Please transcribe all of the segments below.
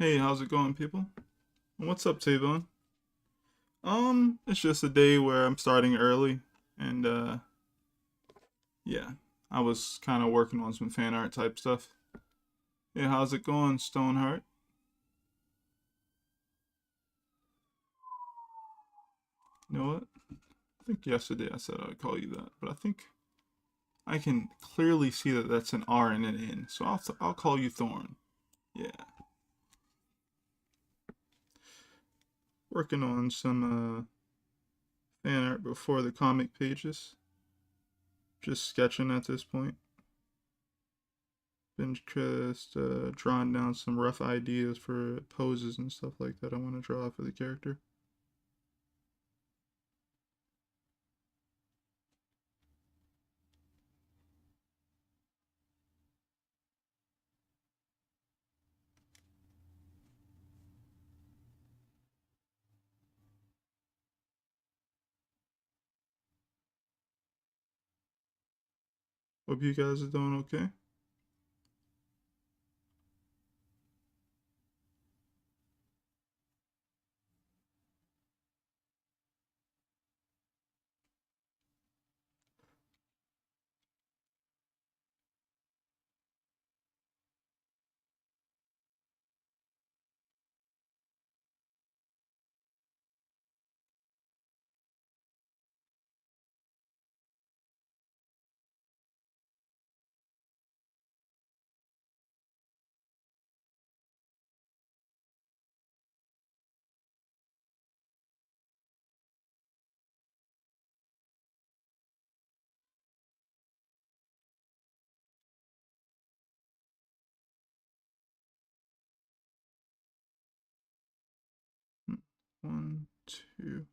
Hey, how's it going, people? What's up, Tavon? It's just a day where I'm starting early, and yeah, I was kind of working on some fan art type stuff. Yeah, how's it going, Stoneheart? You know what? I think yesterday I said I'd call you that, but I think I can clearly see that that's an R and an N, so I'll call you Thorn. Yeah, working on some fan art before the comic pages. Just sketching at this point. Been just drawing down some rough ideas for poses and stuff like that I want to draw for the character. Hope you guys are doing okay. One, two,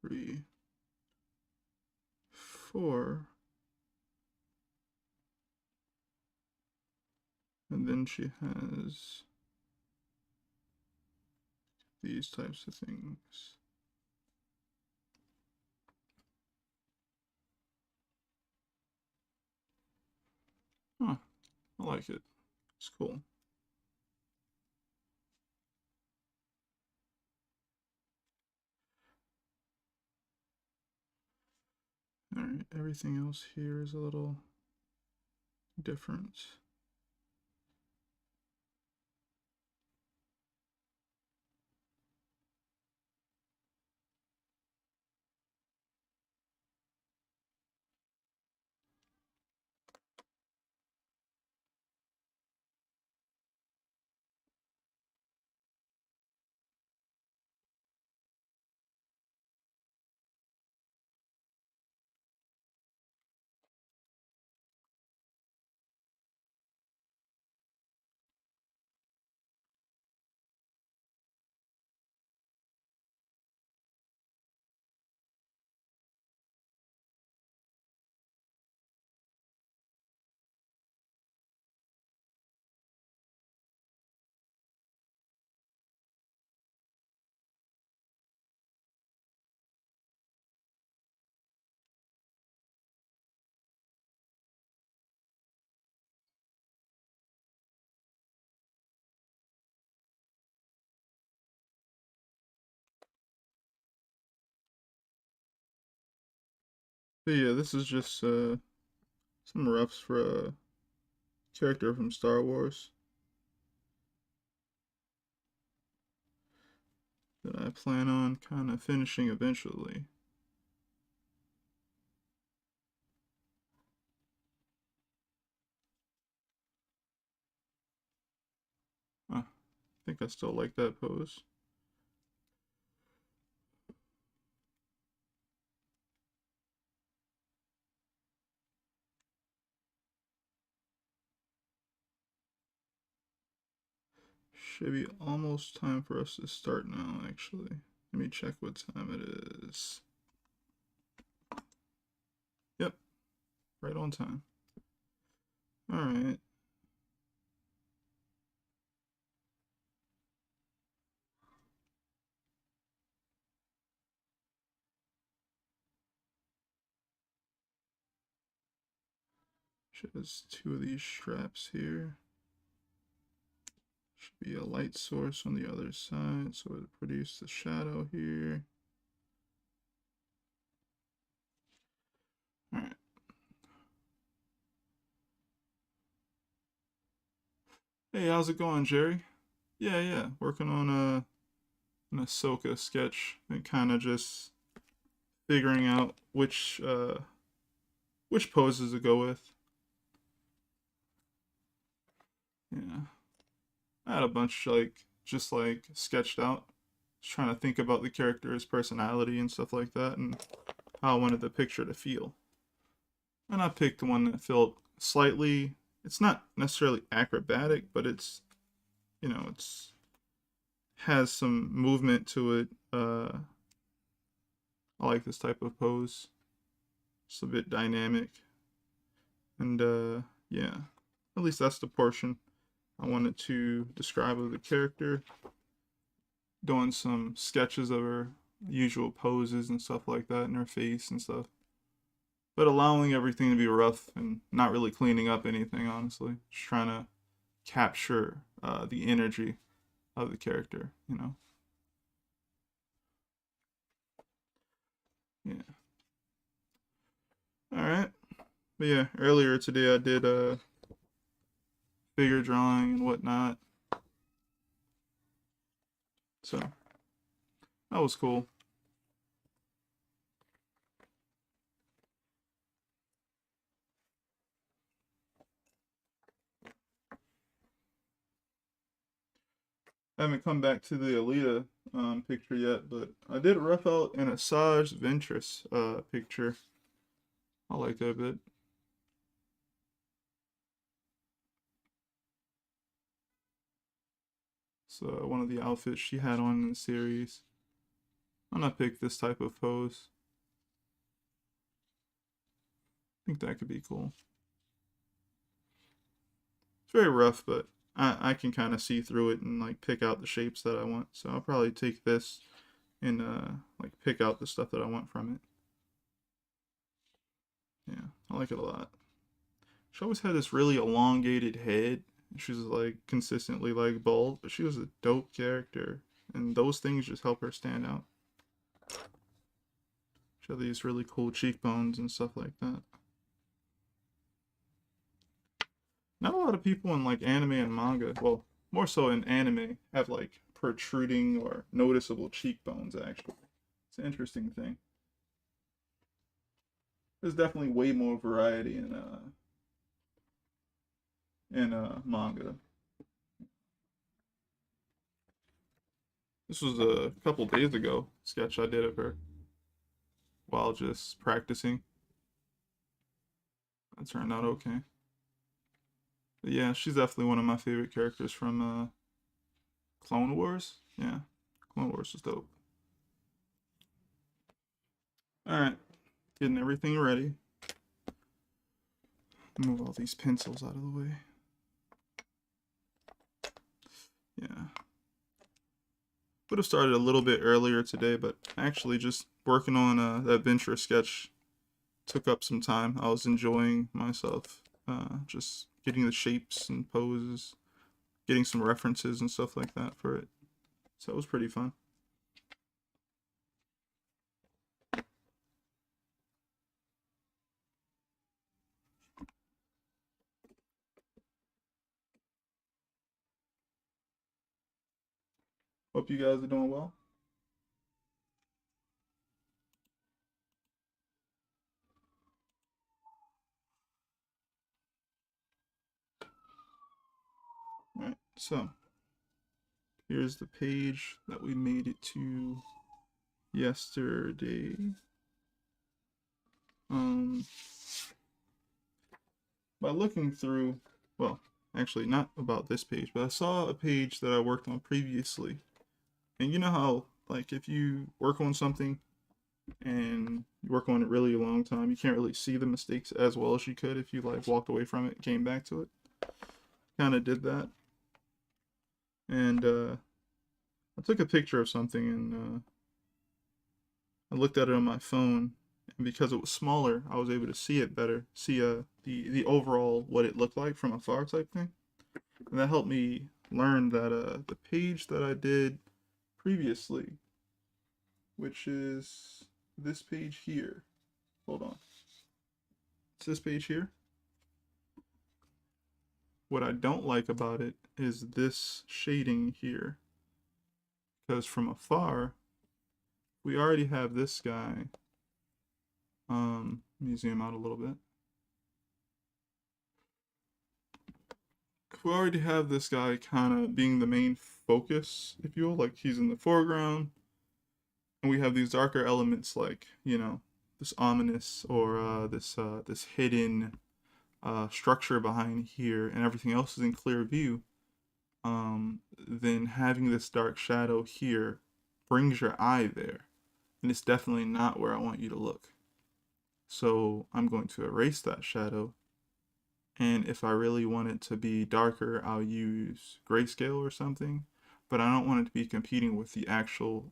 three, four. And then she has these types of things. Huh, I like it. It's cool. Alright, everything else here is a little different. But yeah, this is just some roughs for a character from Star Wars that I plan on kind of finishing eventually. I think I still like that pose. Should be almost time for us to start now, actually. Let me check what time it is. Yep, right on time. Alright. Just two of these straps here. Should be a light source on the other side, so it produce the shadow here. All right. Hey, how's it going, Jerry? Yeah. Working on an Ahsoka sketch and kind of just figuring out which poses to go with. Yeah, I had a bunch just like sketched out, just trying to think about the character's personality and stuff like that, and how I wanted the picture to feel. And I picked one that felt slightly. It's not necessarily acrobatic, but it's has some movement to it. I like this type of pose. It's a bit dynamic, and yeah, at least that's the portion I wanted to describe of the character. Doing some sketches of her usual poses and stuff like that in her face and stuff. But allowing everything to be rough and not really cleaning up anything, honestly. Just trying to capture the energy of the character. Yeah. Alright. But yeah, earlier today I did figure drawing and whatnot. So that was cool. I haven't come back to the Alita picture yet, but I did rough out an Asajj Ventress picture. I like that a bit. So one of the outfits she had on in the series. I'm gonna pick this type of pose. I think that could be cool. It's very rough, but I can kind of see through it and like pick out the shapes that I want. So I'll probably take this and like pick out the stuff that I want from it. Yeah, I like it a lot. She always had this really elongated head. She was like consistently like bald, but she was a dope character, and those things just help her stand out. She had these really cool cheekbones and stuff like that. Not a lot of people in like anime and manga, well, more so in anime, have like protruding or noticeable cheekbones actually. It's an interesting thing. There's definitely way more variety in manga. This was a couple days ago sketch I did of her while just practicing. That turned out okay. But yeah, she's definitely one of my favorite characters from Clone Wars. Yeah, Clone Wars was dope. Alright, getting everything ready. Move all these pencils out of the way. Yeah. Would have started a little bit earlier today, but actually just working on that venture sketch took up some time. I was enjoying myself, just getting the shapes and poses, getting some references and stuff like that for it. So it was pretty fun. Hope you guys are doing well. Alright, so here's the page that we made it to yesterday. Um, by looking through, well, actually not about this page, but I saw a page that I worked on previously. And you know how, like, if you work on something and you work on it really a long time, you can't really see the mistakes as well as you could if you, like, walked away from it and came back to it. Kind of did that. And I took a picture of something and I looked at it on my phone. And because it was smaller, I was able to see it better, see the overall what it looked like from afar type thing. And that helped me learned that the page that I did previously, which is this page here. Hold on. It's this page here. What I don't like about it is this shading here. Because from afar, we already have this guy. Let me zoom out a little bit. We already have this guy kind of being the main focus, if you will, like he's in the foreground. And we have these darker elements like, you know, this ominous or this hidden structure behind here, and everything else is in clear view. Then having this dark shadow here brings your eye there, and it's definitely not where I want you to look. So I'm going to erase that shadow, and if I really want it to be darker, I'll use grayscale or something, but I don't want it to be competing with the actual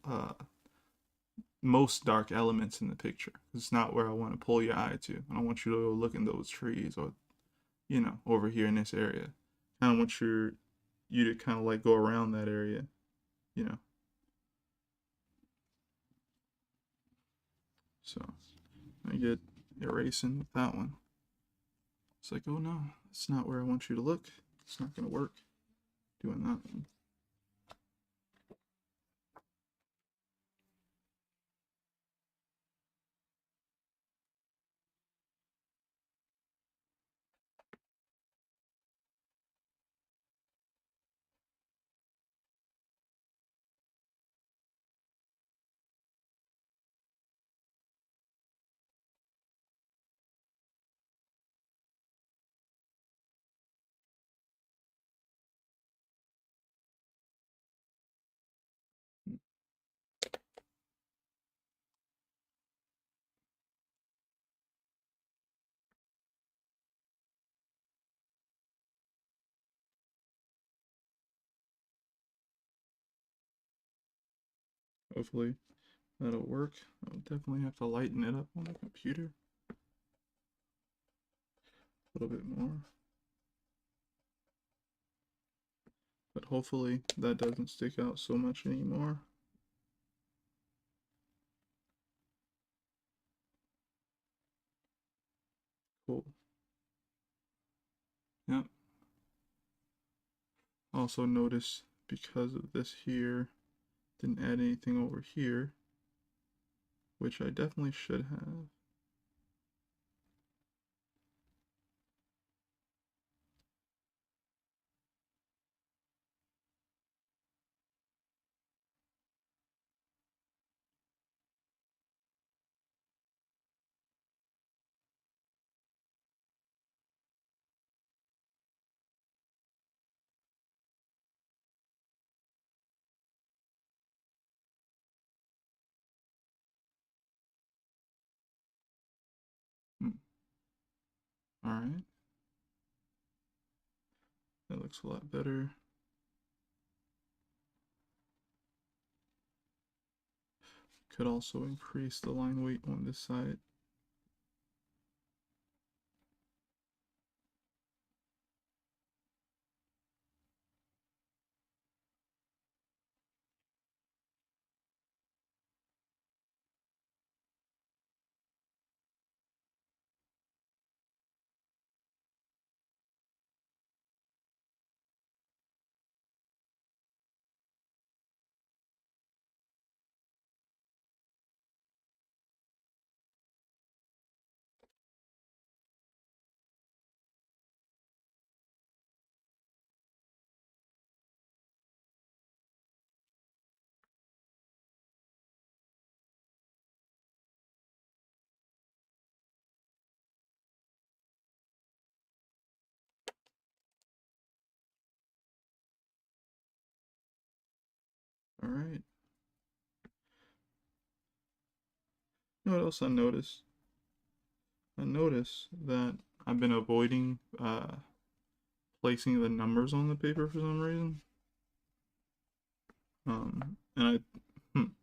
most dark elements in the picture. It's not where I want to pull your eye to. I don't want you to go look in those trees or, you know, over here in this area. I don't want you to kind of like go around that area, you know. So I get erasing with that one. It's like, oh no, that's not where I want you to look. It's not gonna work doing that one. Hopefully that'll work. I'll definitely have to lighten it up on the computer a little bit more. But hopefully that doesn't stick out so much anymore. Cool. Yep. Also notice because of this here, didn't add anything over here, which I definitely should have. All right. That looks a lot better. Could also increase the line weight on this side. All right. You know what else I noticed? I noticed that I've been avoiding placing the numbers on the paper for some reason. And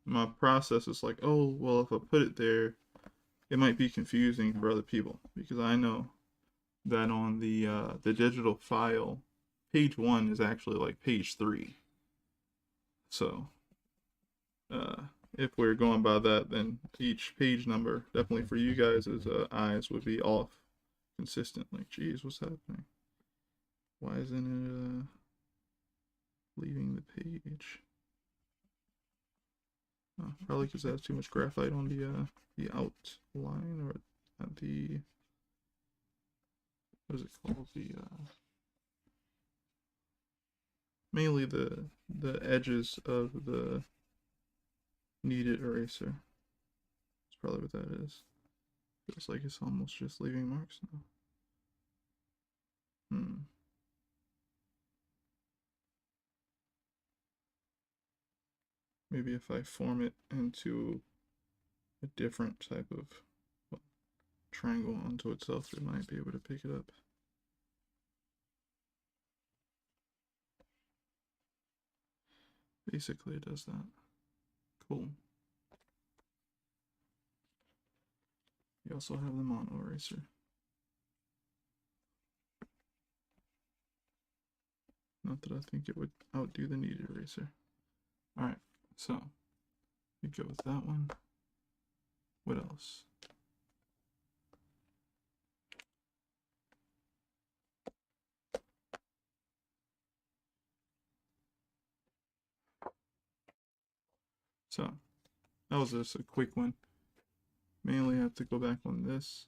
my process is like, oh, well, if I put it there, it might be confusing for other people because I know that on the digital file, page 1 is actually like page 3. So uh, if we're going by that, then each page number, definitely for you guys' eyes, would be off consistently. Jeez, what's happening? Why isn't it leaving the page? Oh, probably because I have too much graphite on the outline, or the, what is it called? The mainly the edges of the kneaded eraser. That's probably what that is. Feels like it's almost just leaving marks now. Maybe if I form it into a different type of, well, triangle onto itself, it might be able to pick it up. Basically, it does that. Cool. You also have the mono eraser. Not that I think it would outdo the kneaded eraser. Alright, so we go with that one. What else? So that was just a quick one. Mainly have to go back on this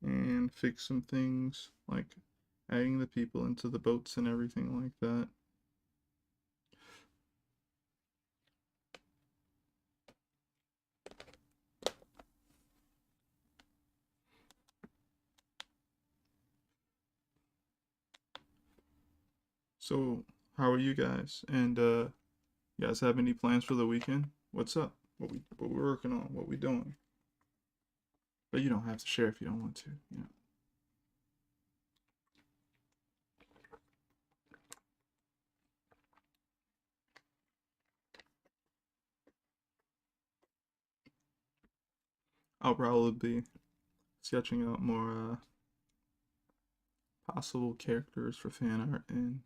and fix some things, like adding the people into the boats and everything like that. So how are you guys? And you guys have any plans for the weekend? What's up? What we're working on? What we doing? But you don't have to share if you don't want to. You know. I'll probably be sketching out more possible characters for fan art and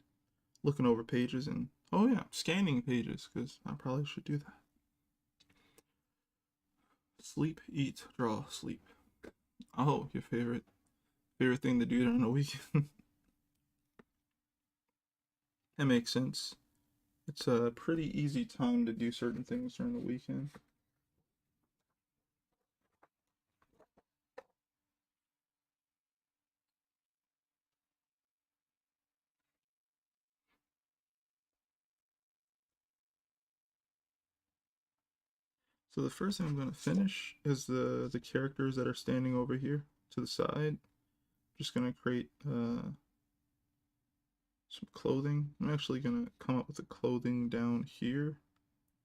looking over pages and, oh yeah, scanning pages, because I probably should do that. Sleep, eat, draw, sleep. Oh, your favorite thing to do during the weekend. That makes sense. It's a pretty easy time to do certain things during the weekend. So the first thing I'm going to finish is the characters that are standing over here to the side. Just going to create some clothing. I'm actually going to come up with the clothing down here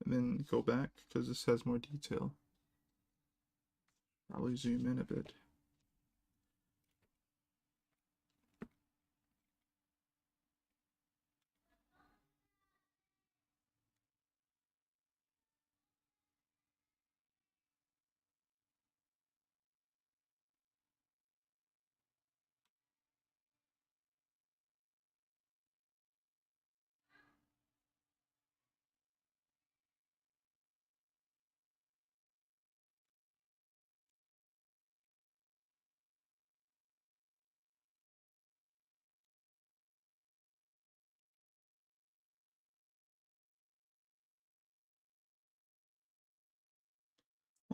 and then go back because this has more detail. Probably zoom in a bit.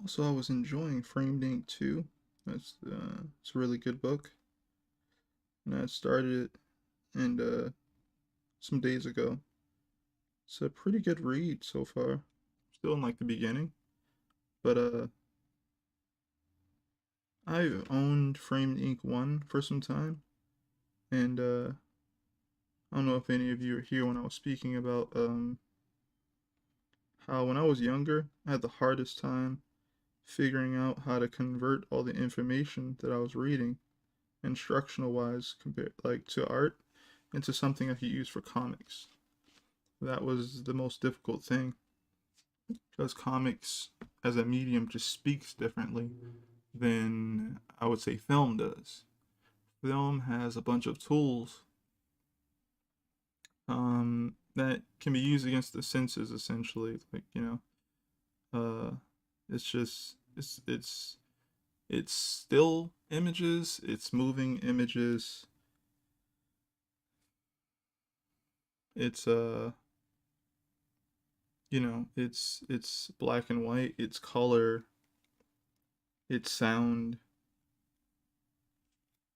Also, I was enjoying Framed Ink too. It's a really good book, and I started it and some days ago. It's a pretty good read so far. Still in like the beginning, but I've owned Framed Ink 1 for some time, and I don't know if any of you are here when I was speaking about how when I was younger, I had the hardest time figuring out how to convert all the information that I was reading, instructional wise, compared like to art, into something I could use for comics. That was the most difficult thing because comics as a medium just speaks differently than I would say film does. Film has a bunch of tools that can be used against the senses essentially. Like, it's just it's still images, it's moving images, it's it's black and white, it's color, it's sound,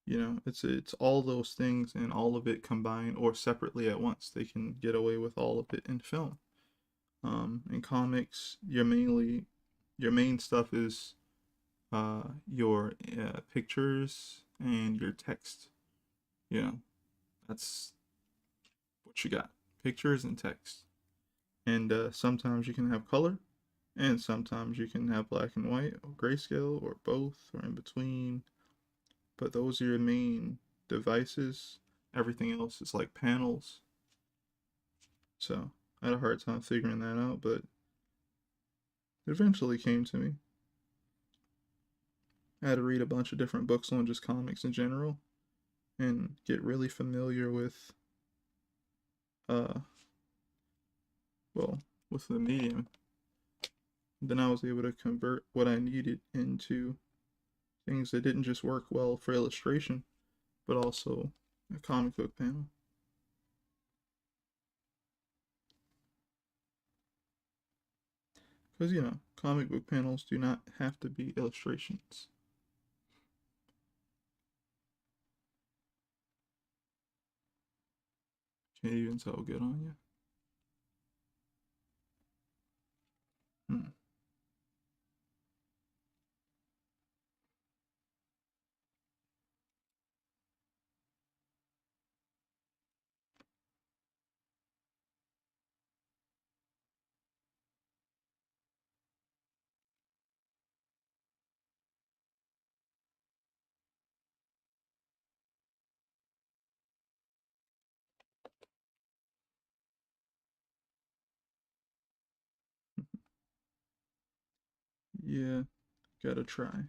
it's all those things and all of it combined or separately at once. They can get away with all of it in film. In comics, your main stuff is your pictures and your text. You know, that's what you got. Pictures and text. And sometimes you can have color, and sometimes you can have black and white, or grayscale, or both, or in between. But those are your main devices. Everything else is like panels. So I had a hard time figuring that out, but it eventually came to me. I had to read a bunch of different books on just comics in general and get really familiar with, uh, well, with the medium. Then I was able to convert what I needed into things that didn't just work well for illustration, but also a comic book panel. Because, comic book panels do not have to be illustrations. Can't even tell good on you. Hmm. Yeah, gotta try.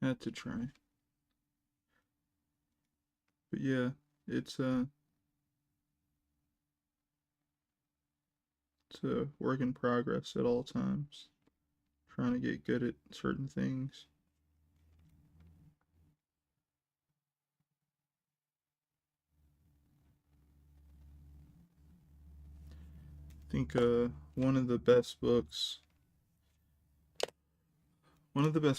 Had to try. But yeah, it's it's a work in progress at all times. Trying to get good at certain things. I think one of the best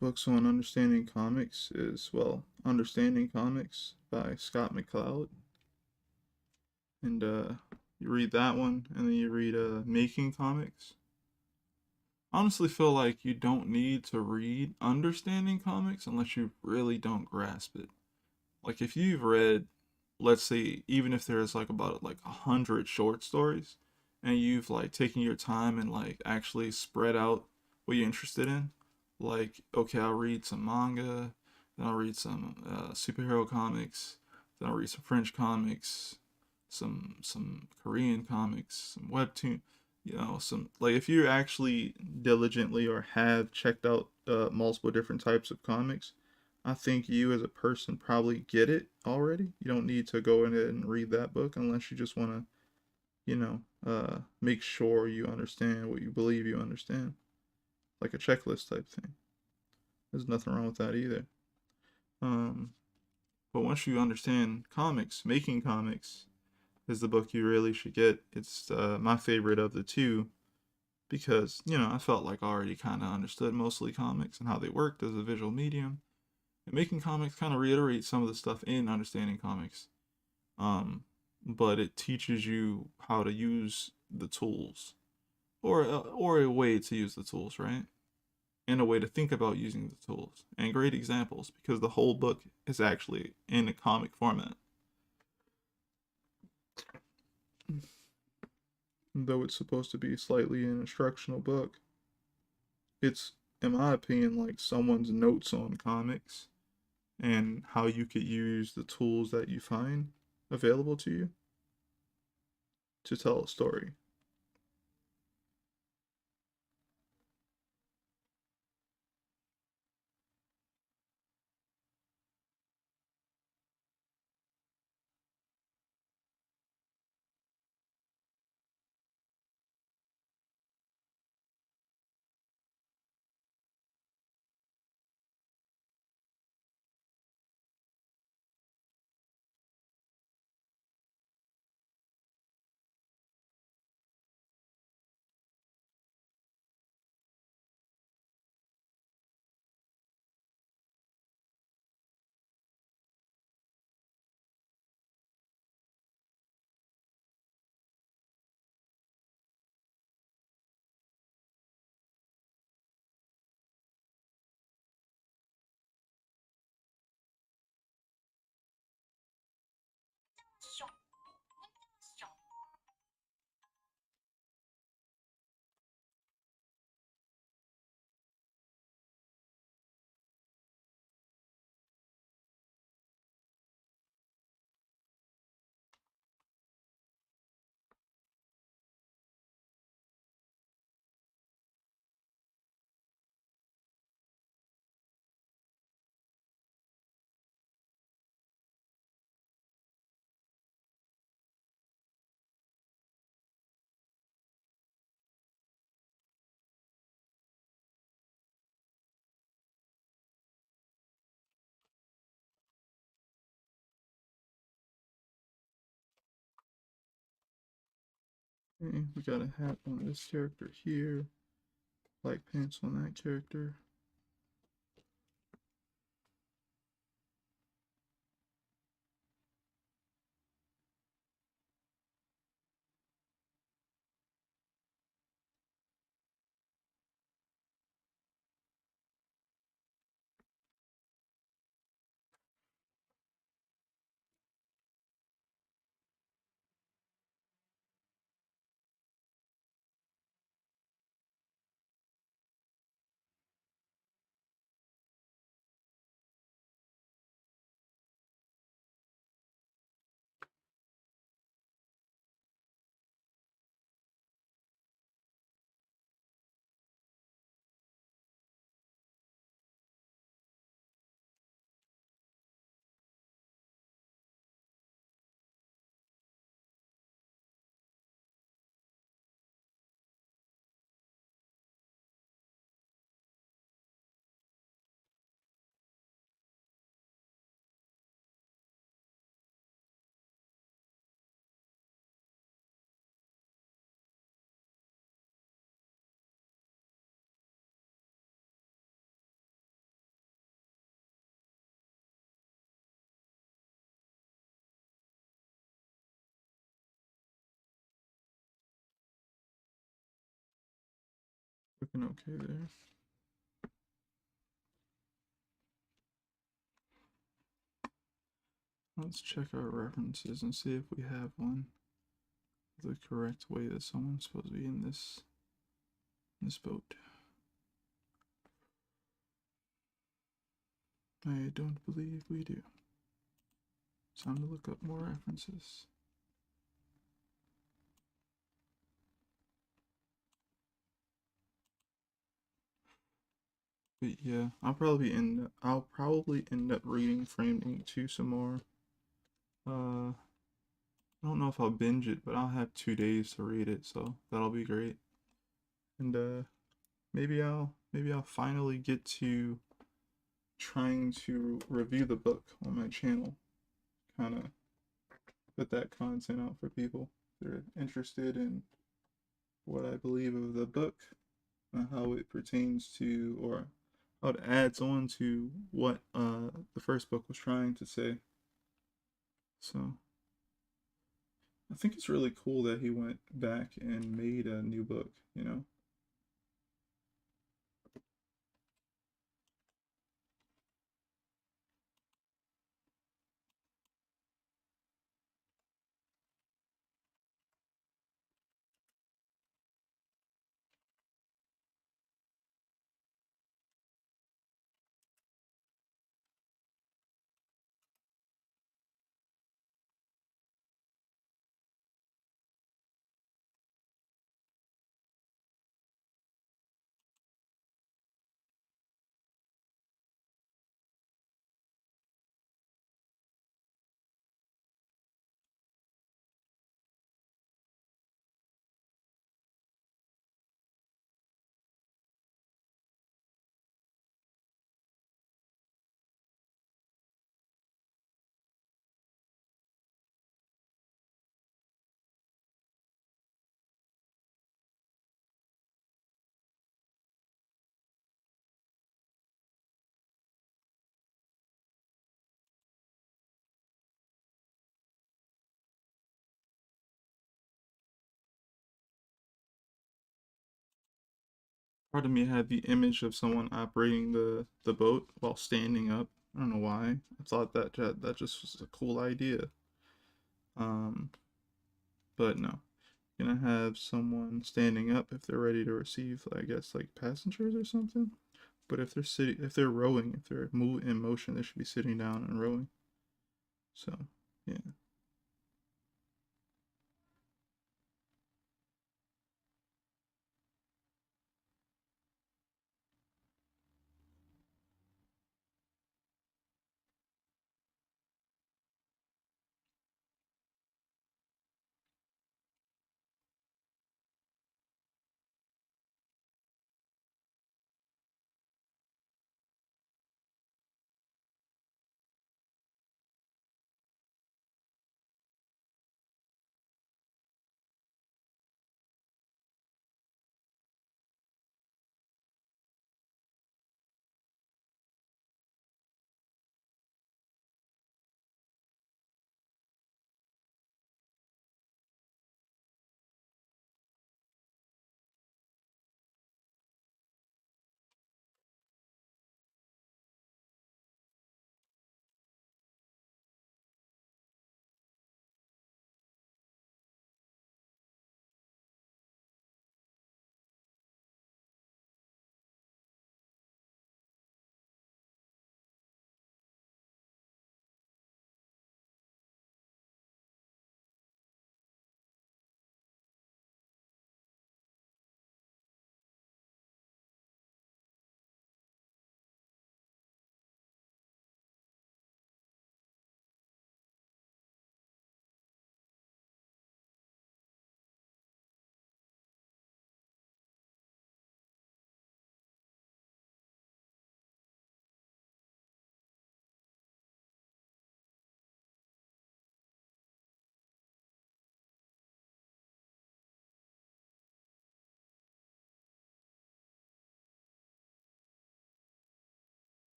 books on understanding comics is, well, Understanding Comics by Scott McCloud. And you read that one, and then you read Making Comics. I honestly feel like you don't need to read Understanding Comics unless you really don't grasp it. Like if you've read, let's say, even if there's like about like 100 short stories, and you've like taken your time and like actually spread out what you're interested in, like okay, I'll read some manga, then I'll read some superhero comics, then I'll read some French comics, some Korean comics, some webtoon, some like if you actually diligently or have checked out multiple different types of comics, I think you as a person probably get it already. You don't need to go in it and read that book unless you just want to, make sure you understand what you believe you understand, like a checklist type thing. There's nothing wrong with that either. Um, but once you understand comics, Making Comics is the book you really should get. It's my favorite of the two because, I felt like I already kind of understood mostly comics and how they worked as a visual medium. And Making Comics kind of reiterates some of the stuff in Understanding Comics. Um, but it teaches you how to use the tools or a way to use the tools, right? And a way to think about using the tools. And great examples because the whole book is actually in a comic format. Though it's supposed to be slightly an instructional book, it's, in my opinion, like someone's notes on comics and how you could use the tools that you find available to you to tell a story. Okay, we got a hat on this character here, black pants on that character. Looking okay there. Let's check our references and see if we have one the correct way that someone's supposed to be in this boat. I don't believe we do. It's time to look up more references. But yeah, I'll probably end up reading Framing 2 some more. I don't know if I'll binge it, but I'll have 2 days to read it, so that'll be great. And maybe I'll finally get to trying to review the book on my channel. Kind of put that content out for people if they're interested in what I believe of the book and how it pertains to, or how it adds on to what the first book was trying to say. So I think it's really cool that he went back and made a new book, you know? Part of me had the image of someone operating the boat while standing up. I don't know why. I thought that just was a cool idea. Um, but no, gonna have someone standing up if they're ready to receive, I guess, like passengers or something. But if they're rowing, if they're in motion, they should be sitting down and rowing. So yeah.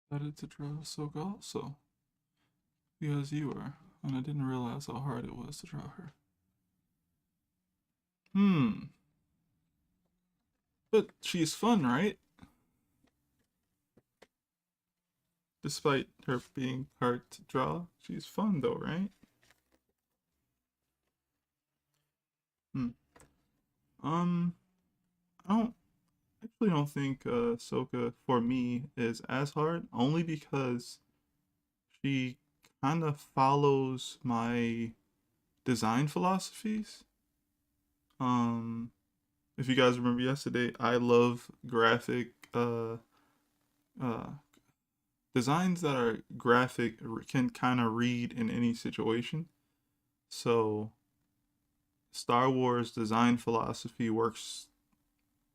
Decided to draw Ahsoka also because you were, and I didn't realize how hard it was to draw her. Hmm. But she's fun, right? Despite her being hard to draw, she's fun though, right? Hmm. Um, I don't actually don't think Ahsoka for me is as hard, only because she kind of follows my design philosophies. Um, if you guys remember yesterday, I love graphic uh designs that are graphic can kind of read in any situation. So Star Wars design philosophy works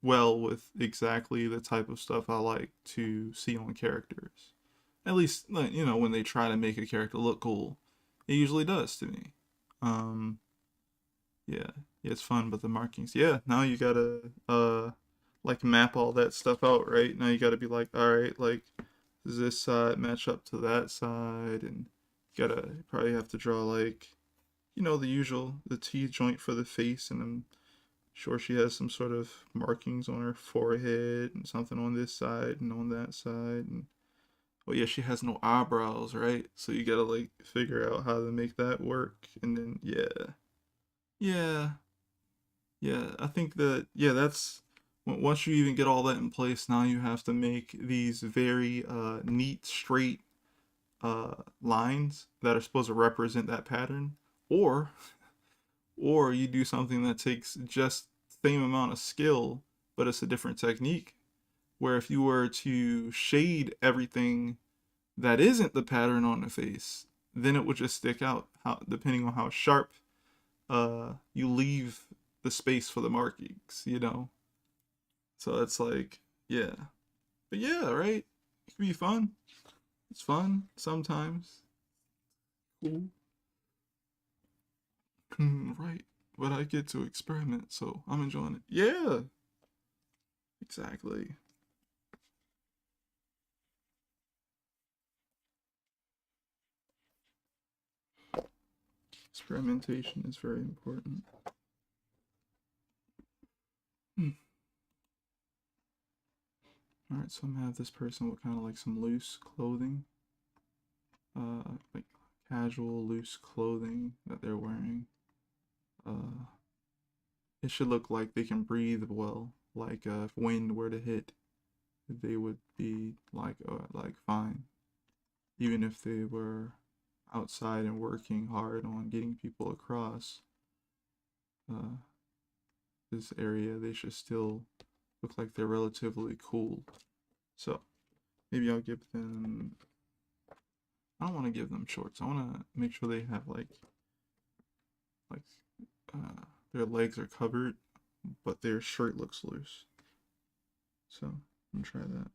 well with exactly the type of stuff I like to see on characters. At least, like, you know, when they try to make a character look cool, it usually does to me. Um, yeah, yeah, it's fun, but the markings, yeah. Now you gotta like map all that stuff out, right? Now you gotta be like, all right, like, does this side match up to that side, and you gotta probably have to draw like, you know, the usual, the T joint for the face, and I'm sure she has some sort of markings on her forehead and something on this side and on that side, and oh yeah, she has no eyebrows, right? So you gotta like figure out how to make that work, and then yeah, yeah. I think that yeah, that's once you even get all that in place, now you have to make these very neat, straight lines that are supposed to represent that pattern, or or you do something that takes just same amount of skill, but it's a different technique. Where if you were to shade everything that isn't the pattern on the face, then it would just stick out. How depending on how sharp you leave the space for the markings, you know. So it's like, yeah, but yeah, right. It can be fun. It's fun sometimes. Cool. Right. But I get to experiment, so I'm enjoying it. Yeah, exactly. Experimentation is very important. Hmm. All right, so I'm gonna have this person with kind of like some loose clothing, like casual loose clothing that they're wearing. Uh, it should look like they can breathe well. Like if wind were to hit, they would be like fine, even if they were outside and working hard on getting people across uh, this area. They should still look like they're relatively cool. So maybe I'll give them. I don't want to give them shorts. I want to make sure they have like uh, their legs are covered, but their shirt looks loose. So I'm gonna try that.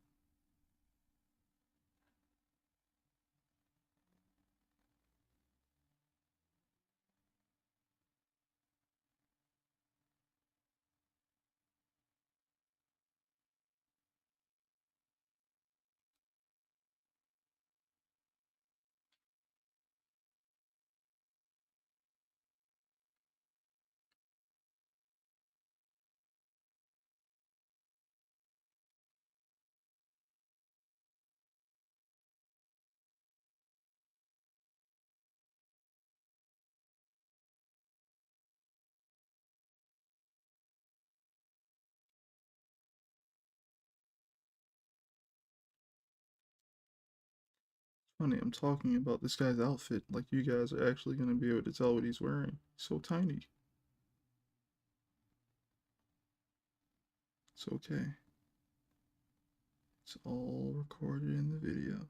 Funny, I'm talking about this guy's outfit like you guys are actually gonna be able to tell what he's wearing. He's so tiny. It's okay. It's all recorded in the video.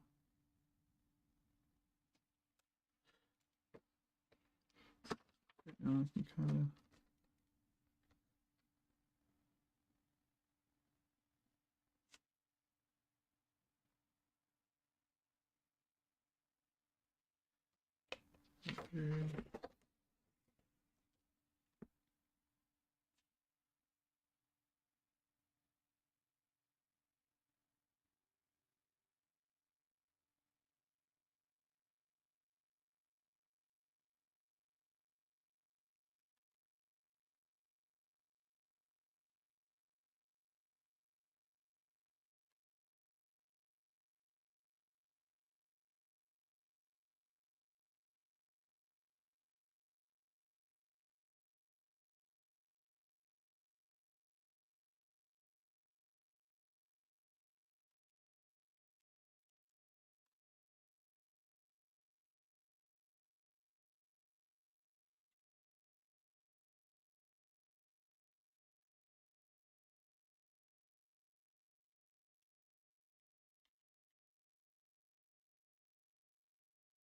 Now I can kind of. Okay.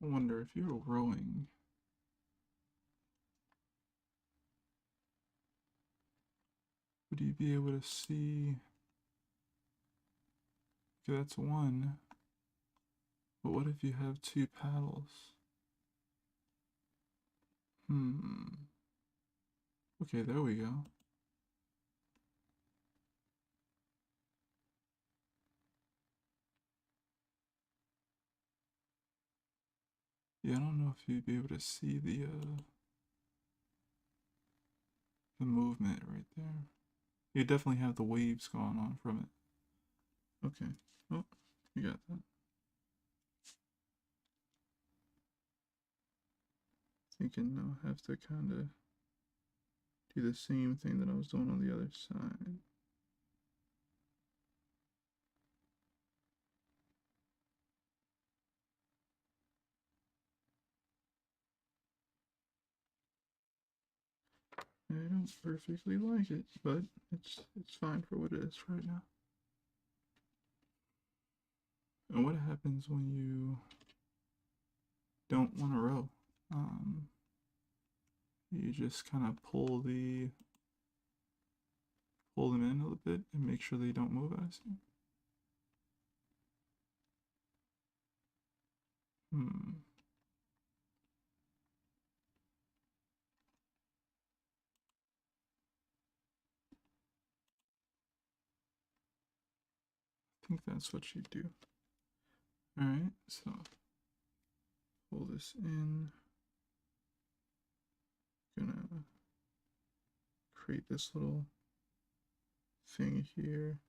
I wonder if you were rowing, would you be able to see? Okay, that's one. But what if you have two paddles? Okay, there we go. Yeah, I don't know if you'd be able to see the movement right there. You definitely have the waves going on from it. Okay. Oh, you got that. Thinking now I have to kind of do the same thing that I was doing on the other side. I don't perfectly like it, but it's fine for what it is right now. And what happens when you don't want to row? You just kind of pull them in a little bit and make sure they don't move, I see. Hmm. I think that's what you do. Alright, so pull this in. Gonna create this little thing here.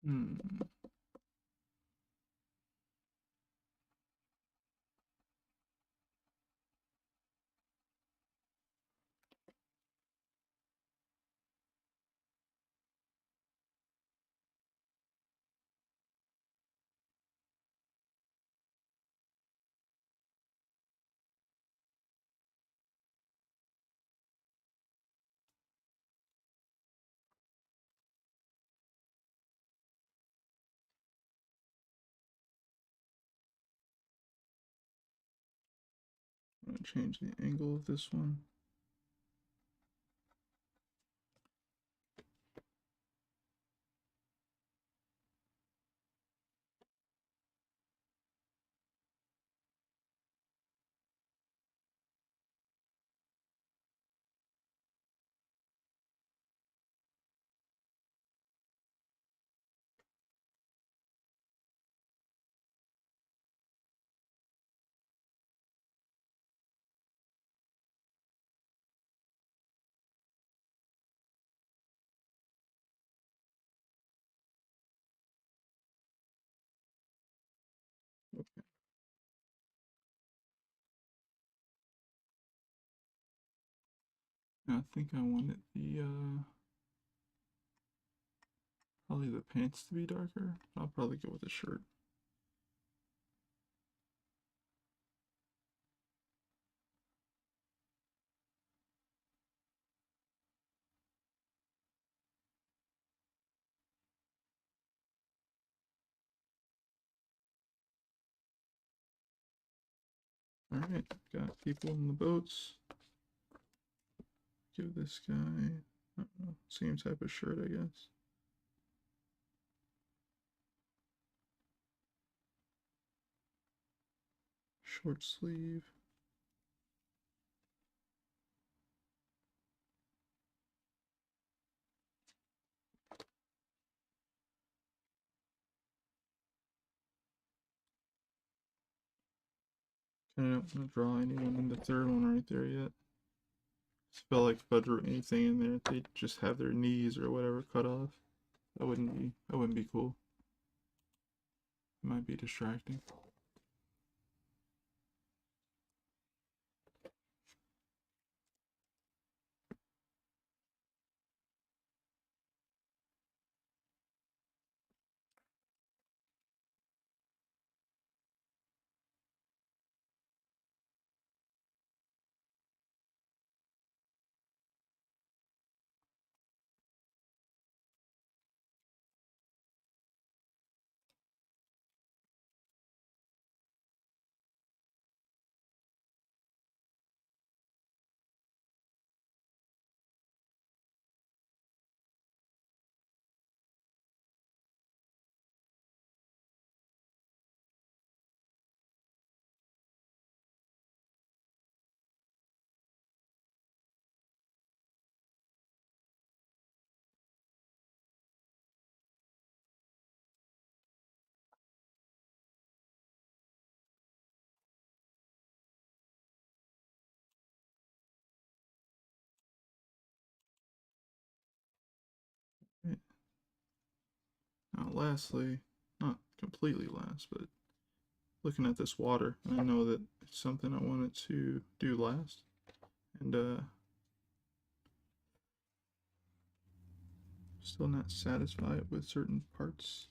Hmm. I'm gonna change the angle of this one. Okay. I think I wanted the probably the pants to be darker. I'll probably go with the shirt. Alright, got people in the boats. Give this guy, I don't know, same type of shirt, I guess. Short sleeve. I don't want to draw anyone in the third one right there yet. I felt like if I drew anything in there, they'd just have their knees or whatever cut off. That wouldn't be cool. It might be distracting. Right. Now, lastly, not completely last, but looking at this water, and I know that it's something I wanted to do last, and still not satisfied with certain parts.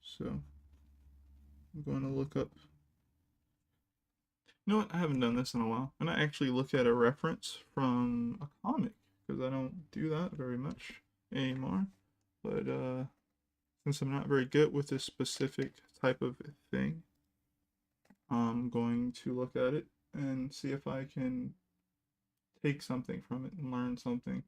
So I'm going to look up. You know what? I haven't done this in a while. And I actually look at a reference from a comic because I don't do that very much anymore. But since I'm not very good with this specific type of thing, I'm going to look at it and see if I can take something from it and learn something.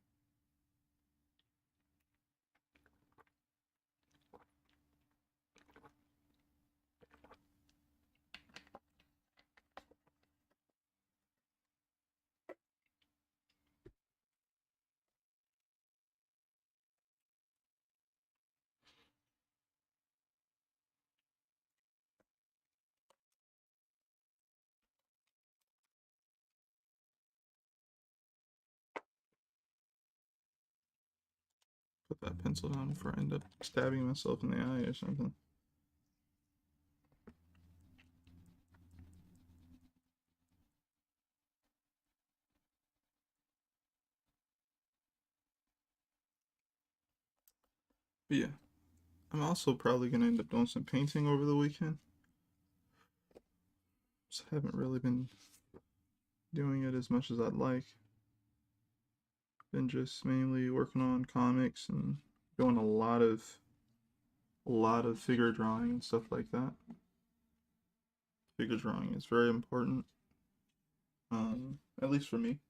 Put that pencil down before I end up stabbing myself in the eye or something. But yeah, I'm also probably going to end up doing some painting over the weekend. Just haven't really been doing it as much as I'd like. Been just mainly working on comics and doing a lot of figure drawing and stuff like that. Figure drawing is very important, at least for me.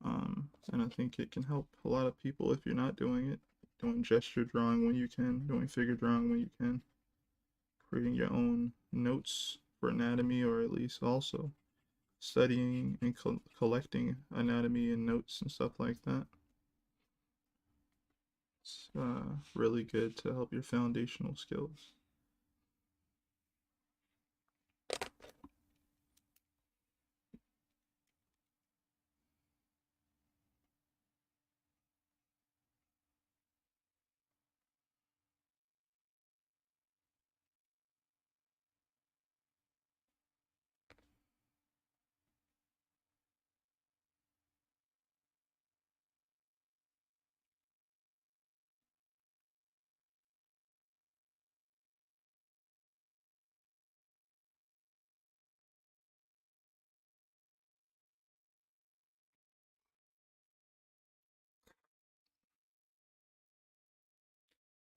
And I think it can help a lot of people if you're not doing it. Doing gesture drawing when you can, doing figure drawing when you can, creating your own notes for anatomy, or at least also studying and collecting anatomy and notes and stuff like that. It's really good to help your foundational skills.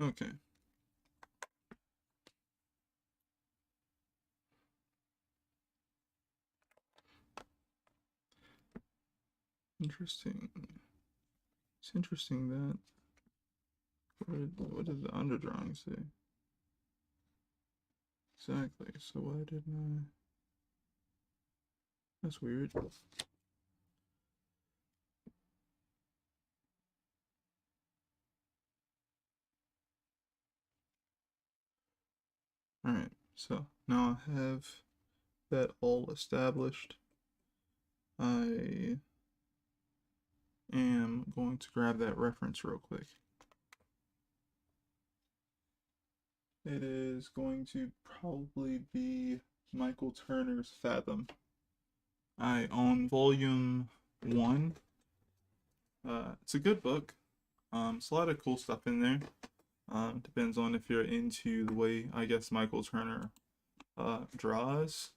Okay. Interesting. It's interesting that. What did the underdrawing say? Exactly. So why didn't I? That's weird. Alright, so now I have that all established. I am going to grab that reference real quick. It is going to probably be Michael Turner's Fathom. I own volume 1. It's a good book. It's a lot of cool stuff in there. Depends on if you're into the way, I guess, Michael Turner draws.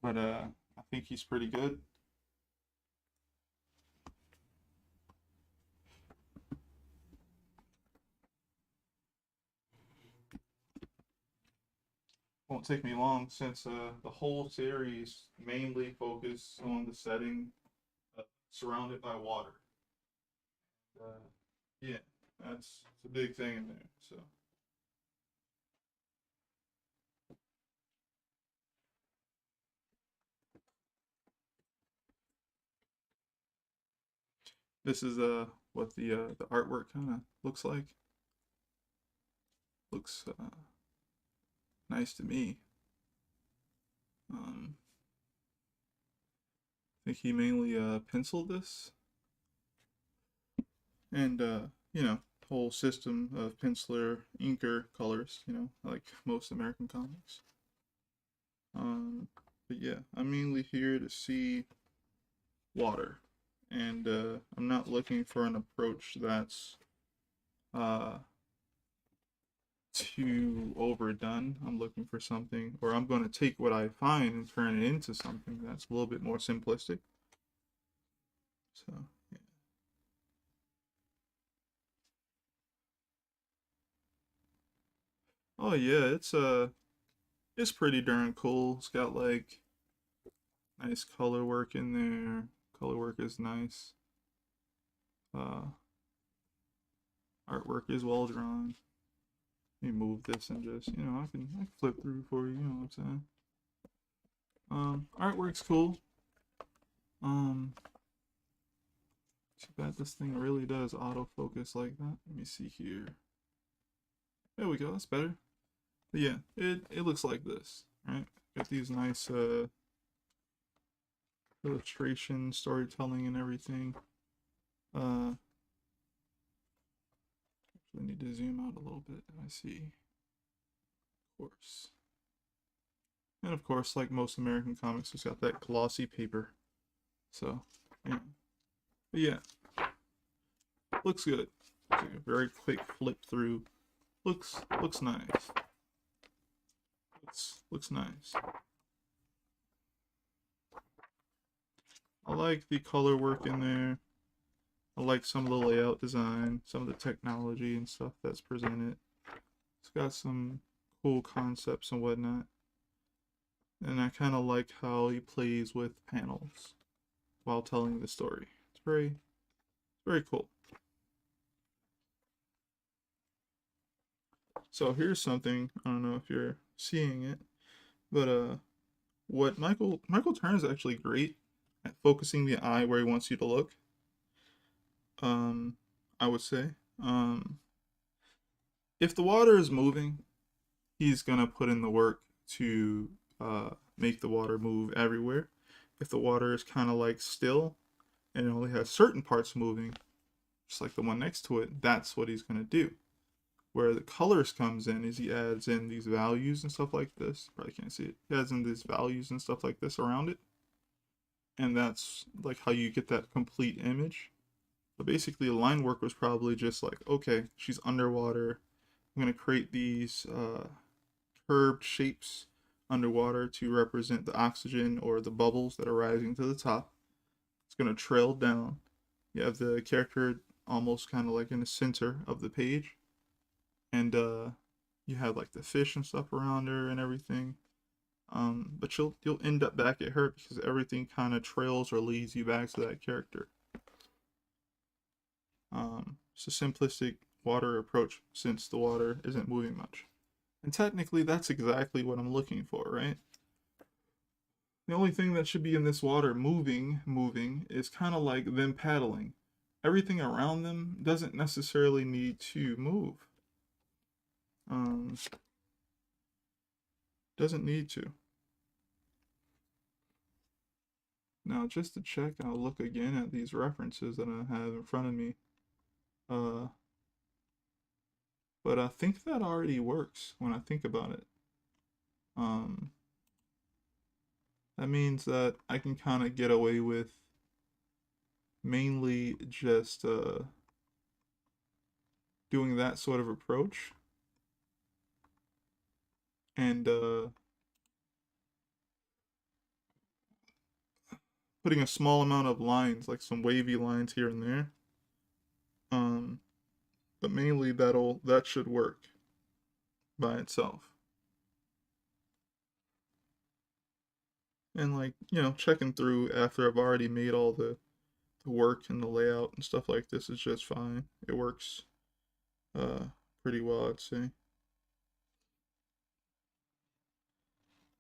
But I think he's pretty good. Won't take me long since the whole series mainly focus on the setting surrounded by water. Yeah, that's a big thing in there. So this is what the artwork kind of looks like. Looks nice to me. I think he mainly penciled this, and you know, whole system of penciler, inker, colors. You know, like most American comics. But yeah, I'm mainly here to see water, and I'm not looking for an approach that's uh too overdone. I'm looking for something, or I'm going to take what I find and turn it into something that's a little bit more simplistic. So, yeah. Oh yeah, it's pretty darn cool. It's got like nice color work in there. Color work is nice. Uh, Artwork is well drawn. Let me move this and just, you know, I can flip through for you. You know what I'm saying? Artwork's cool. Too bad this thing really does autofocus like that. Let me see here. There we go. That's better. But yeah, it looks like this, right? Got these nice illustration, storytelling, and everything. I need to zoom out a little bit. I see. Of course. And of course, like most American comics, it's got that glossy paper. So, yeah. But yeah, looks good. Like a very quick flip through. Looks nice. Looks nice. I like the color work in there. I like some of the layout design, some of the technology and stuff that's presented. It's got some cool concepts and whatnot. And I kind of like how he plays with panels while telling the story. It's very cool. So here's something, I don't know if you're seeing it, but what Michael Turner is actually great at focusing the eye where he wants you to look. I would say. If the water is moving, he's gonna put in the work to make the water move everywhere. If the water is kind of like still and it only has certain parts moving, just like the one next to it, that's what he's gonna do. Where the colors comes in is he adds in these values and stuff like this. Probably can't see it. He adds in these values and stuff like this around it. And that's like how you get that complete image. But basically the line work was probably just like, okay, she's underwater. I'm going to create these curved shapes underwater to represent the oxygen or the bubbles that are rising to the top. It's going to trail down. You have the character almost kind of like in the center of the page. And you have like the fish and stuff around her and everything. But you'll end up back at her because everything kind of trails or leads you back to that character. It's a simplistic water approach since the water isn't moving much. And technically, that's exactly what I'm looking for, right? The only thing that should be in this water moving, is kind of like them paddling. Everything around them doesn't necessarily need to move. Um, doesn't need to. Now, just to check, I'll look again at these references that I have in front of me. Uh, but I think that already works when I think about it. Um, that means that I can kind of get away with mainly just doing that sort of approach and putting a small amount of lines, like some wavy lines here and there. Um, but mainly that should work by itself. And like, checking through after I've already made all the work and the layout and stuff like this is just fine. It works uh pretty well, I'd say. I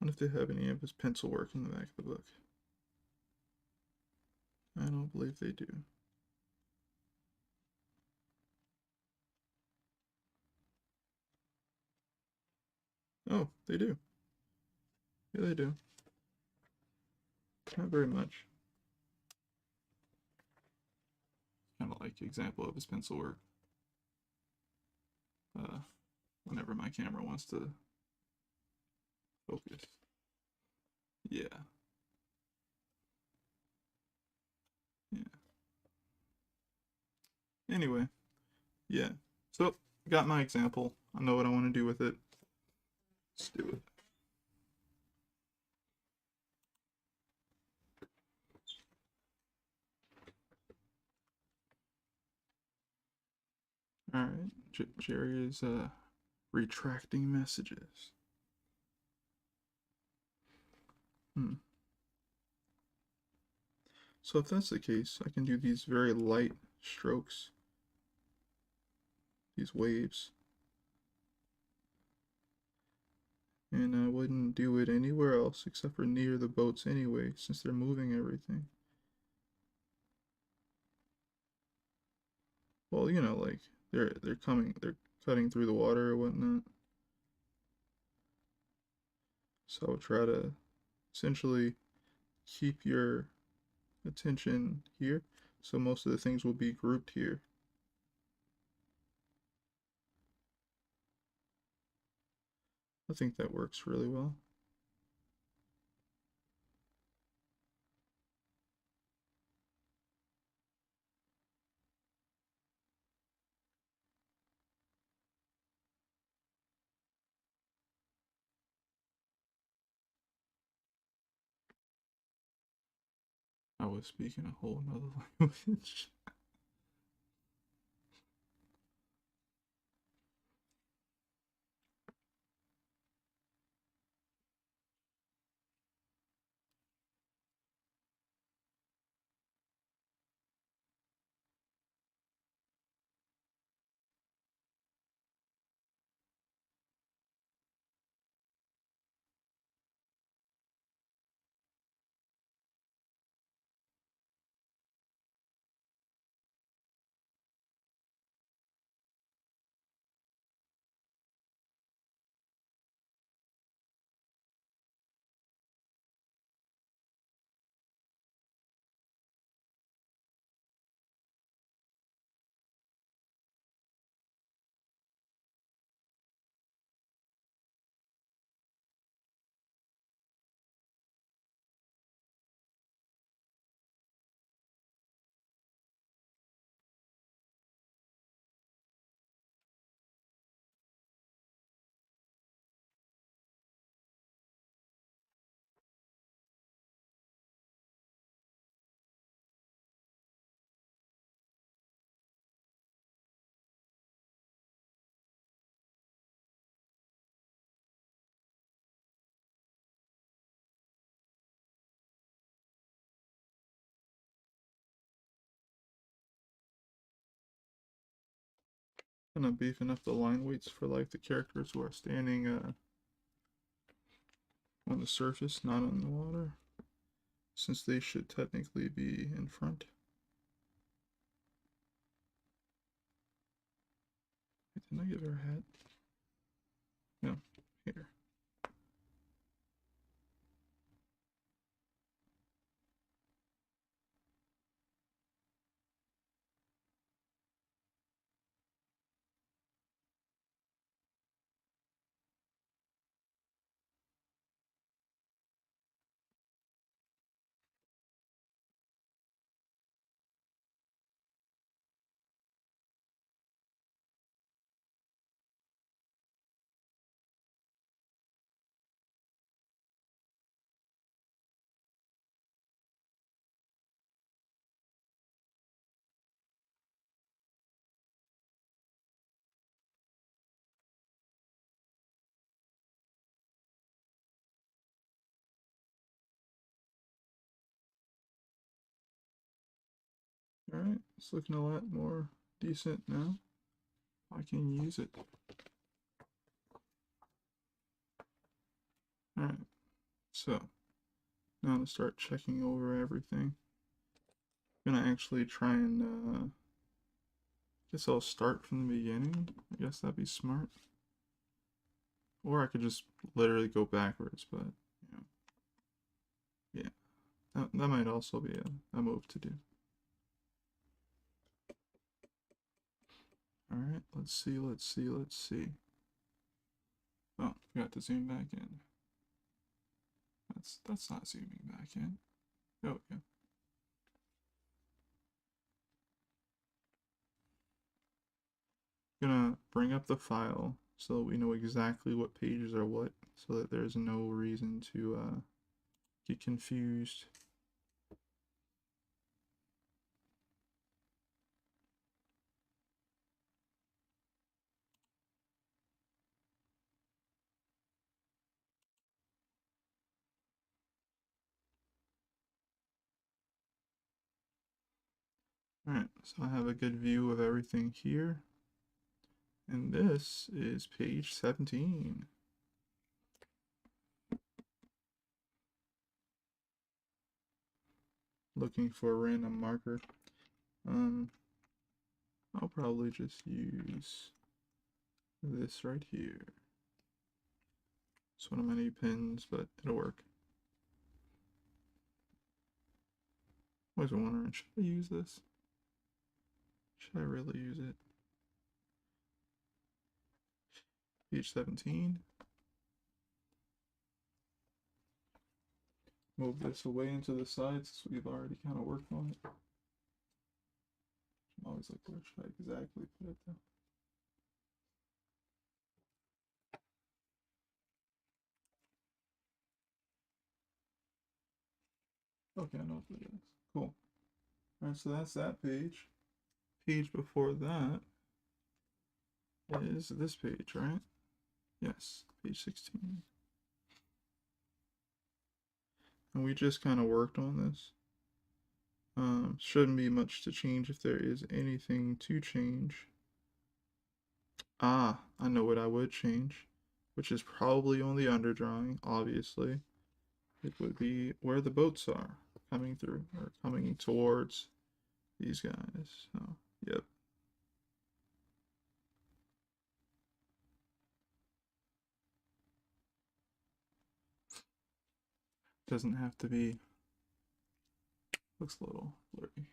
wonder if they have any of his pencil work in the back of the book. I don't believe they do. Oh, they do. Yeah, they do. Not very much. Kind of like example of his pencil work. Uh, whenever my camera wants to focus. Yeah. Yeah. Anyway, yeah. So, got my example. I know what I want to do with it. Let's do it. Alright. Jerry is retracting messages. So if that's the case, I can do these very light strokes, these waves, and I wouldn't do it anywhere else except for near the boats anyway, since they're moving everything. Well, like they're cutting through the water or whatnot. So I'll try to essentially keep your attention here. So most of the things will be grouped here. I think that works really well. I was speaking a whole nother language. Kind of beefing up the line weights for like the characters who are standing on the surface, not on the water, since they should technically be in front. Didn't I give her a hat? No, here. Alright, it's looking a lot more decent now. I can use it. Alright, so now to start checking over everything. I'm gonna actually try and guess I'll start from the beginning. I guess that'd be smart. Or I could just literally go backwards, but you know, yeah, that might also be a move to do. Alright, let's see. Oh, forgot to zoom back in. That's not zooming back in. Oh, yeah. Gonna bring up the file so that we know exactly what pages are what, so that there's no reason to get confused. Alright, so I have a good view of everything here. And this is page 17. Looking for a random marker. I'll probably just use this right here. It's one of my new pens, but it'll work. I was wondering, should I use this? Should I really use it? Page 17. Move this away into the sides since we've already kind of worked on it. I'm always like, where should I exactly put it though? Okay, I know what that is. Cool. Alright, so that's that page. Page before that is this page, right? Yes, page 16. And we just kind of worked on this. Shouldn't be much to change if there is anything to change. Ah, I know what I would change, which is probably on the underdrawing, obviously. It would be where the boats are coming through or coming towards these guys. So, yep. Doesn't have to be, looks a little blurry.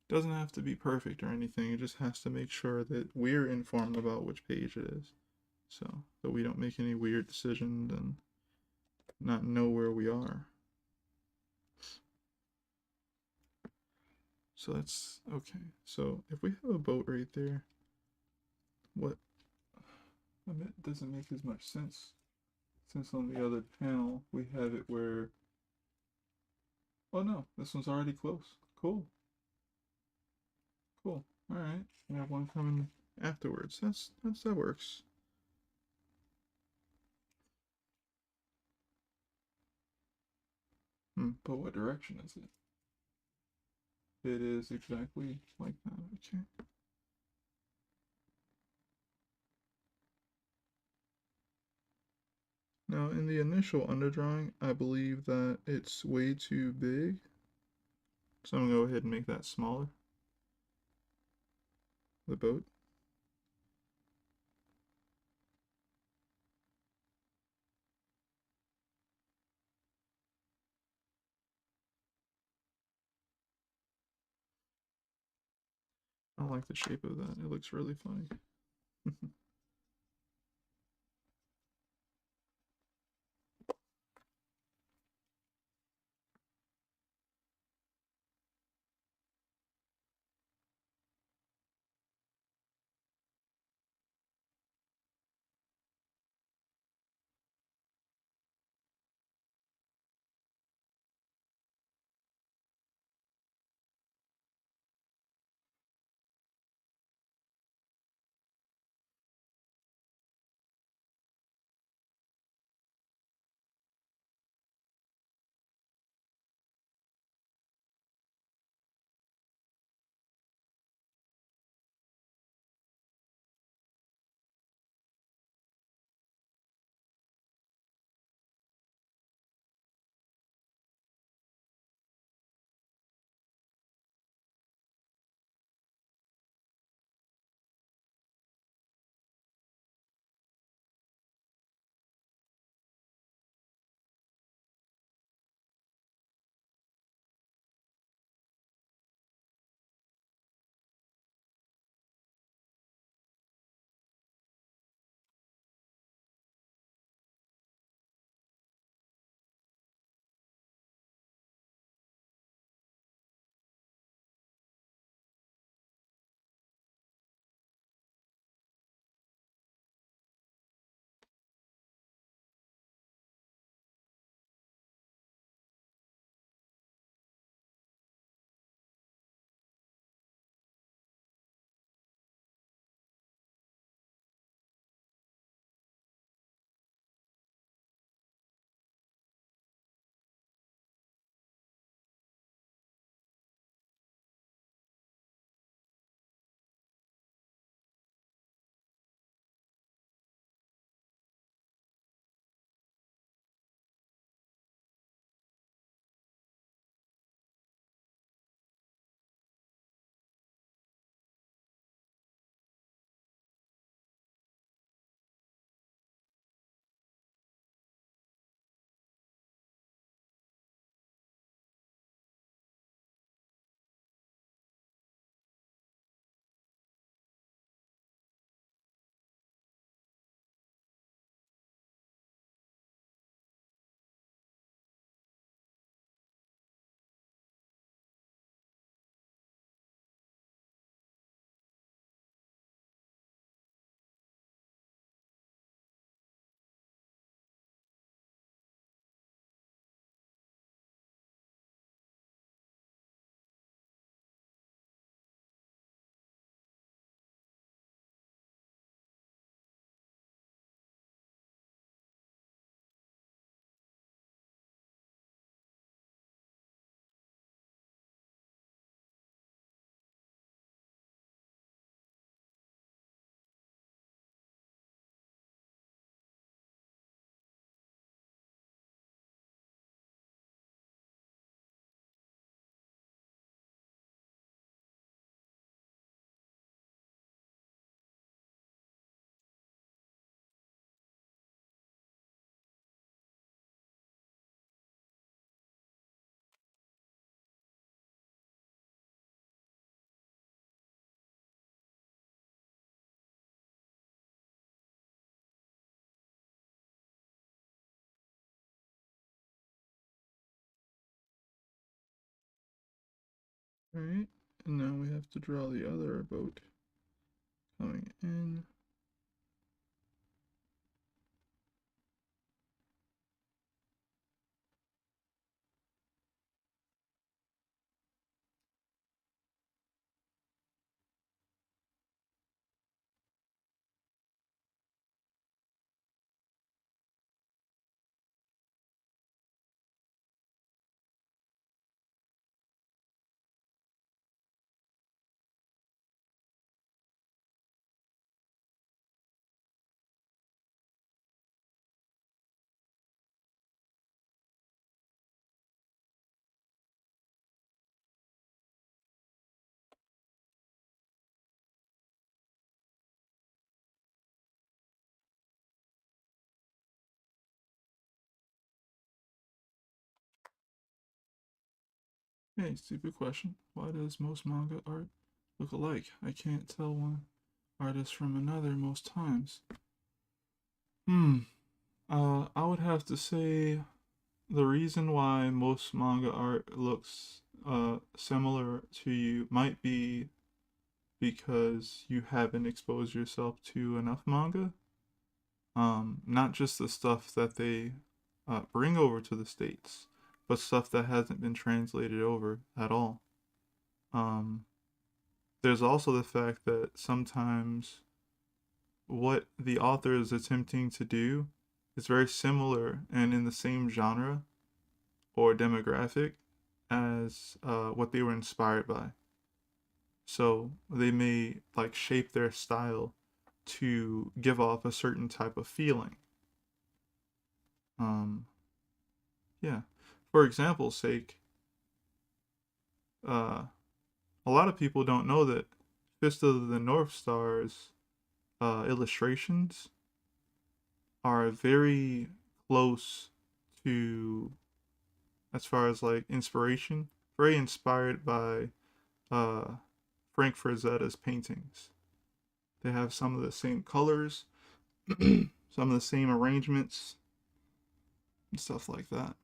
Doesn't have to be perfect or anything. It just has to make sure that we're informed about which page it is. So that we don't make any weird decisions and not know where we are. So that's okay. So if we have a boat right there, what, I mean, it doesn't make as much sense since on the other panel we have it where, oh no, this one's already close. Cool. Cool. All right. We have one coming afterwards. That works. But what direction is it? It is exactly like that. Okay. Now, in the initial underdrawing, I believe that it's way too big. So I'm going to go ahead and make that smaller. The boat. I don't like the shape of that. It looks really funny. Alright, and now we have to draw the other boat coming in. Hey, stupid question. Why does most manga art look alike? I can't tell one artist from another most times. Hmm. I would have to say the reason why most manga art looks similar to you might be because you haven't exposed yourself to enough manga. Not just the stuff that they bring over to the States, but stuff that hasn't been translated over at all. Um, there's also the fact that sometimes what the author is attempting to do is very similar and in the same genre or demographic as what they were inspired by. So they may like shape their style to give off a certain type of feeling. Um, yeah. For example's sake, uh, a lot of people don't know that Fist of the North Star's illustrations are very close to, as far as like inspiration, very inspired by uh, Frank Frazetta's paintings. They have some of the same colors, some of the same arrangements, and stuff like that.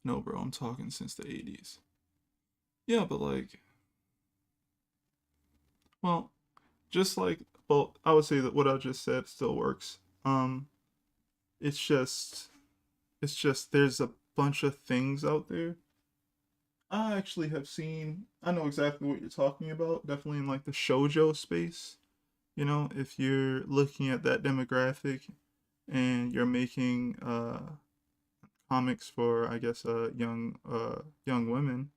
No, bro, I'm talking since the 80s. Yeah, but like, well, just like, well, I would say that what I just said still works. It's just, it's just there's a bunch of things out there. I actually have seen. I know exactly what you're talking about. Definitely in like the shojo space. You know, if you're looking at that demographic and you're making comics for, I guess, young women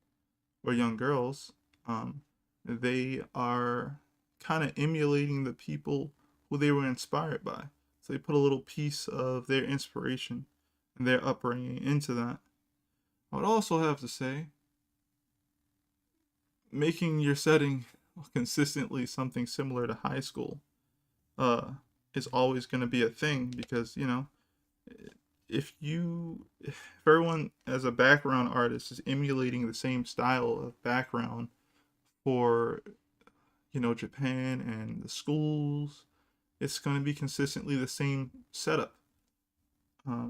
or young girls, um, they are kind of emulating the people who they were inspired by. So they put a little piece of their inspiration and their upbringing into that. I would also have to say, making your setting consistently something similar to high school uh, is always going to be a thing because, you know, if everyone as a background artist is emulating the same style of background for, you know, Japan and the schools, it's going to be consistently the same setup.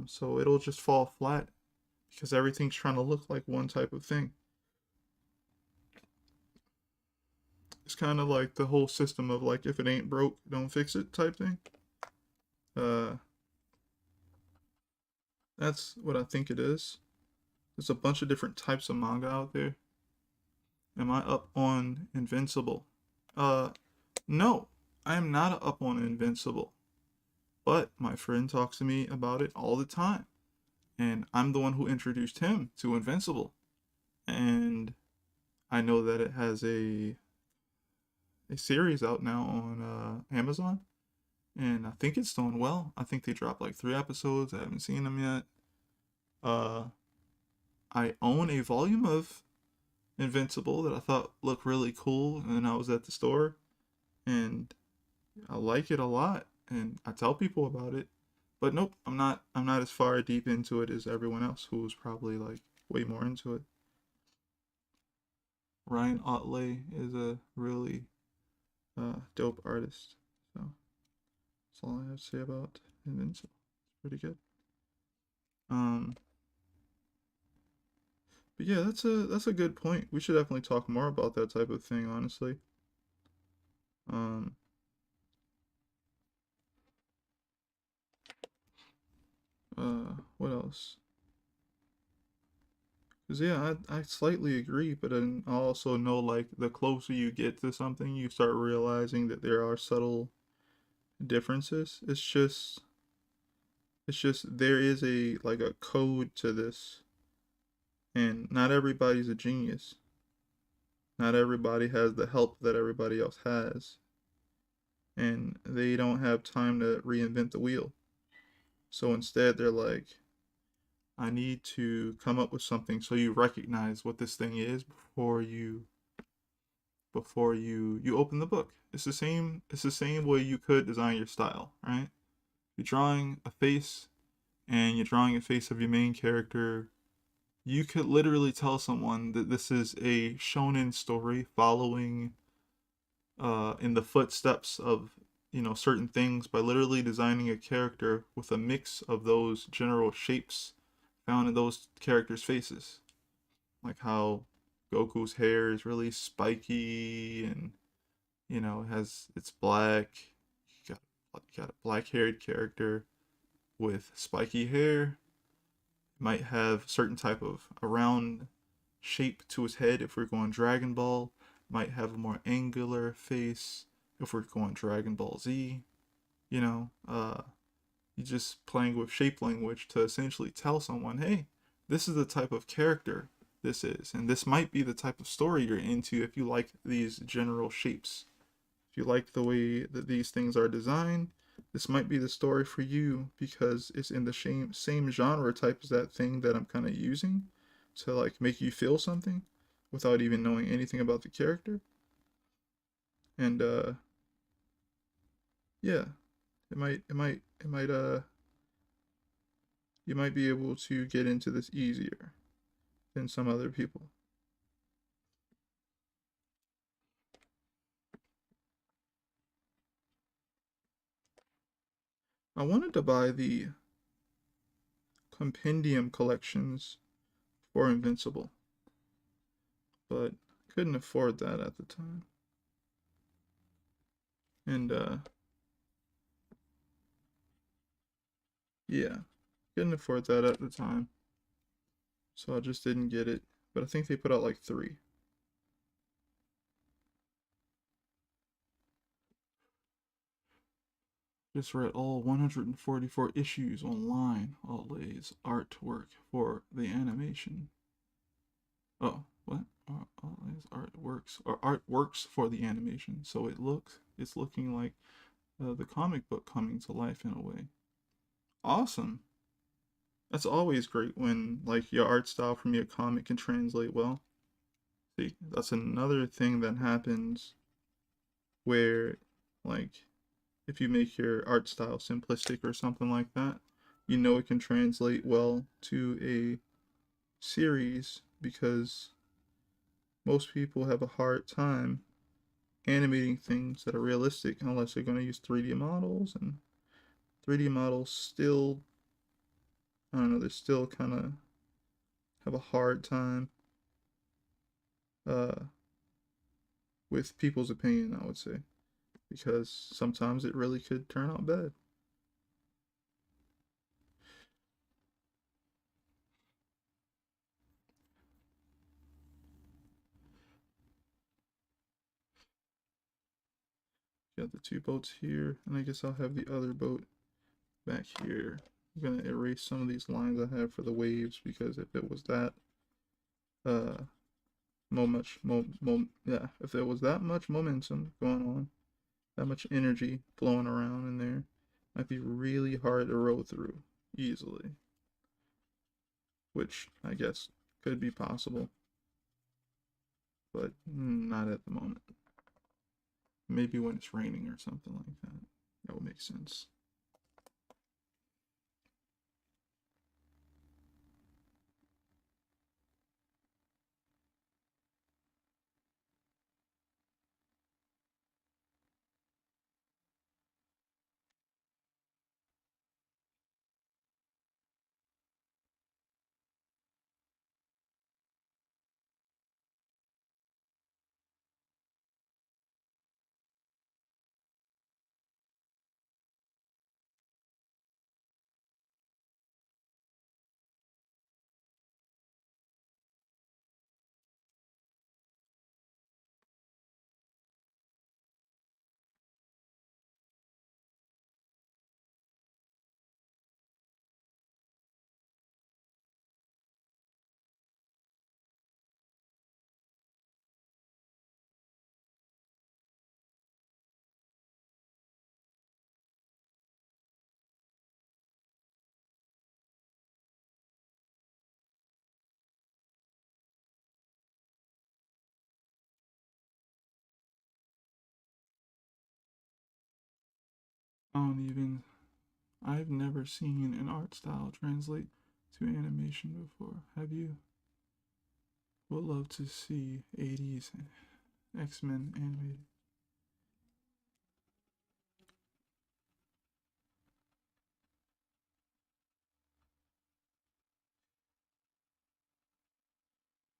So it'll just fall flat because everything's trying to look like one type of thing. It's kind of like the whole system of like if it ain't broke, don't fix it type thing. Uh, that's what I think it is. There's a bunch of different types of manga out there. Am I up on Invincible? Uh, no, I am not up on Invincible. But my friend talks to me about it all the time, and I'm the one who introduced him to Invincible. And I know that it has a series out now on Amazon, and I think it's doing well. I think they dropped like 3 episodes. I haven't seen them yet. Uh, I own a volume of Invincible that I thought looked really cool, and I was at the store, and I like it a lot, and I tell people about it. But nope, I'm not as far deep into it as everyone else who's probably like way more into it. Ryan Otley is a really dope artist. So that's all I have to say about Invincible. It's pretty good. Um, but yeah, that's a good point. We should definitely talk more about that type of thing, honestly. Um, what else? Cause yeah, I slightly agree, but then I also know like the closer you get to something, you start realizing that there are subtle differences. It's just there is a like a code to this, and not everybody's a genius. Not everybody has the help that everybody else has, and they don't have time to reinvent the wheel. So instead, they're like, I need to come up with something so you recognize what this thing is before you open the book. It's the same way you could design your style, right? You're drawing a face and you're drawing a face of your main character you could literally tell someone that this is a shonen story following in the footsteps of certain things by literally designing a character with a mix of those general shapes found in those characters' faces, like how Goku's hair is really spiky and it's black. You got a black-haired character with spiky hair. Might have certain type of a round shape to his head if we're going Dragon Ball. Might have a more angular face if we're going Dragon Ball Z. You know, you're just playing with shape language to essentially tell someone, hey, this is the type of character this is, and this might be the type of story you're into if you like these general shapes. If you like the way that these things are designed, this might be the story for you because it's in the same genre type as that thing that I'm kind of using to like make you feel something without even knowing anything about the character. And yeah, it might you might be able to get into this easier than some other people. I wanted to buy the compendium collections for Invincible, but couldn't afford that at the time. And yeah, couldn't afford that at the time. So I just didn't get it. But I think they put out like three. Just read all 144 issues online. Always artwork for the animation. Oh, what? Always artworks or artworks for the animation. So it's looking like the comic book coming to life in a way. Awesome. That's always great when like your art style from your comic can translate well. See, that's another thing that happens where like if you make your art style simplistic or something like that, it can translate well to a series because most people have a hard time animating things that are realistic unless they're going to use 3D models, and 3D models still, I don't know, they still kind of have a hard time uh, with people's opinion, I would say, because sometimes it really could turn out bad. Got the two boats here, and I guess I'll have the other boat back here. I'm gonna erase some of these lines I have for the waves because if it was that uh yeah, if there was that much momentum going on, that much energy flowing around in there, might be really hard to row through easily, which I guess could be possible, but not at the moment. Maybe when it's raining or something like that. That would make sense. I don't even I've never seen an art style translate to animation before. Have you? Would love to see 80s X-Men animated.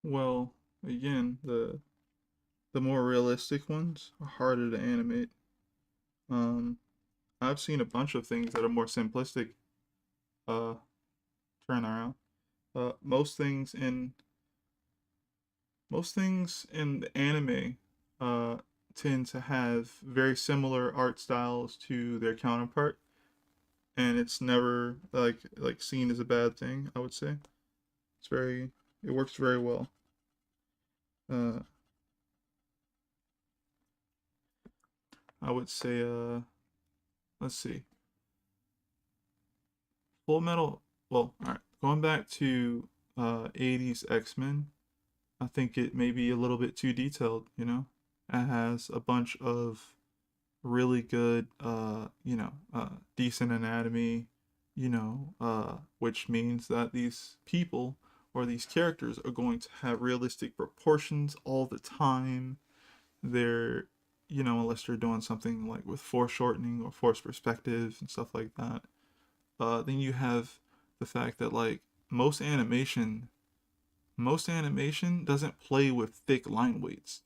Well, again, the more realistic ones are harder to animate. Um, I've seen a bunch of things that are more simplistic uh turn around. Uh, most things in most things in the anime uh tend to have very similar art styles to their counterpart, and it's never like seen as a bad thing, I would say. It's very it works very well. Uh, I would say let's see. Full Metal, well, all right. Going back to 80s X-Men, I think it may be a little bit too detailed, you know? It has a bunch of really good decent anatomy, which means that these people or these characters are going to have realistic proportions all the time. They're, unless they're doing something like with foreshortening or forced perspective and stuff like that. Then you have the fact that like most animation, most animation doesn't play with thick line weights.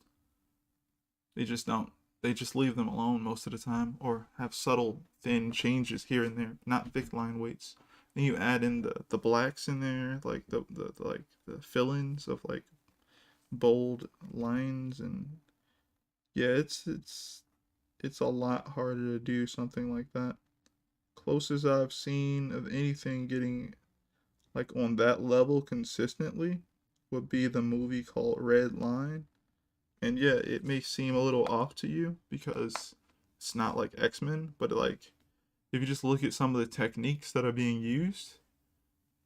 They just don't. They just leave them alone most of the time, or have subtle thin changes here and there, not thick line weights. Then you add in the blacks in there, like the fill-ins of like bold lines, and yeah, it's a lot harder to do something like that. Closest I've seen of anything getting like on that level consistently would be the movie called Red Line. And yeah, it may seem a little off to you because it's not like X-Men, but like if you just look at some of the techniques that are being used,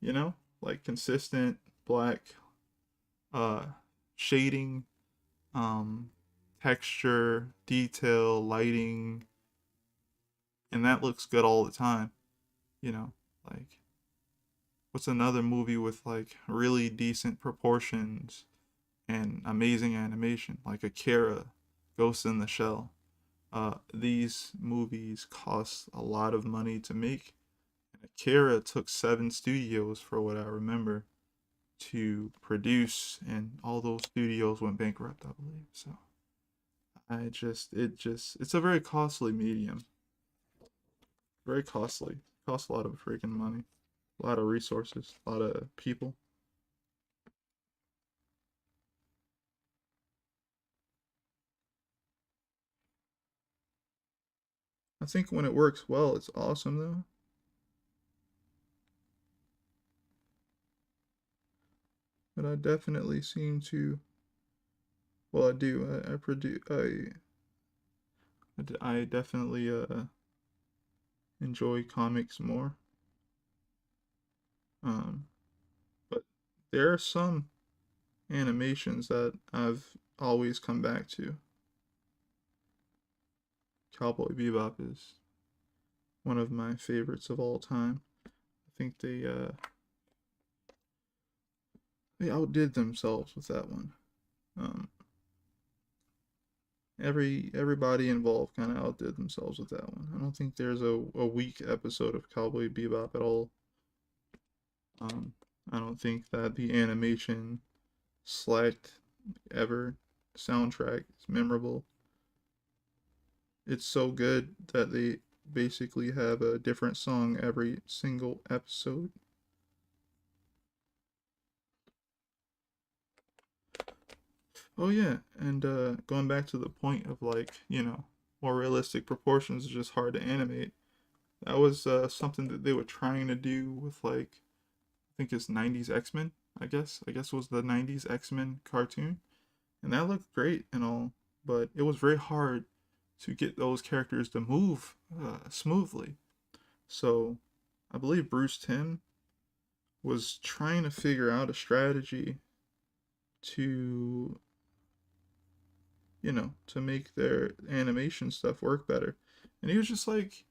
you know, like consistent black uh shading, um texture, detail, lighting, and that looks good all the time, you know. Like what's another movie with like really decent proportions and amazing animation, like Akira, Ghost in the Shell. These movies cost a lot of money to make. Akira took 7 studios, for what I remember, to produce, and all those studios went bankrupt, I believe. So it's a very costly medium. Very costly. Costs a lot of freaking money, a lot of resources, a lot of people. I think when it works well, it's awesome though. But I definitely seem to. Well, I do. I produce. I definitely enjoy comics more. Um, but there are some animations that I've always come back to. Cowboy Bebop is one of my favorites of all time. I think they outdid themselves with that one. Um, everybody involved kind of outdid themselves with that one. I don't think there's a weak episode of Cowboy Bebop at all. Um, I don't think that the animation slacked ever. Soundtrack is memorable. It's so good that they basically have a different song every single episode. Oh yeah, and going back to the point of like, more realistic proportions is just hard to animate. That was something that they were trying to do with like I think it's 90s X-Men, I guess. I guess it was the 90s X-Men cartoon. And that looked great and all, but it was very hard to get those characters to move smoothly. So I believe Bruce Timm was trying to figure out a strategy to, to make their animation stuff work better. And he was just like,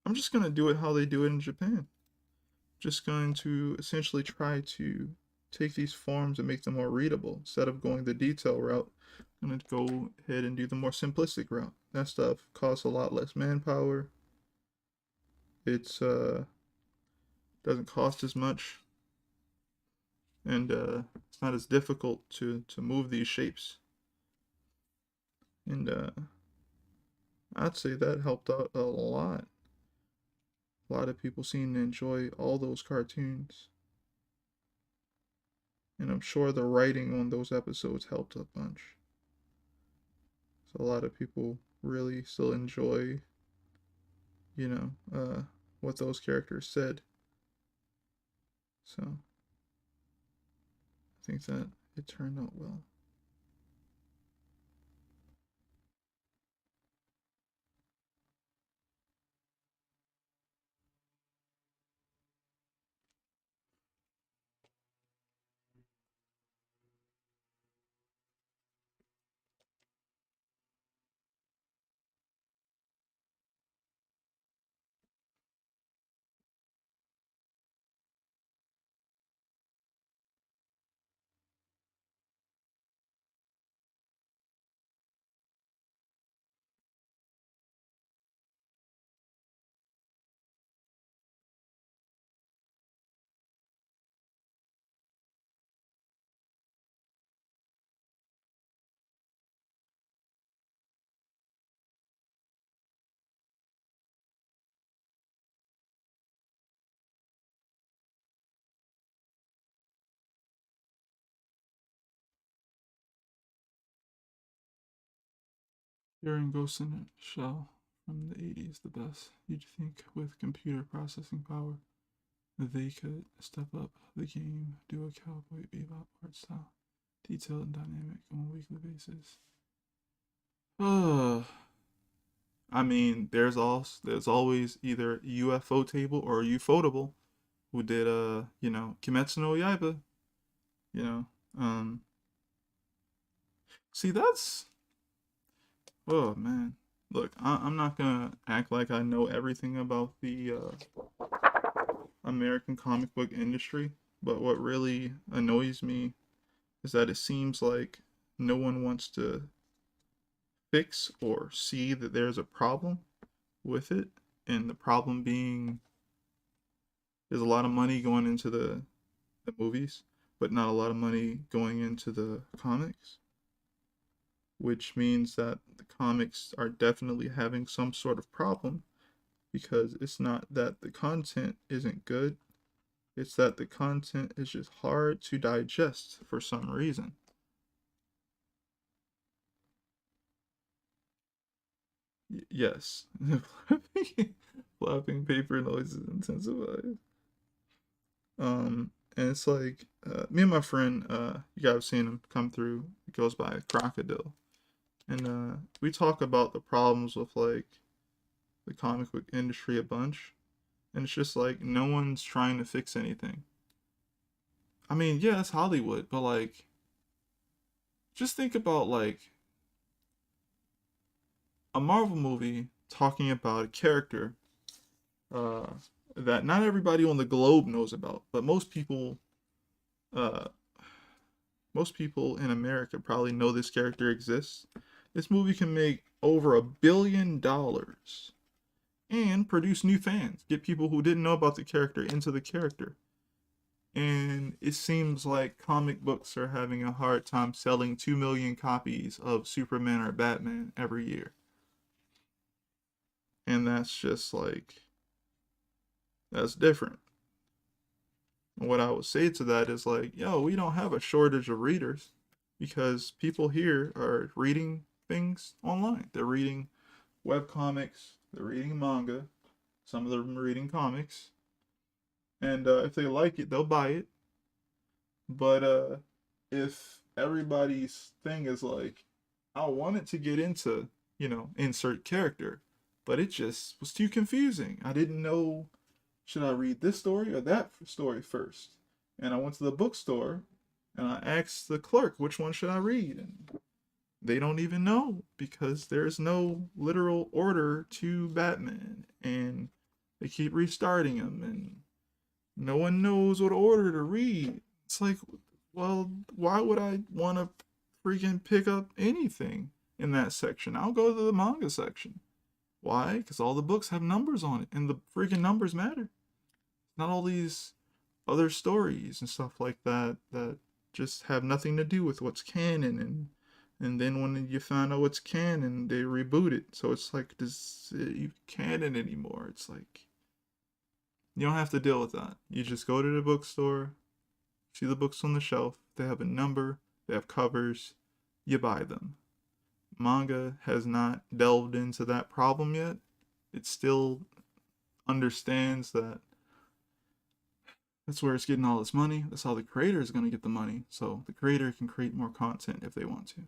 I'm just going to do it how they do it in Japan. Just going to essentially try to take these forms and make them more readable. Instead of going the detail route, I'm going to go ahead and do the more simplistic route. That stuff costs a lot less manpower. It's doesn't cost as much, and it's not as difficult to move these shapes. And I'd say that helped out a lot. A lot of people seem to enjoy all those cartoons. And I'm sure the writing on those episodes helped a bunch. So a lot of people really still enjoy, you know, what those characters said. So I think that it turned out well. Hearing Ghost in a Shell from the 80s, the best. You'd think with computer processing power, they could step up the game, do a Cowboy Bebop art style, detailed and dynamic on a weekly basis. I mean, there's always either UFO table or Ufotable who did Kimetsu no Yaiba, you know. Um See, that's oh man. Look, I'm not gonna act like I know everything about the American comic book industry, but what really annoys me is that it seems like no one wants to fix or see that there's a problem with it, and the problem being there's a lot of money going into the movies, but not a lot of money going into the comics, which means that the comics are definitely having some sort of problem because it's not that the content isn't good, it's that the content is just hard to digest for some reason. Yes. Flapping paper noises intensified. And it's like me and my friend, you guys have seen him come through. He goes by Crocodile, and we talk about the problems with like the comic book industry a bunch, and it's just like no one's trying to fix anything. I mean, yeah, it's Hollywood, but like, just think about like a Marvel movie talking about a character uh, that not everybody on the globe knows about, but uh, most people in America probably know this character exists. This movie can make over $1 billion and produce new fans, get people who didn't know about the character into the character. And it seems like comic books are having a hard time selling 2 million copies of Superman or Batman every year. And that's just like, that's different. And what I would say to that is like, yo, we don't have a shortage of readers because people here are reading things online. They're reading webcomics, they're reading manga, some of them are reading comics. And if they like it, they'll buy it. But if everybody's thing is like, I wanted to get into, insert character, but it just was too confusing. I didn't know, should I read this story or that story first? And I went to the bookstore and I asked the clerk, which one should I read? And they don't even know because there's no literal order to Batman. And they keep restarting them and no one knows what order to read. It's like, Well, why would I want to freaking pick up anything in that section? I'll go to the manga section. Why? Because all the books have numbers on it, and the freaking numbers matter. Not all these other stories and stuff like that that just have nothing to do with what's canon, and then when you find out what's canon, they reboot it. So it's like, does it even canon anymore? It's like you don't have to deal with that. You just go to the bookstore, see the books on the shelf. They have a number, they have covers, you buy them. Manga has not delved into that problem yet. It still understands that that's where it's getting all its money. That's how the creator is going to get the money. So the creator can create more content if they want to.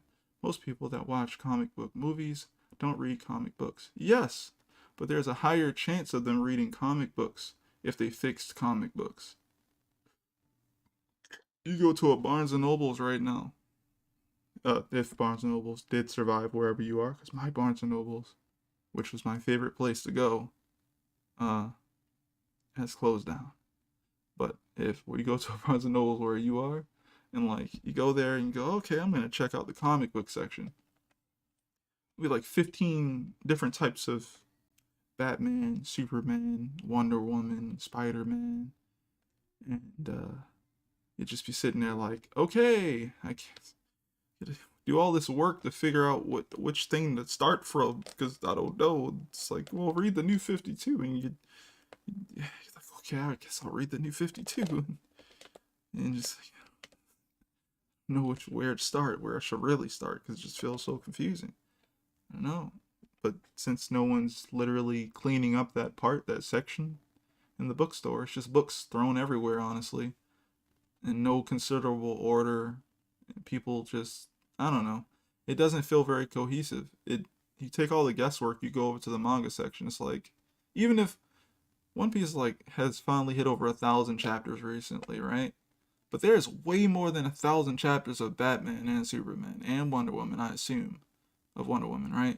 Most people that watch comic book movies don't read comic books. Yes, but there's a higher chance of them reading comic books if they fixed comic books. You go to a Barnes and Nobles right now. If Barnes and Nobles did survive wherever you are, because my Barnes and Nobles, which was my favorite place to go, uh, has closed down. But if we go to a Barnes and Nobles where you are, and like you go there and you go, okay, I'm gonna check out the comic book section. We like 15 different types of Batman, Superman, Wonder Woman, Spider Man, and you'd just be sitting there like, okay, I can't do all this work to figure out which thing to start from because I don't know. It's like, well, read the new 52, and you're like, okay, I guess I'll read the new 52, and just know where to start, where I should really start, because it just feels so confusing. I don't know. But since no one's literally cleaning up that part, that section in the bookstore, it's just books thrown everywhere, honestly, in no considerable order. People just, I don't know. It doesn't feel very cohesive. You take all the guesswork, you go over to the manga section. It's like, even if One Piece like has finally hit over 1,000 chapters recently, right? But there's way more than 1,000 chapters of Batman and Superman and Wonder Woman, I assume, of Wonder Woman, right?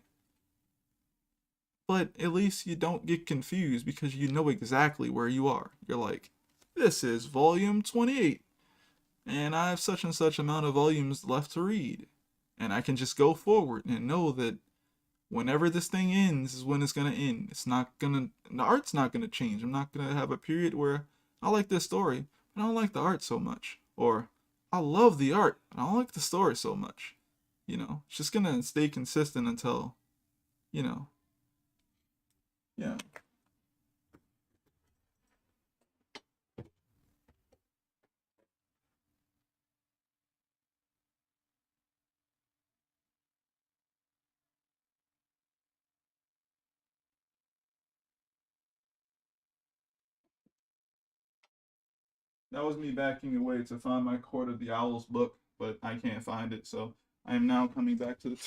But at least you don't get confused because you know exactly where you are. You're like, this is volume 28, and I have such and such amount of volumes left to read. And I can just go forward and know that whenever this thing ends is when it's gonna end. The art's not gonna change. I'm not gonna have a period where I like this story, but I don't like the art so much. Or I love the art, but I don't like the story so much. It's just gonna stay consistent until, you know, yeah. That was me backing away to find my Court of the Owls book, but I can't find it, so I am now coming back to the.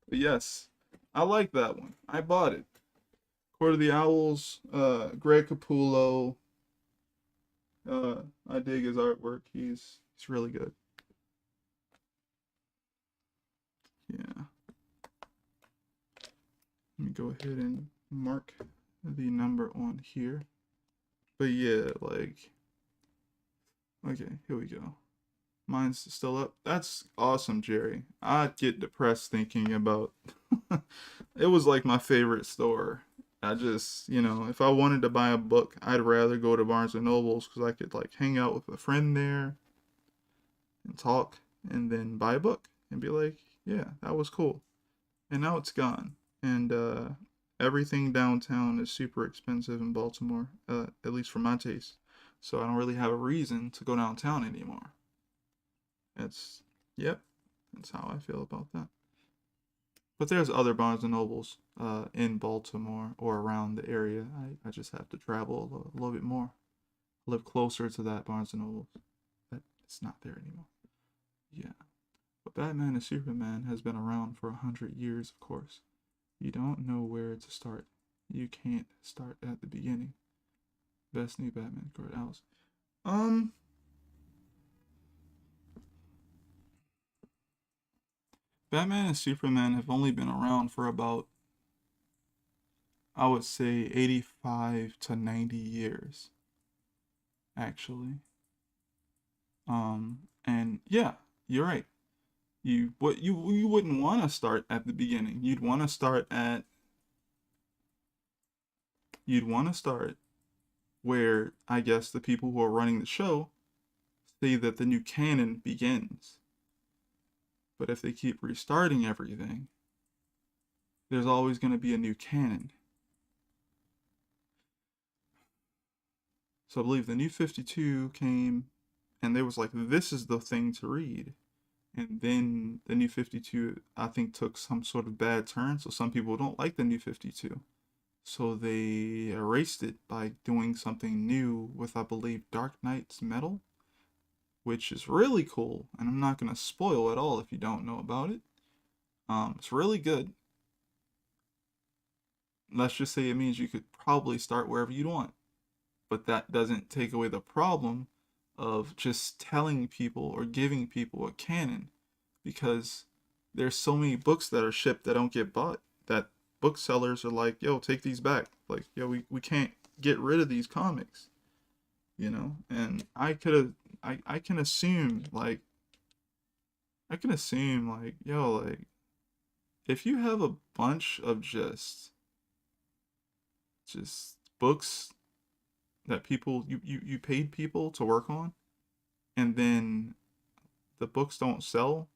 But yes, I like that one. I bought it. Court of the Owls, Greg Capullo. I dig his artwork. He's really good. Yeah. Let me go ahead and mark the number on here. But yeah, like, okay, here we go. Mine's still up. That's awesome, Jerry. I'd get depressed thinking about. It was like my favorite store. I just, if I wanted to buy a book, I'd rather go to Barnes and Nobles because I could like hang out with a friend there and talk and then buy a book and be like, yeah, that was cool. And now it's gone. And everything downtown is super expensive in Baltimore, at least for my taste. So I don't really have a reason to go downtown anymore. It's, yep, that's how I feel about that. But there's other Barnes and Nobles in Baltimore or around the area. I just have to travel a little bit more, live closer to that Barnes and Nobles. But it's not there anymore. Yeah. But Batman and Superman has been around for 100 years, of course. You don't know where to start. You can't start at the beginning. Best new Batman card out. Um, Batman and Superman have only been around for about, I would say, 85 to 90 years, actually. And yeah, you're right. You wouldn't want to start at the beginning. You'd want to start where I guess the people who are running the show say that the new canon begins. But if they keep restarting everything, there's always going to be a new canon. So I believe the new 52 came and there was like, this is the thing to read. And then the new 52, I think, took some sort of bad turn. So some people don't like the new 52. So they erased it by doing something new with, I believe, Dark Knight's Metal, which is really cool. And I'm not going to spoil at all if you don't know about it. It's really good. Let's just say it means you could probably start wherever you want. But that doesn't take away the problem of just telling people or giving people a canon, because there's so many books that are shipped that don't get bought that booksellers are like, yo, take these back. Like, yo, we can't get rid of these comics, you know? And I can assume like, yo, like, if you have a bunch of just books that you paid people to work on, and then the books don't sell,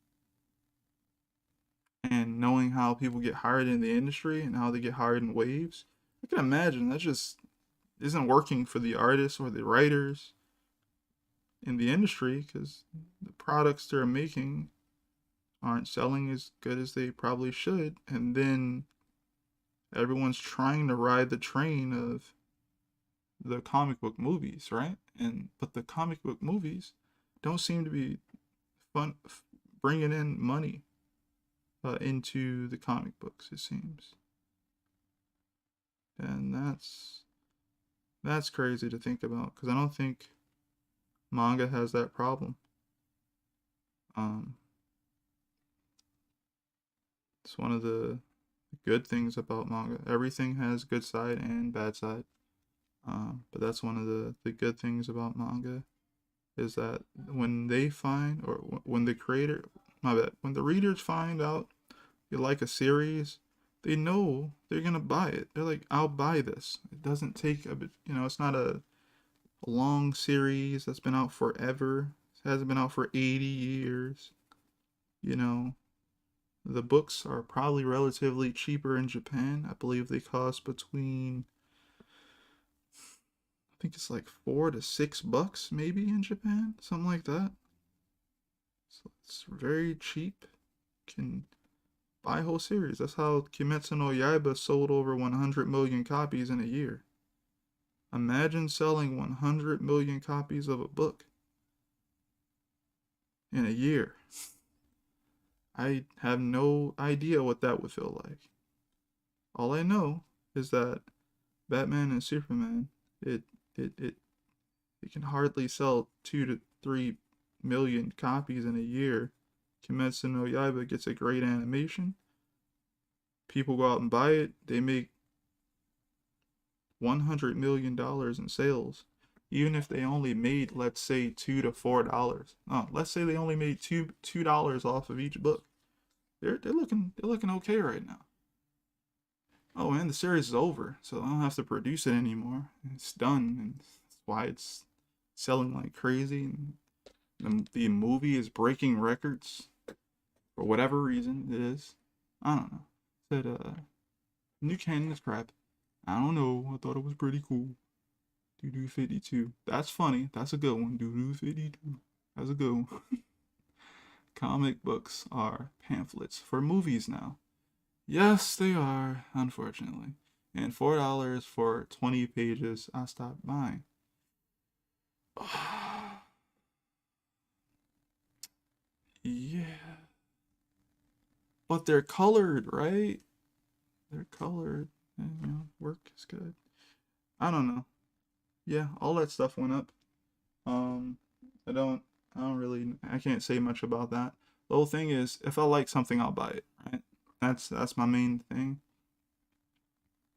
and knowing how people get hired in the industry and how they get hired in waves, I can imagine that just isn't working for the artists or the writers in the industry, because the products they're making aren't selling as good as they probably should. And then everyone's trying to ride the train of the comic book movies, right? But the comic book movies don't seem to be fun bringing in money into the comic books, it seems. And that's crazy to think about, because I don't think manga has that problem. Um, it's one of the good things about manga. Everything has good side and bad side. But that's one of the good things about manga, is that when they find, or when the creator, my bad, when the readers find out you like a series, they know they're gonna buy it. They're like, I'll buy this. It doesn't take a bit, it's not a long series that's been out forever. It hasn't been out for 80 years. You know, the books are probably relatively cheaper in Japan. I believe they cost between, I think it's like $4 to $6 maybe in Japan, something like that. So it's very cheap. Can buy a whole series. That's how Kimetsu no Yaiba sold over 100 million copies in a year. Imagine selling 100 million copies of a book in a year. I have no idea what that would feel like. All I know is that Batman and Superman, it it it, it can hardly sell 2 to 3 million copies in a year. Kimetsu no Yaiba gets a great animation. People go out and buy it. They make $100 million in sales, even if they only made, let's say, $2 to $4. Let's say they only made $2 off of each book. They're looking okay right now. Oh, and the series is over, so I don't have to produce it anymore. It's done, and that's why it's selling like crazy. And the movie is breaking records for whatever reason it is. I don't know. Said new canon is crap. I don't know. I thought it was pretty cool. Doo 52. That's funny. That's a good one. Doo 52. That's a good one. Comic books are pamphlets for movies now. Yes, they are, unfortunately. And $4 for 20 pages, I stopped buying. Yeah. But they're colored, right? They're colored. And, work is good. I don't know. Yeah, all that stuff went up. Um, I don't, I can't say much about that. The whole thing is, if I like something, I'll buy it, right? That's my main thing.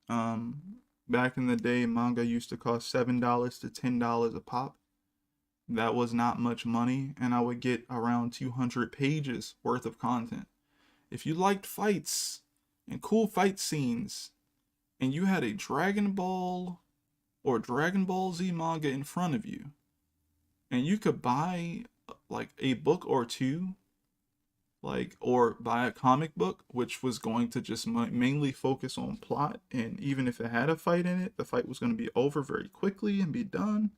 Um, Back in the day, manga used to cost $7 to $10 a pop. That was not much money, and I would get around 200 pages worth of content. If you liked fights and cool fight scenes, and you had a Dragon Ball or Dragon Ball Z manga in front of you, and you could buy like a book or two, like, or buy a comic book which was going to just mainly focus on plot, and even if it had a fight in it, the fight was going to be over very quickly and be done.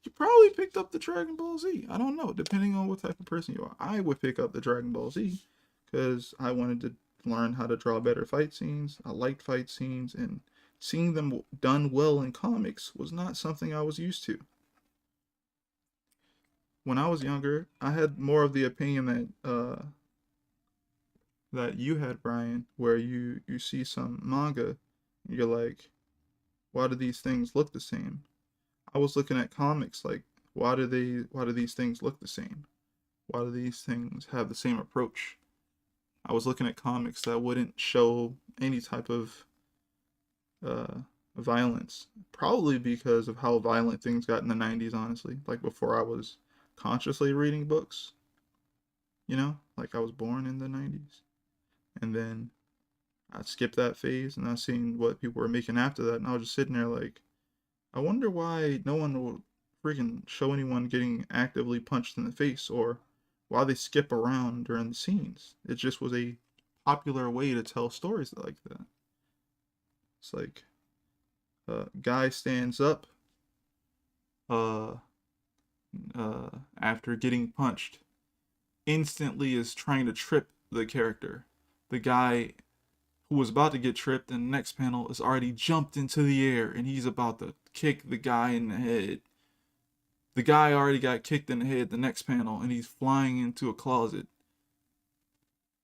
You probably picked up the Dragon Ball Z. I don't know, depending on what type of person you are. I would pick up the Dragon Ball Z because I wanted to learn how to draw better fight scenes. I liked fight scenes, and seeing them done well in comics was not something I was used to. When I was younger, I had more of the opinion that you had, Brian, where you see some manga, and you're like, why do these things look the same? I was looking at comics like, why do these things look the same? Why do these things have the same approach? I was looking at comics that wouldn't show any type of uh, violence, probably because of how violent things got in the 90s, honestly. Like before I was consciously reading books, like I was born in the 90s. And then I skipped that phase and I seen what people were making after that, and I was just sitting there like, I wonder why no one will freaking show anyone getting actively punched in the face, or why they skip around during the scenes. It just was a popular way to tell stories like that. It's like guy stands up uh after getting punched, instantly is trying to trip the character. The guy who was about to get tripped in the next panel is already jumped into the air and he's about to kick the guy in the head. The guy already got kicked in the head the next panel and he's flying into a closet.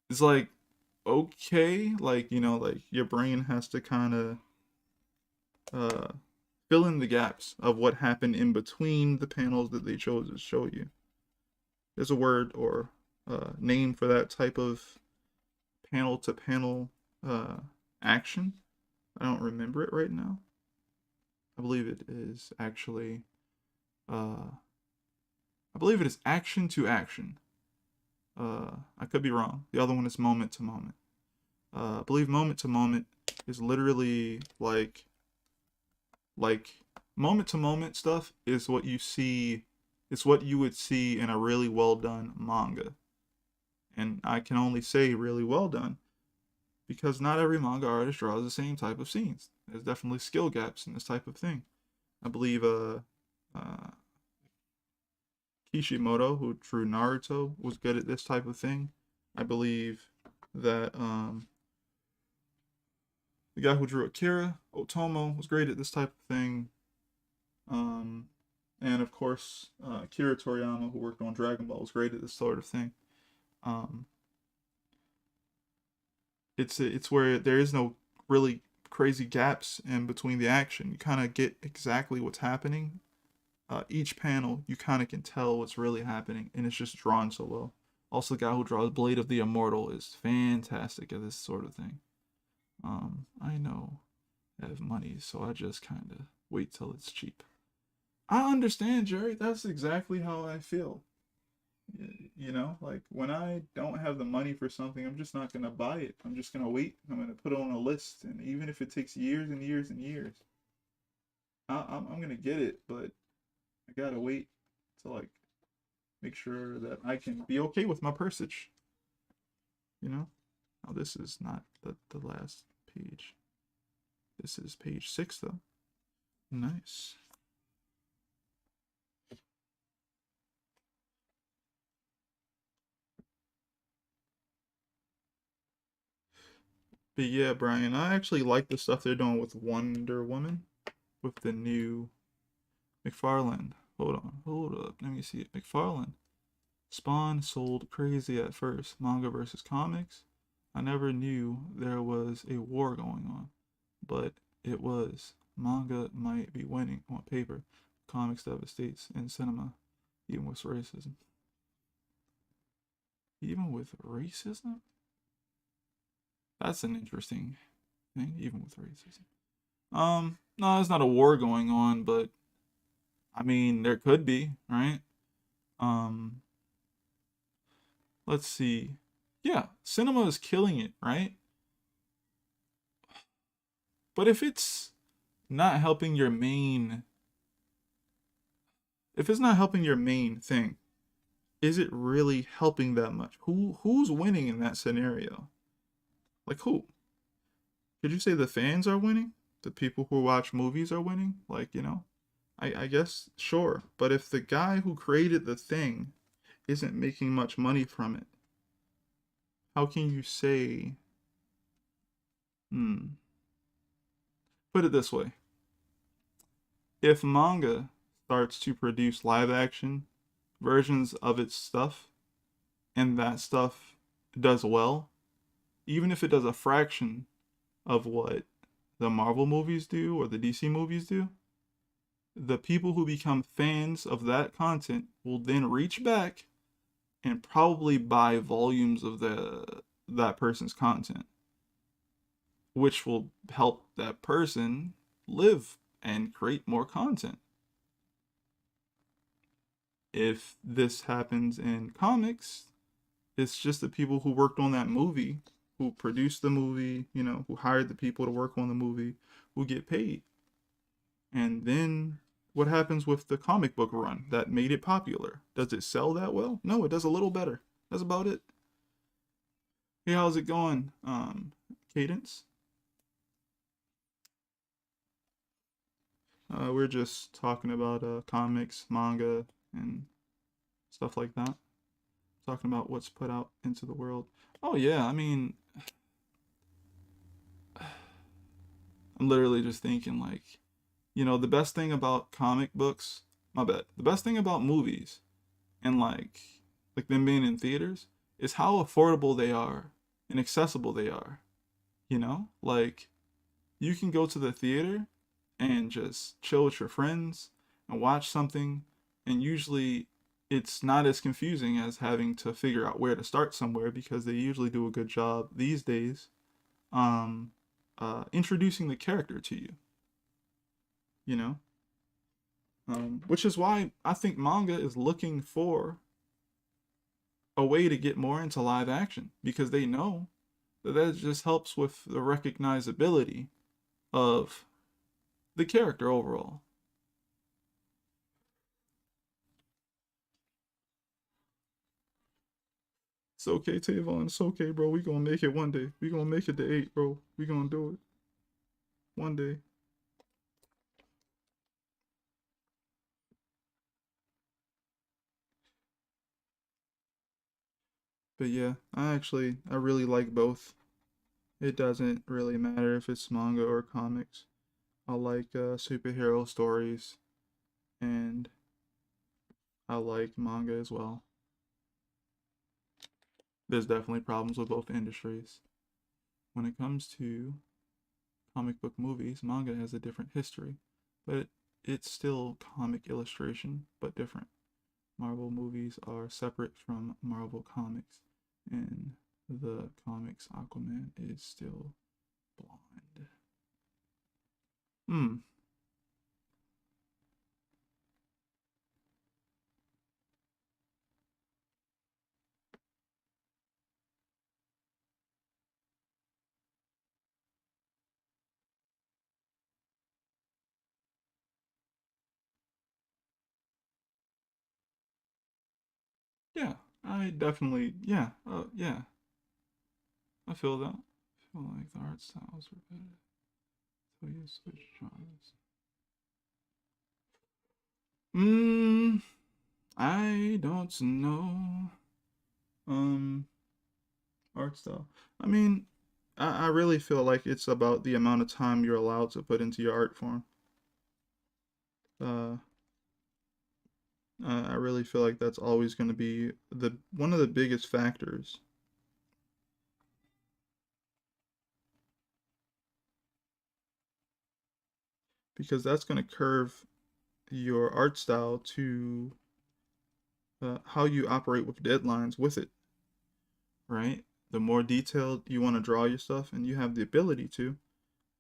It's like, okay, like, like your brain has to kind of uh, fill in the gaps of what happened in between the panels that they chose to show you. There's a word or name for that type of panel to panel action. I don't remember it right now. I believe it is actually I believe it is action to action. I could be wrong. The other one is moment to moment. I believe moment to moment is literally like moment to moment stuff is what you see. It's what you would see in a really well done manga. And I can only say really well done because not every manga artist draws the same type of scenes. There's definitely skill gaps in this type of thing. I believe Kishimoto, who drew Naruto, was good at this type of thing. I believe that the guy who drew Akira, Otomo, was great at this type of thing. And of course, Akira Toriyama, who worked on Dragon Ball, was great at this sort of thing. Um, it's where there is no really crazy gaps in between the action. You kind of get exactly what's happening. Each panel, you kind of can tell what's really happening, and it's just drawn so well. Also, the guy who draws Blade of the Immortal is fantastic at this sort of thing. I know I have money, so I just kind of wait till it's cheap. I understand, Jerry. That's exactly how I feel. Like when I don't have the money for something, I'm just not gonna buy it. I'm just gonna wait. I'm gonna put it on a list, and even if it takes years and years and years, I'm gonna get it. But I gotta wait to like make sure that I can be okay with my persage. Now this is not the last page. This is page 6 though. Nice. But yeah, Brian, I actually like the stuff they're doing with Wonder Woman, with the new McFarlane. Hold up, let me see it. McFarlane. Spawn sold crazy at first. Manga versus comics. I never knew there was a war going on, but it was. Manga might be winning on paper. Comics devastates in cinema, even with racism. Even with racism? That's an interesting thing, even with racism. No, there's not a war going on, but I mean, there could be, right? Um, let's see. Yeah, cinema is killing it, right? But not helping your main, if it's not helping your main thing, is it really helping that much? Who's winning in that scenario? Like who? Could you say the fans are winning? The people who watch movies are winning? Like, I guess sure. But if the guy who created the thing isn't making much money from it, how can you say, hmm, put it this way. If manga starts to produce live action versions of its stuff and that stuff does well, even if it does a fraction of what the Marvel movies do or the DC movies do, the people who become fans of that content will then reach back and probably buy volumes of that person's content, which will help that person live and create more content. If this happens in comics, it's just the people who worked on that movie, who produced the movie, who hired the people to work on the movie, who get paid. And then what happens with the comic book run that made it popular? Does it sell that well? No, it does a little better. That's about it. Hey, how's it going? Cadence? We're just talking about comics, manga, and stuff like that. Talking about what's put out into the world. Oh yeah, I mean, I'm literally just thinking like, the best thing about comic books, my bad. The best thing about movies and like them being in theaters is how affordable they are and accessible they are. Like you can go to the theater and just chill with your friends and watch something, and usually it's not as confusing as having to figure out where to start somewhere because they usually do a good job these days um introducing the character to you, you know which is why I think manga is looking for a way to get more into live action because they know that just helps with the recognizability of the character overall. It's okay, Tavon. It's okay, bro. We gonna make it one day. We gonna make it to 8, bro. We gonna do it one day. But yeah, I really like both. It doesn't really matter if it's manga or comics. I like superhero stories, and I like manga as well. There's definitely problems with both industries. When it comes to comic book movies, manga has a different history, but it's still comic illustration, but different. Marvel movies are separate from Marvel comics, and the comics Aquaman is still blonde. Hmm. Yeah, I definitely. Yeah. Yeah. I feel that. I feel like the art styles are better. So you switch genres. Hmm. I don't know. Um. Art style. I mean, I really feel like it's about the amount of time you're allowed to put into your art form. Uh, I really feel like that's always going to be the one of the biggest factors because that's going to curve your art style to how you operate with deadlines with it, right? The more detailed you want to draw your stuff and you have the ability to,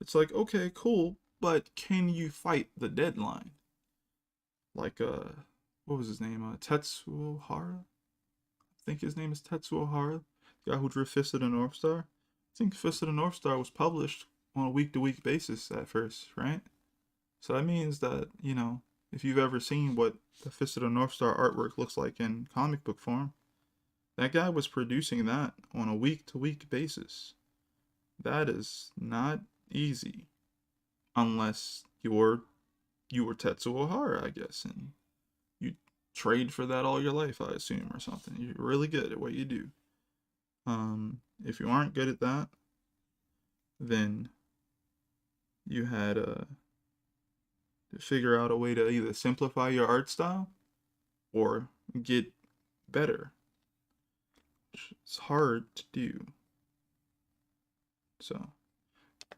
it's like, okay, cool, but can you fight the deadline? like what was his name? Tetsuo Hara. I think his name is Tetsuo Hara, the guy who drew Fist of the North Star. I think Fist of the North Star was published on a week-to-week basis at first, right? So that means that, you know, if you've ever seen what the Fist of the North Star artwork looks like in comic book form, that guy was producing that on a week-to-week basis. That is not easy unless you were Tetsuo Hara, I guess, and you trade for that all your life, I assume, or something. You're really good at what you do. If you aren't good at that, then you had to figure out a way to either simplify your art style or get better. It's hard to do. So,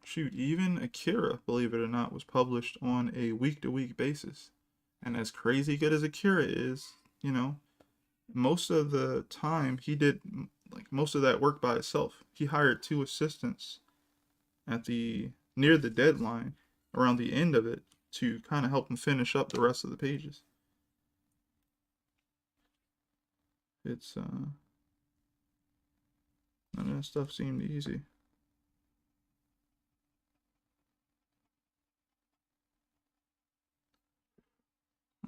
shoot, even Akira, believe it or not, was published on a week-to-week basis. And as crazy good as Akira is, you know, most of the time he did like most of that work by himself. He hired 2 assistants at the near the deadline, around the end of it, to kind of help him finish up the rest of the pages. It's none of that stuff seemed easy.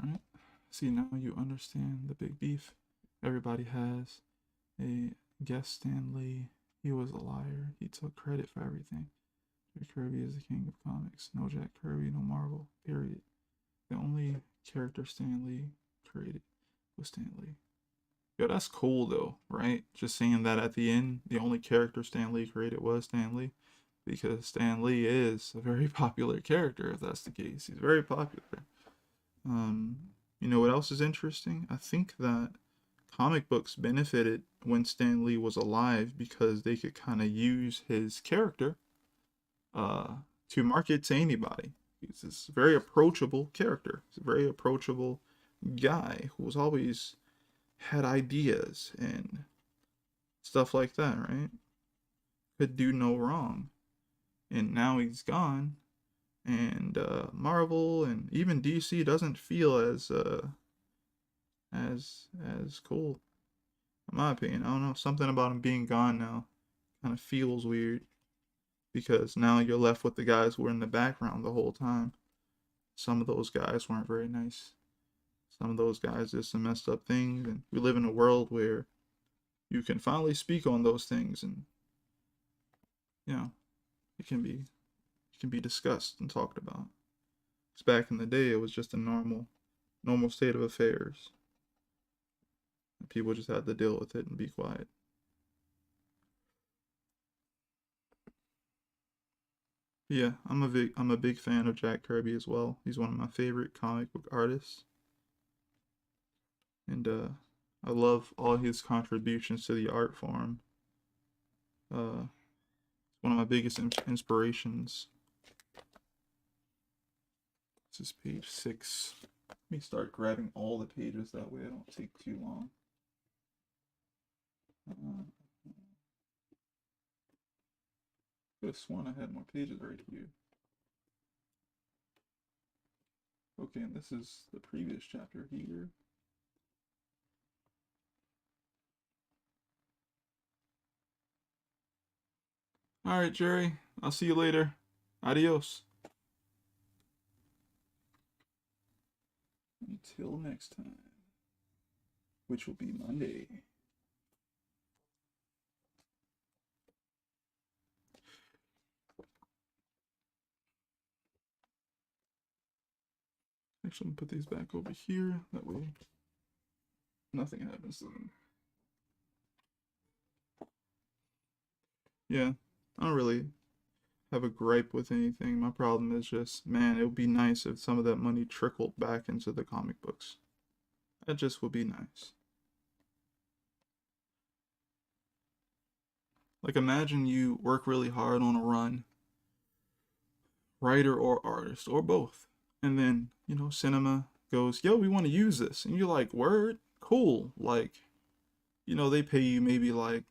Alright. See, now you understand the big beef everybody has. A guest Stan Lee. He was a liar. He took credit for everything. Jack Kirby is the king of comics. No Jack Kirby, no Marvel. Period. The only character Stan Lee created was Stan Lee. Yo, that's cool though, right? Just saying that at the end, the only character Stan Lee created was Stan Lee. Because Stan Lee is a very popular character, if that's the case. He's very popular. You know what else is interesting? I think that comic books benefited when Stan Lee was alive because they could kind of use his character to market to anybody. He's this very approachable character. He's a very approachable guy who's always had ideas and stuff like that, right? Could do no wrong. And now he's gone, and Marvel and even DC doesn't feel as cool, in my opinion. I don't know, something about him being gone now kind of feels weird, because now you're left with the guys who were in the background the whole time. Some of those guys weren't very nice. Some of those guys did some messed up things, and we live in a world where you can finally speak on those things, and you know, it can be discussed and talked about. Because back in the day, it was just a normal state of affairs. And people just had to deal with it and be quiet. Yeah, I'm a big fan of Jack Kirby as well. He's one of my favorite comic book artists. And I love all his contributions to the art form. One of my biggest inspirations. This is page 6. Let me start grabbing all the pages, that way I don't take too long. Could have sworn I had more pages right here. Okay, and this is the previous chapter here. Alright, Jerry. I'll see you later. Adios. Until next time, which will be Monday. Actually, I'm gonna put these back over here. That way, nothing happens to them. Yeah, I don't really have a gripe with anything. My problem is just, man, it would be nice if some of that money trickled back into the comic books. That just would be nice. Like, imagine you work really hard on a run, writer or artist, or both. And then, you know, cinema goes, yo, we want to use this. And you're like, word? Cool. Like, you know, they pay you maybe like,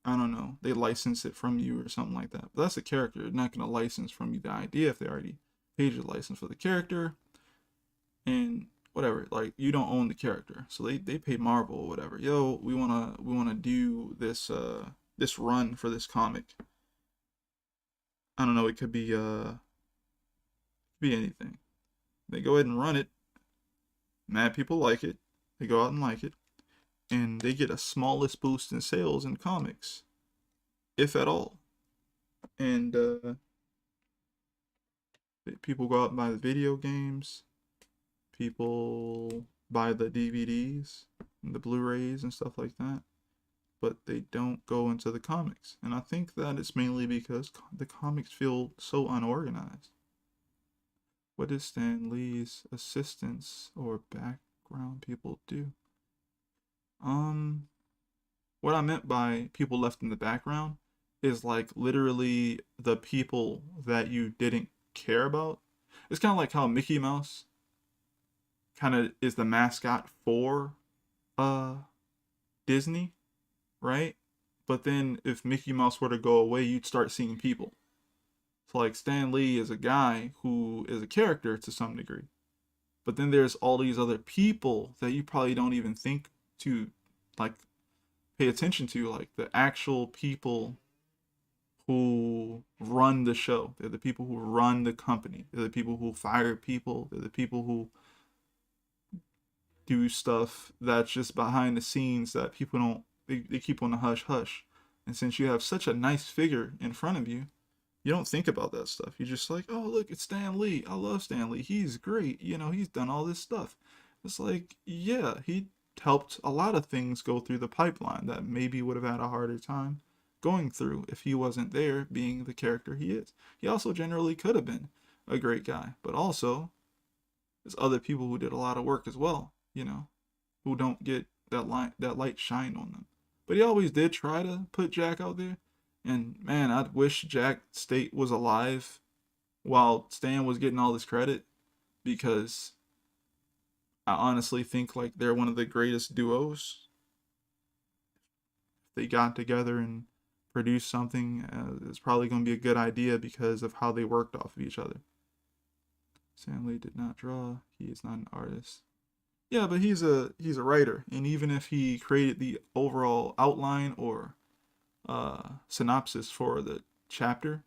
I don't know, they license it from you or something like that. But that's a character. They're not going to license from you the idea if they already paid your license for the character. And whatever, like you don't own the character, so they pay Marvel or whatever. Yo, we wanna do this run for this comic. I don't know, it could be anything. They go ahead and run it. Mad people like it. They go out and like it, and they get a smallest boost in sales in comics, if at all. And people go out and buy the video games. People buy the DVDs and the Blu-rays and stuff like that, but they don't go into the comics. And I think that it's mainly because the comics feel so unorganized. What does Stan Lee's assistants or background people do? What I meant by people left in the background is like literally the people that you didn't care about. It's kind of like how Mickey Mouse kind of is the mascot for uh Disney, right? But then if Mickey Mouse were to go away, you'd start seeing people. So like Stan Lee is a guy who is a character to some degree. But then there's all these other people that you probably don't even think to like pay attention to, like the actual people who run the show. They're the people who run the company. They're the people who fire people. They're the people who do stuff that's just behind the scenes that people don't, they keep on the hush hush. And since you have such a nice figure in front of you, you don't think about that stuff. You're just like, oh, look, it's Stan Lee. I love Stan Lee. He's great. You know, he's done all this stuff. It's like, yeah, he helped a lot of things go through the pipeline that maybe would have had a harder time going through if he wasn't there being the character he is. He also generally could have been a great guy, but also there's other people who did a lot of work as well, you know, who don't get that light shine on them. But he always did try to put Jack out there. And man, I wish Jack State was alive while Stan was getting all this credit, because I honestly think like they're one of the greatest duos. If they got together and produced something, it's probably going to be a good idea because of how they worked off of each other. Stan Lee did not draw. He is not an artist. Yeah, but he's a writer, and even if he created the overall outline or synopsis for the chapter,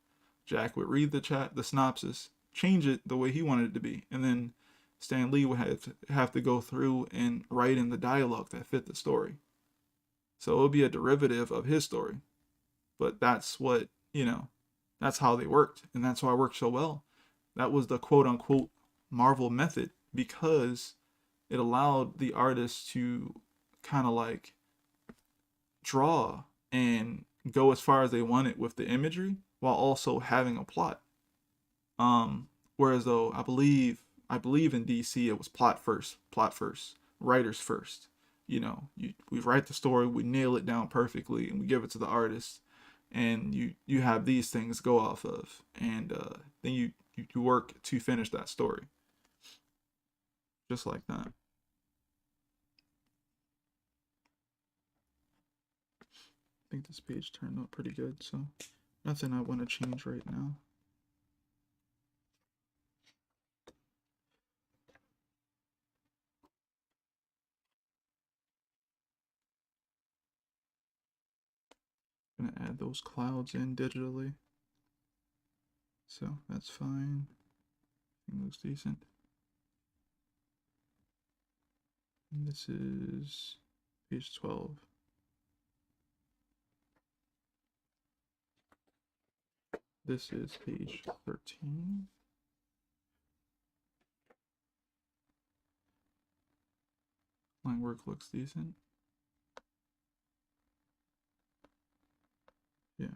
Jack would read the synopsis, change it the way he wanted it to be, and then Stan Lee would have to go through and write in the dialogue that fit the story. So it would be a derivative of his story, but that's what, that's how they worked, and that's why it worked so well. That was the quote unquote Marvel method, because it allowed the artist to kind of like draw and go as far as they wanted with the imagery while also having a plot. Whereas though I believe in DC it was plot first, writers first. We write the story, we nail it down perfectly, and we give it to the artist, and you have these things go off of, and then you work to finish that story, just like that. I think this page turned out pretty good, so nothing I want to change right now. I'm gonna add those clouds in digitally, so that's fine. It looks decent. And this is page 12. This is page 13. Line work looks decent. Yeah.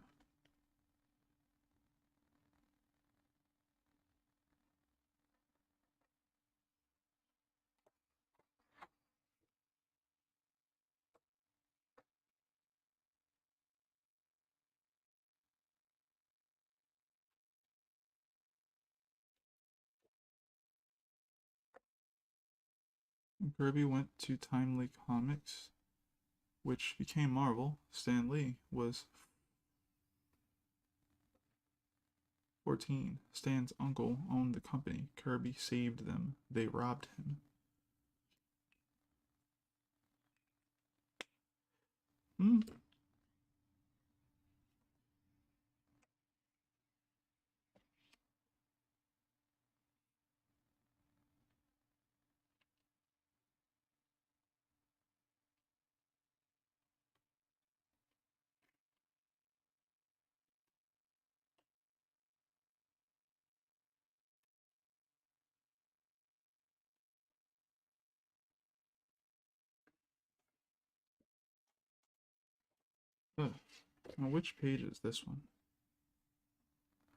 Kirby went to Timely Comics, which became Marvel. Stan Lee was 14. Stan's uncle owned the company. Kirby saved them. They robbed him. Hmm. Now which page is this one?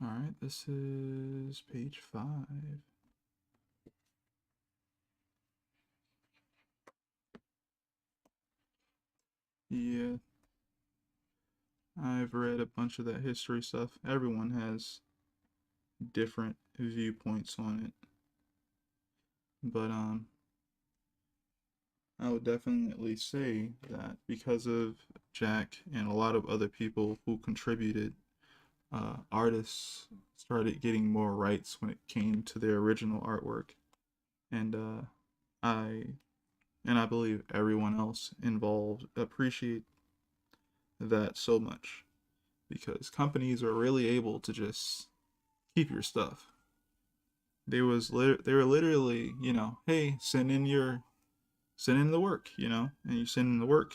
All right, this is page 5. Yeah, I've read a bunch of that history stuff. Everyone has different viewpoints on it, but I would definitely say that because of Jack and a lot of other people who contributed, artists started getting more rights when it came to their original artwork, and I I believe everyone else involved appreciate that so much because companies are really able to just keep your stuff. They were literally, hey, send in the work, and you send in the work,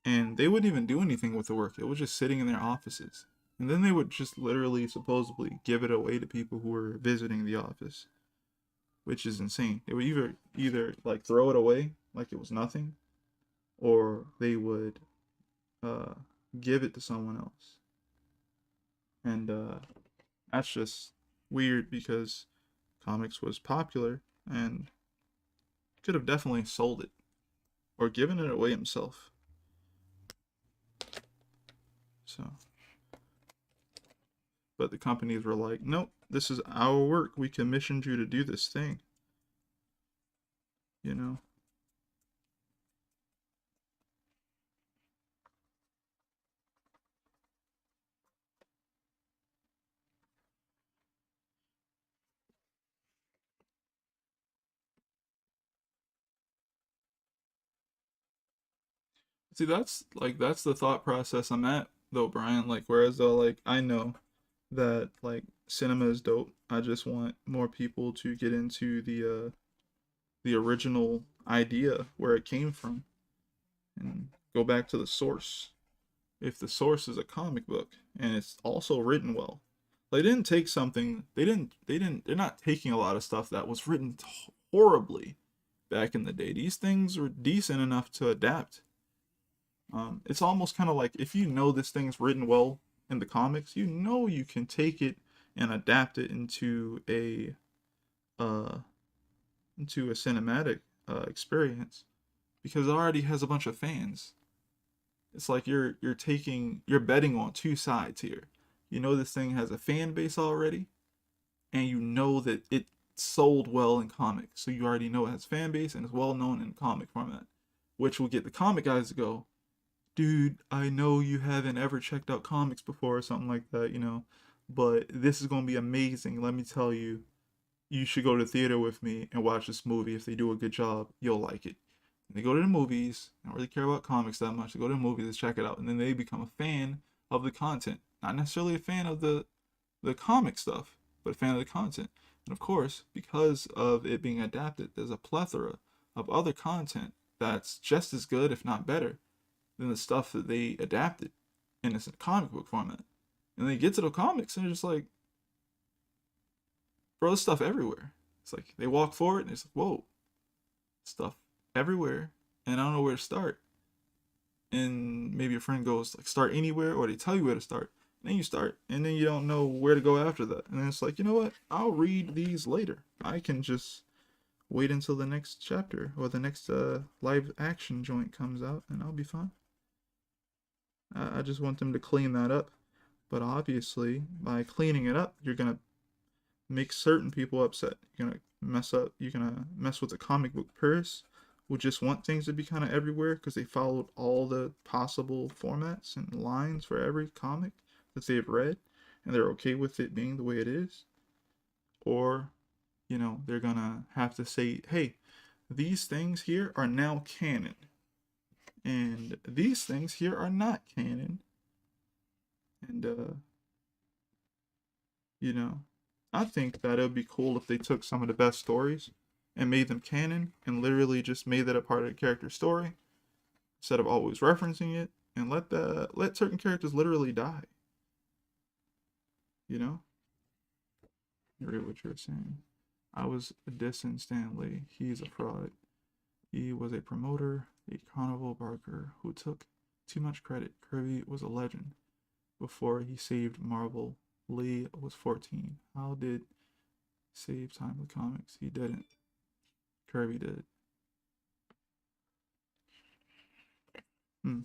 and they wouldn't even do anything with the work. It was just sitting in their offices, and then they would just literally, supposedly, give it away to people who were visiting the office, which is insane. They would either like throw it away like it was nothing, or they would uh, give it to someone else, and that's just weird because comics was popular and could have definitely sold it or given it away himself. So, but the companies were like, nope, this is our work. We commissioned you to do this thing, you know? See, that's the thought process I'm at though, Brian. Like, whereas though, like, I know that like cinema is dope. I just want more people to get into the original idea where it came from and go back to the source. If the source is a comic book and it's also written well, they didn't take something. They're not taking a lot of stuff that was written horribly back in the day. These things were decent enough to adapt. It's almost kind of like if you know this thing's written well in the comics, you know you can take it and adapt it uh into a cinematic experience because it already has a bunch of fans. It's like you're betting on two sides here. You know this thing has a fan base already, and you know that it sold well in comics, so you already know it has fan base and is well known in comic format, which will get the comic guys to go, dude, I know you haven't ever checked out comics before or something like that, but this is gonna be amazing. Let me tell you, you should go to the theater with me and watch this movie. If they do a good job, you'll like it. And they go to the movies. They don't really care about comics that much. They go to the movies, to check it out, and then they become a fan of the content. Not necessarily a fan of the comic stuff, but a fan of the content. And of course, because of it being adapted, there's a plethora of other content that's just as good, if not better, than the stuff that they adapted in this comic book format. And they get to the comics and they're just like, bro, there's stuff everywhere. It's like they walk forward and it's like, whoa, stuff everywhere, and I don't know where to start. And maybe your friend goes like, start anywhere, or they tell you where to start. And then you start, and then you don't know where to go after that. And then it's like, you know what? I'll read these later. I can just wait until the next chapter or the next live action joint comes out, and I'll be fine. I just want them to clean that up. But obviously, by cleaning it up, you're gonna make certain people upset. You're gonna mess up. You're gonna mess with the comic book purists who just want things to be kind of everywhere because they followed all the possible formats and lines for every comic that they've read, and they're okay with it being the way it is. Or, they're gonna have to say, hey, these things here are now canon, And these things here are not canon. And you know, I think that it would be cool if they took some of the best stories and made them canon and literally just made that a part of the character's story instead of always referencing it, and let certain characters literally die. You know? I read what you're saying. I was dissing Stanley. He's a fraud. He was a promoter, a carnival barker who took too much credit. Kirby was a legend. Before he saved Marvel, Lee was 14. How did save time with comics? He didn't. Kirby did. Hmm.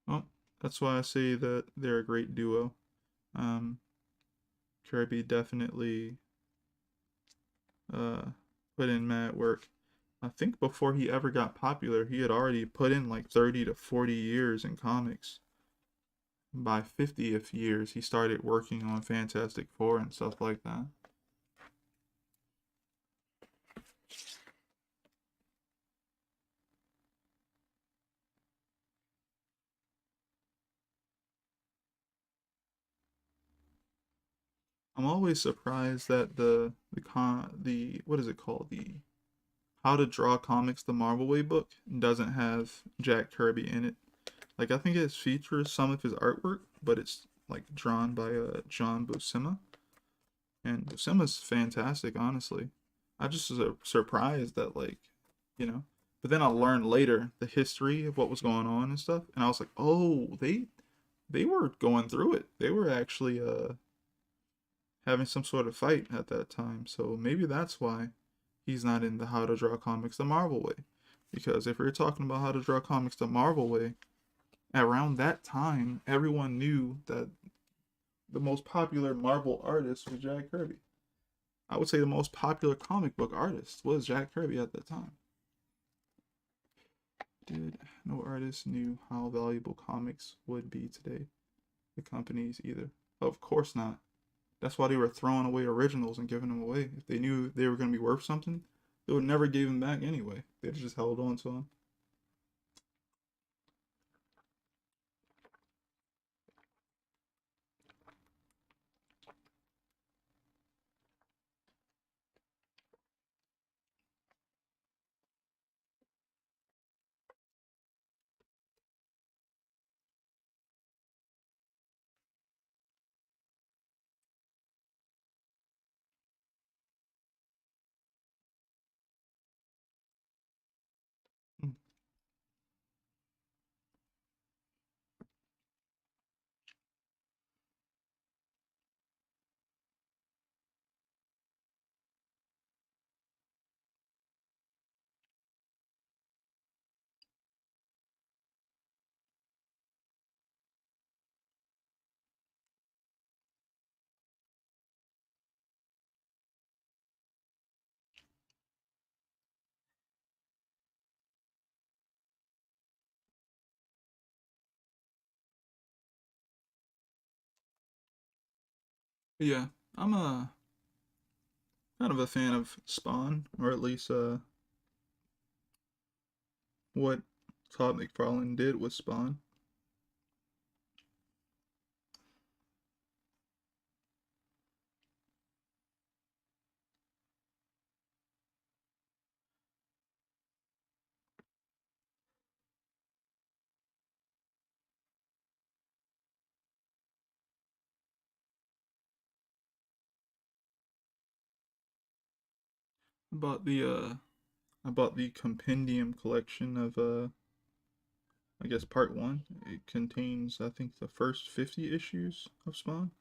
Well, that's why I say that they're a great duo. Um, Kirby definitely uh, put in mad work. I think before he ever got popular, he had already put in like 30 to 40 years in comics. By 50th years, he started working on Fantastic Four and stuff like that. I'm always surprised that the what is it called, the How to Draw Comics the Marvel Way book doesn't have Jack Kirby in it. Like I think it features some of his artwork, but it's like drawn by John Buscema, and Buscema's fantastic, honestly. I just was surprised that but then I learned later the history of what was going on and stuff, and I was like, oh, they were going through it. They were actually having some sort of fight at that time. So maybe that's why he's not in the How to Draw Comics the Marvel Way. Because if we're talking about How to Draw Comics the Marvel Way, around that time, everyone knew that the most popular Marvel artist was Jack Kirby. I would say the most popular comic book artist was Jack Kirby at that time. Did no artist knew how valuable comics would be today. The companies either. Of course not. That's why they were throwing away originals and giving them away. If they knew they were going to be worth something, they would never give them back anyway. They'd just held on to them. Yeah, I'm a kind of a fan of Spawn, or at least what Todd McFarlane did with Spawn. I bought the I bought the compendium collection of I guess part one. It contains I think the first 50 issues of Spawn.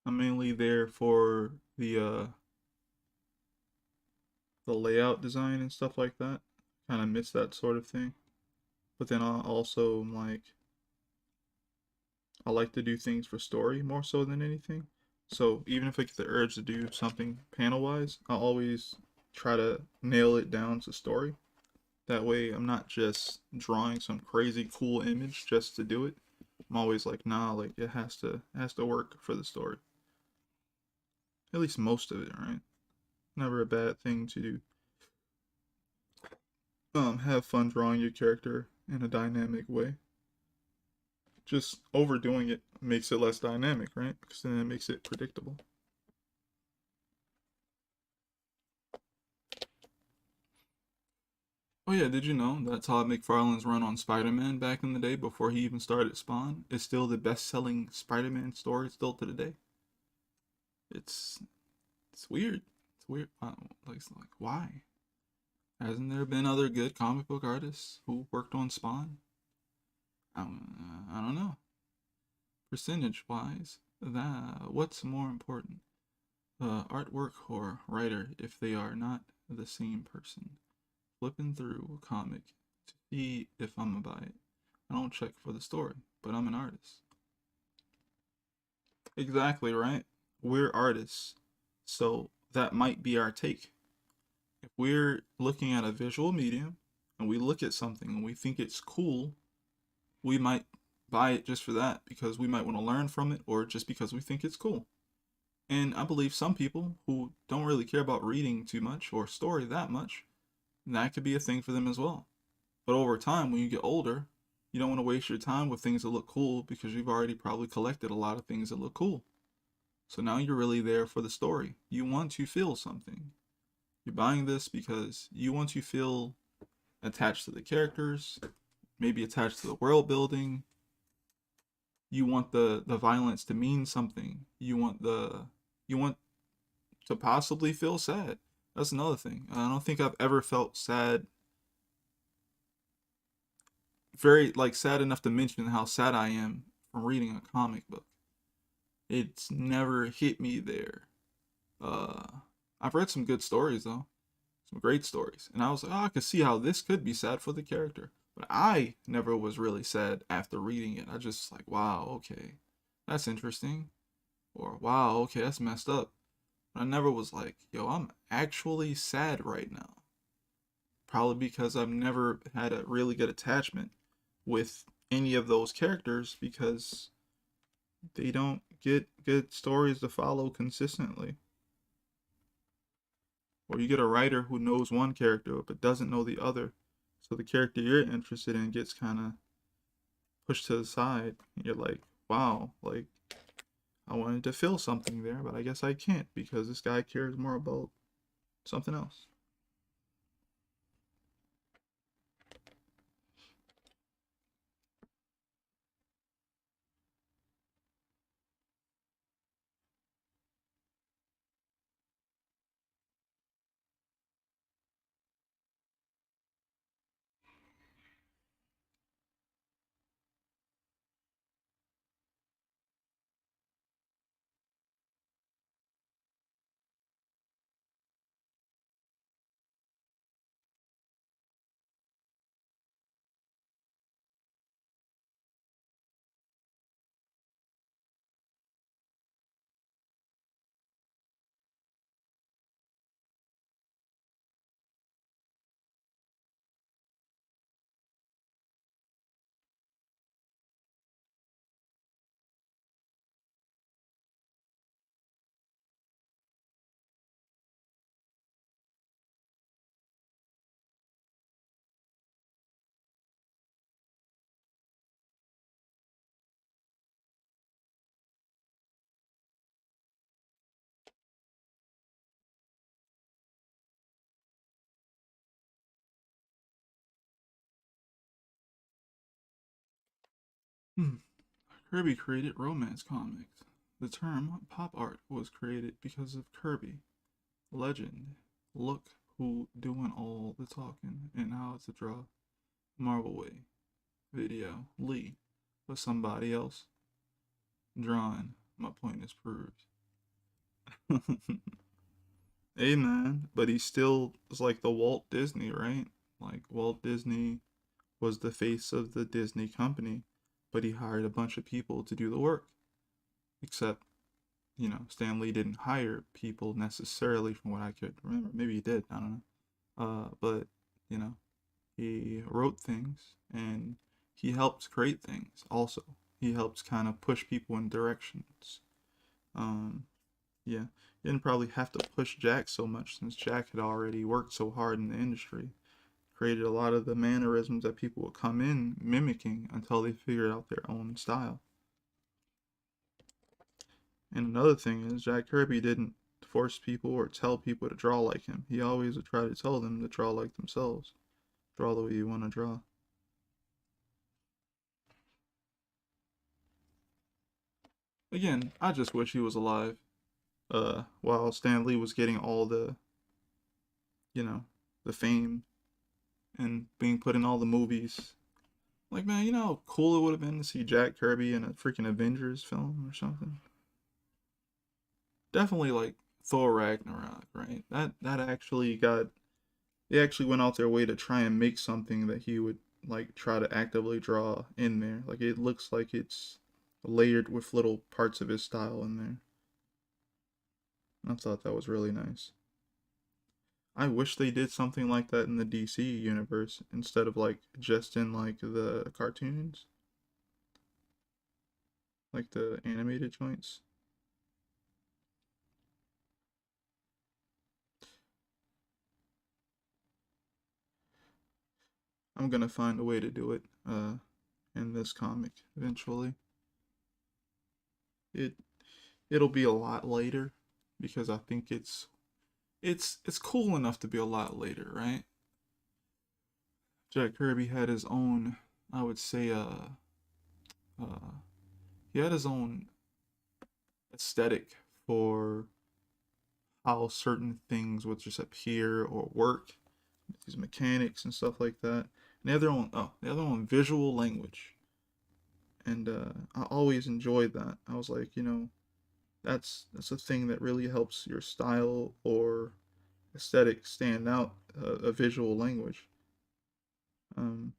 I'm mainly there for the layout design and stuff like that. Kind of miss that sort of thing. But then I also I like to do things for story more so than anything. So even if I get the urge to do something panel wise, I always try to nail it down to story. That way I'm not just drawing some crazy cool image just to do it. I'm always like, nah, like it has to work for the story. At least most of it, right? Never a bad thing to do. Have fun drawing your character in a dynamic way. Just overdoing it makes it less dynamic, right? Because then it makes it predictable. Oh yeah, did you know that Todd McFarlane's run on Spider-Man back in the day before he even started Spawn is still the best-selling Spider-Man story still to today? It's it's weird. It's weird. Like why? Hasn't there been other good comic book artists who worked on Spawn? I don't know. Percentage wise, that what's more important, artwork or writer if they are not the same person? Flipping through a comic to see if I'm gonna buy it. I don't check for the story, but I'm an artist. Exactly right. We're artists, so that might be our take. If we're looking at a visual medium and we look at something and we think it's cool, we might buy it just for that because we might want to learn from it or just because we think it's cool. And I believe some people who don't really care about reading too much or story that much, that could be a thing for them as well. But over time, when you get older, you don't want to waste your time with things that look cool because you've already probably collected a lot of things that look cool. So now you're really there for the story. You want to feel something. You're buying this because you want to feel attached to the characters, maybe attached to the world building. You want the violence to mean something. You want to possibly feel sad. That's another thing. I don't think I've ever felt sad, very like sad enough to mention how sad I am from reading a comic book. It's never hit me there. Uh, I've read some good stories though, some great stories, and I was like, oh, I could see how this could be sad for the character. But I never was really sad after reading it. I just like, wow, okay, that's interesting, or wow, okay, that's messed up. But I never was like, yo, I'm actually sad right now. Probably because I've never had a really good attachment with any of those characters because they don't get good stories to follow consistently. Or you get a writer who knows one character but doesn't know the other. So the character you're interested in gets kind of pushed to the side. And you're like, wow, like I wanted to feel something there, but I guess I can't because this guy cares more about something else. Hmm. Kirby created romance comics. The term pop art was created because of Kirby. Legend. Look who doing all the talking and how to draw. Marvel way. Video. Lee. But somebody else. Drawing. My point is proved. Hey man, but he still was like the Walt Disney, right? Like Walt Disney was the face of the Disney company, but he hired a bunch of people to do the work. Except, Stan Lee didn't hire people necessarily from what I could remember. Maybe he did, I don't know. But, you know, he wrote things and he helped create things also. he helps kind of push people in directions. Yeah, he didn't probably have to push Jack so much since Jack had already worked so hard in the industry, created a lot of the mannerisms that people would come in mimicking until they figured out their own style. And another thing is, Jack Kirby didn't force people or tell people to draw like him. He always would try to tell them to draw like themselves. Draw the way you want to draw. Again, I just wish he was alive. While Stan Lee was getting all the, you know, the fame and being put in all the movies. Like, man, you know how cool it would have been to see Jack Kirby in a freaking Avengers film or something? Definitely like Thor Ragnarok, right? That actually got, they actually went out their way to try and make something that he would like try to actively draw in there. Like it looks like it's layered with little parts of his style in there. I thought that was really nice. I wish they did something like that in the DC universe instead of like just in like the cartoons, like the animated joints. I'm gonna find a way to do it in this comic eventually. It it'll be a lot later because I think it's cool enough to be a lot later, right? Jack Kirby had his own, I would say, uh, he had his own aesthetic for how certain things would just appear or work, these mechanics and stuff like that. And they have their own, oh, they have their own visual language, and I always enjoyed that. I was like, that's a thing that really helps your style or aesthetic stand out, a visual language. Um,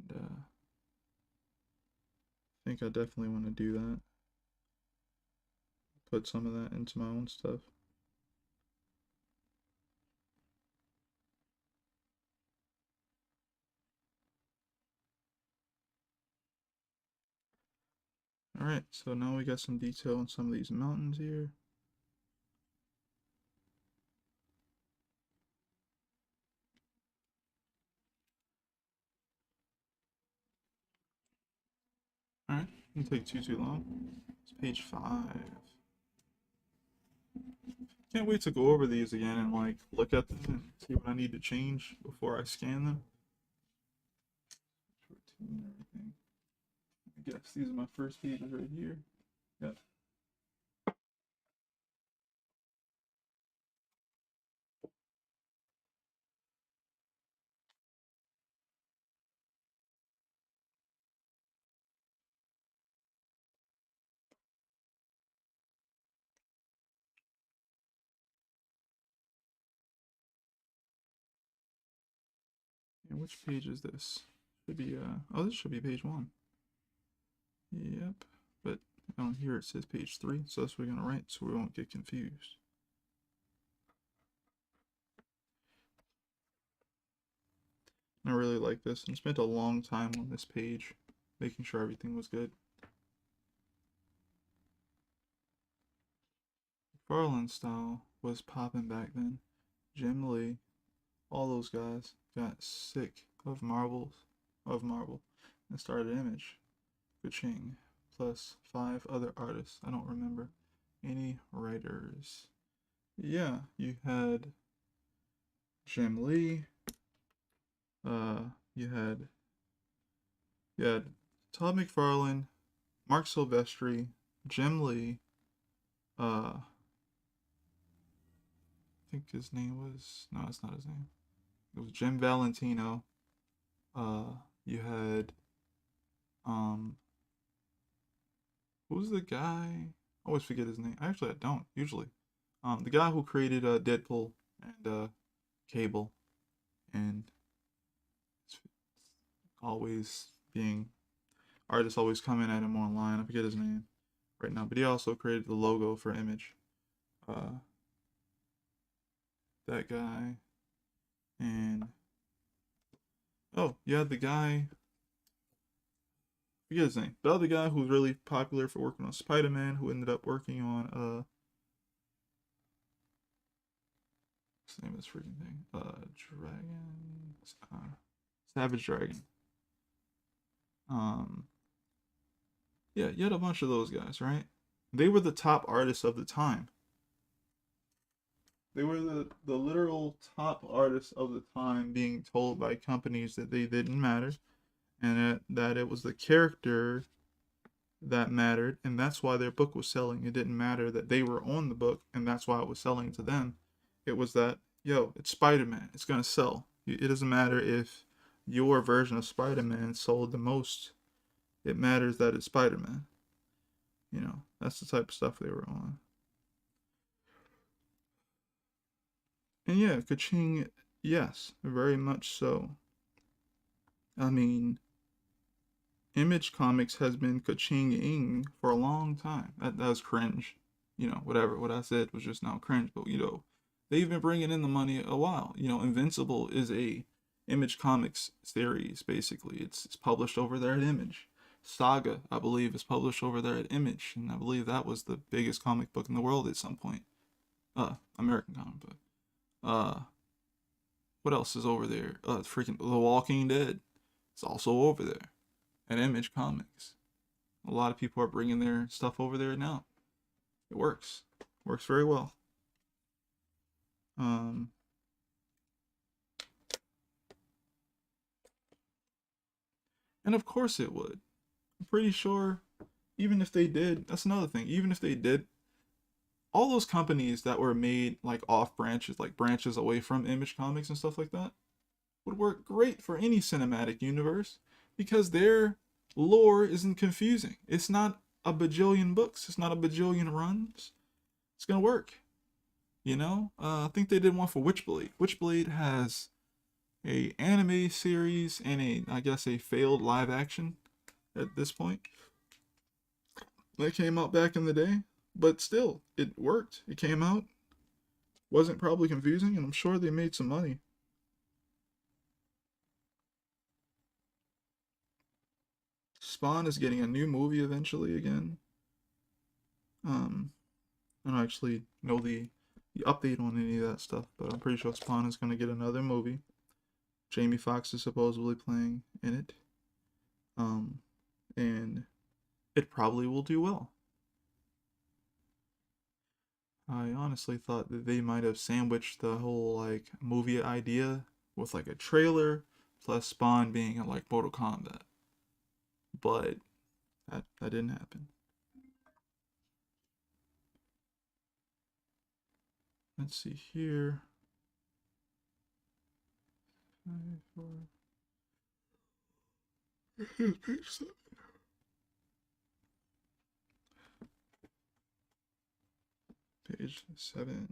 and I think I definitely want to do that. Put some of that into my own stuff. Alright, so now we got some detail on some of these mountains here. Alright, didn't take too long. It's page 5. Can't wait to go over these again and like look at them and see what I need to change before I scan them. Everything. I guess these are my first pages right here. Yep. And which page is this? Should be oh, this should be page 1. Yep. But on here it says page 3, so that's what we're gonna write so we won't get confused. I really like this and spent a long time on this page making sure everything was good. Farland style was popping back then. Jim Lee, all those guys got sick of Marvel, and started Image. Kuching, plus 5 other artists. I don't remember any writers. Yeah, you had Jim Lee. Uh, you had Todd McFarlane, Mark Silvestri, Jim Lee. I think his name was, no, it's not his name. It was Jim Valentino. You had who's the guy? I always forget his name. Actually, I don't usually. The guy who created Deadpool and Cable, and it's always being artists always coming at him online. I forget his name right now, but he also created the logo for Image. Uh, that guy, and Oh, yeah, the guy, forget his name. The other guy who was really popular for working on Spider-Man, who ended up working on what's the name of this freaking thing? Dragon, Savage Dragon. Um, yeah, you had a bunch of those guys, right? They were the top artists of the time. They were the literal top artists of the time, being told by companies that they didn't matter, and that it was the character that mattered, and that's why their book was selling. It didn't matter that they were on the book, and that's why it was selling to them. It was that, yo, it's Spider-Man. It's gonna sell. It doesn't matter if your version of Spider-Man sold the most. It matters that it's Spider-Man. That's the type of stuff they were on. And yeah, Kaching, yes, very much so. I mean, Image Comics has been Kaching-ing for a long time. That was cringe. Whatever. What I said was just now cringe. But, they've been bringing in the money a while. Invincible is a Image Comics series, basically. It's published over there at Image. Saga, I believe, is published over there at Image. And I believe that was the biggest comic book in the world at some point. American comic book. What else is over there? Freaking The Walking Dead. It's also over there at Image Comics. A lot of people are bringing their stuff over there now. It works. Works very well. Um, and of course it would. I'm pretty sure, even if they did, that's another thing. Even if they did, all those companies that were made like off branches, like branches away from Image Comics and stuff like that, would work great for any cinematic universe because their lore isn't confusing. It's not a bajillion books. It's not a bajillion runs. It's gonna work. I think they did one for Witchblade. Witchblade has a anime series and I guess a failed live action at this point that came out back in the day, but still it worked. It came out, wasn't probably confusing, and I'm sure they made some money. Spawn is getting a new movie eventually again. I don't actually know the update on any of that stuff, but I'm pretty sure Spawn is going to get another movie. Jamie Foxx is supposedly playing in it. And it probably will do well. I honestly thought that they might have sandwiched the whole like movie idea with like a trailer plus Spawn being in like Mortal Kombat. But that didn't happen. Let's see here. Page 7.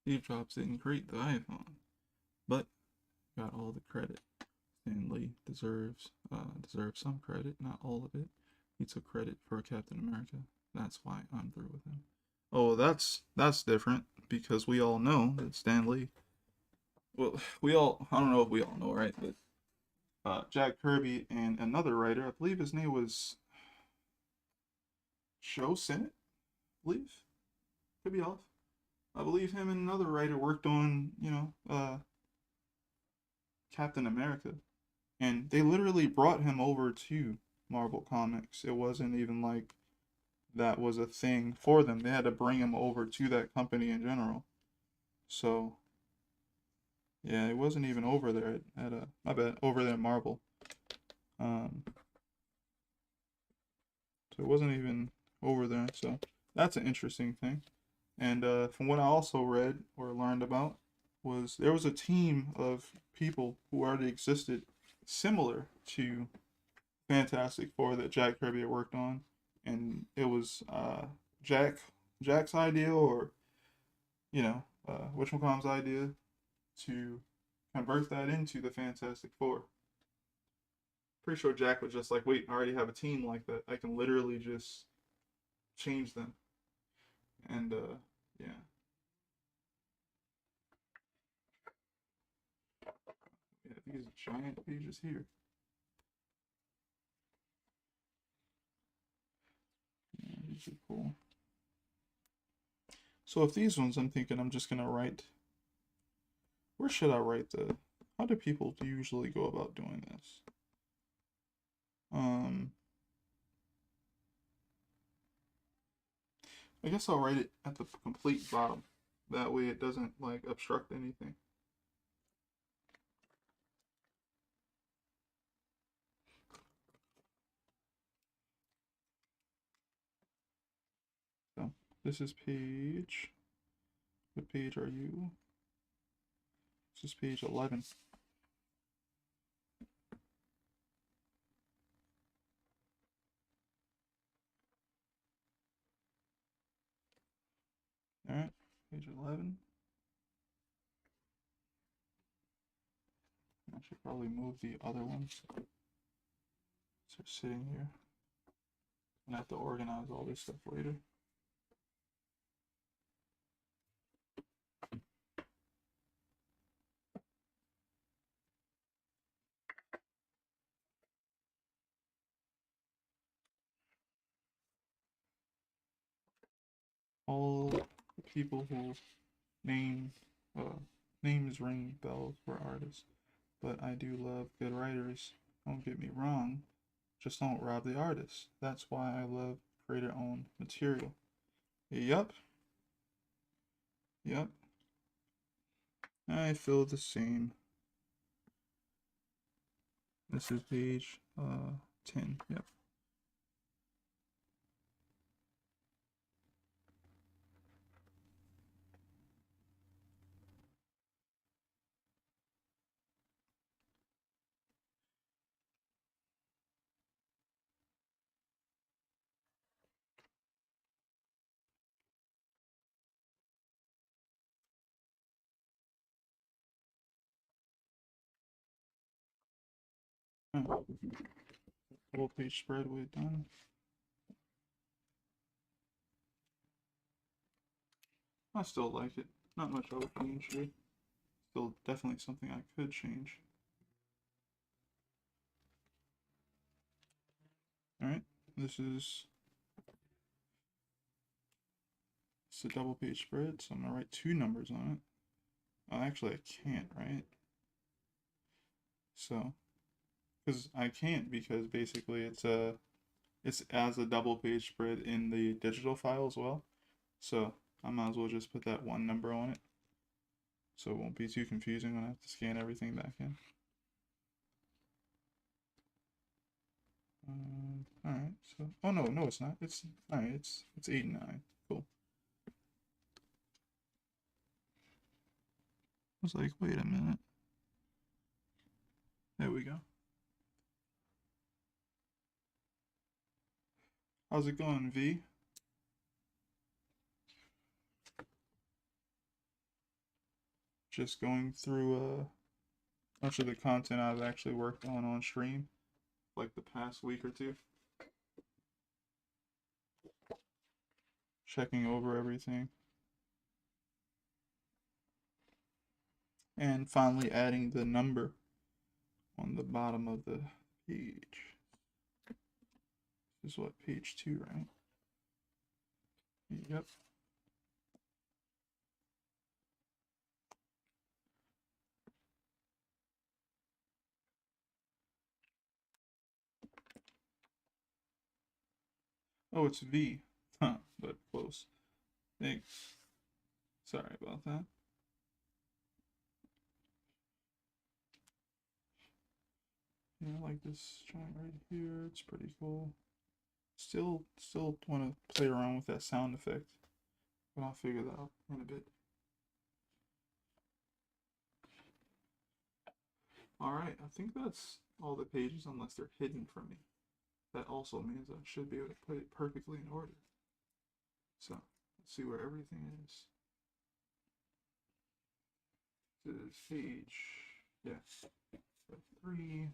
Steve Jobs didn't create the iPhone, but got all the credit. Stan Lee deserves some credit, not all of it. He took credit for Captain America. That's why I'm through with him. Oh, that's different because we all know that Stan Lee. Well, I don't know if we all know, right? But Jack Kirby and another writer, I believe his name was Joe Sinnott, I believe. Could be off. I believe him and another writer worked on, Captain America. And they literally brought him over to Marvel Comics. It wasn't even like that was a thing for them. They had to bring him over to that company in general. So, yeah, it wasn't even over there at my bad, over there at Marvel. Um, so it wasn't even over there. So that's an interesting thing. And from what I also read or learned about was there was a team of people who already existed similar to Fantastic Four that Jack Kirby had worked on, and it was Jack's idea or whatchamacallit's idea to convert that into the Fantastic Four. Pretty sure Jack was just like, wait, I already have a team like that. I can literally just change them. And yeah. Yeah, these giant pages here. Yeah, these are cool. So if these ones, I'm thinking I'm just gonna write. Where should I write the? How do people usually go about doing this? I guess I'll write it at the complete bottom. That way it doesn't like obstruct anything. So this is page. What page are you? This is page 11. All right, page 11. I should probably move the other ones. So they're sitting here. And I have to organize all this stuff later. All the people who name names ring bells were artists, but I do love good writers. Don't get me wrong, just don't rob the artist. That's why I love creator-owned material. Yep. Yep. I feel the same. This is page 10. Yep. Oh, full page spread way done. I still like it. Not much I would change here. Still definitely something I could change. Alright, this is it's a double page spread, so I'm gonna write 2 numbers on it. Oh, actually I can't, right? So, because I can't because basically it's as a double page spread in the digital file as well. So I might as well just put that 1 number on it. So it won't be too confusing when I have to scan everything back in. Alright, so oh no, it's not. It's alright, it's 8 and 9. Cool. I was like, wait a minute. There we go. How's it going, V? Just going through much of the content I've actually worked on stream, like the past week or two. Checking over everything. And finally adding the number on the bottom of the page. This is what, page 2, right? Yep. Oh, it's V. Huh, but close. Thanks. Sorry about that. Yeah, I like this joint right here. It's pretty cool. Still want to play around with that sound effect, but I'll figure that out in a bit. Alright, I think that's all the pages unless they're hidden from me. That also means I should be able to put it perfectly in order. So, let's see where everything is. This is page, yes, 3.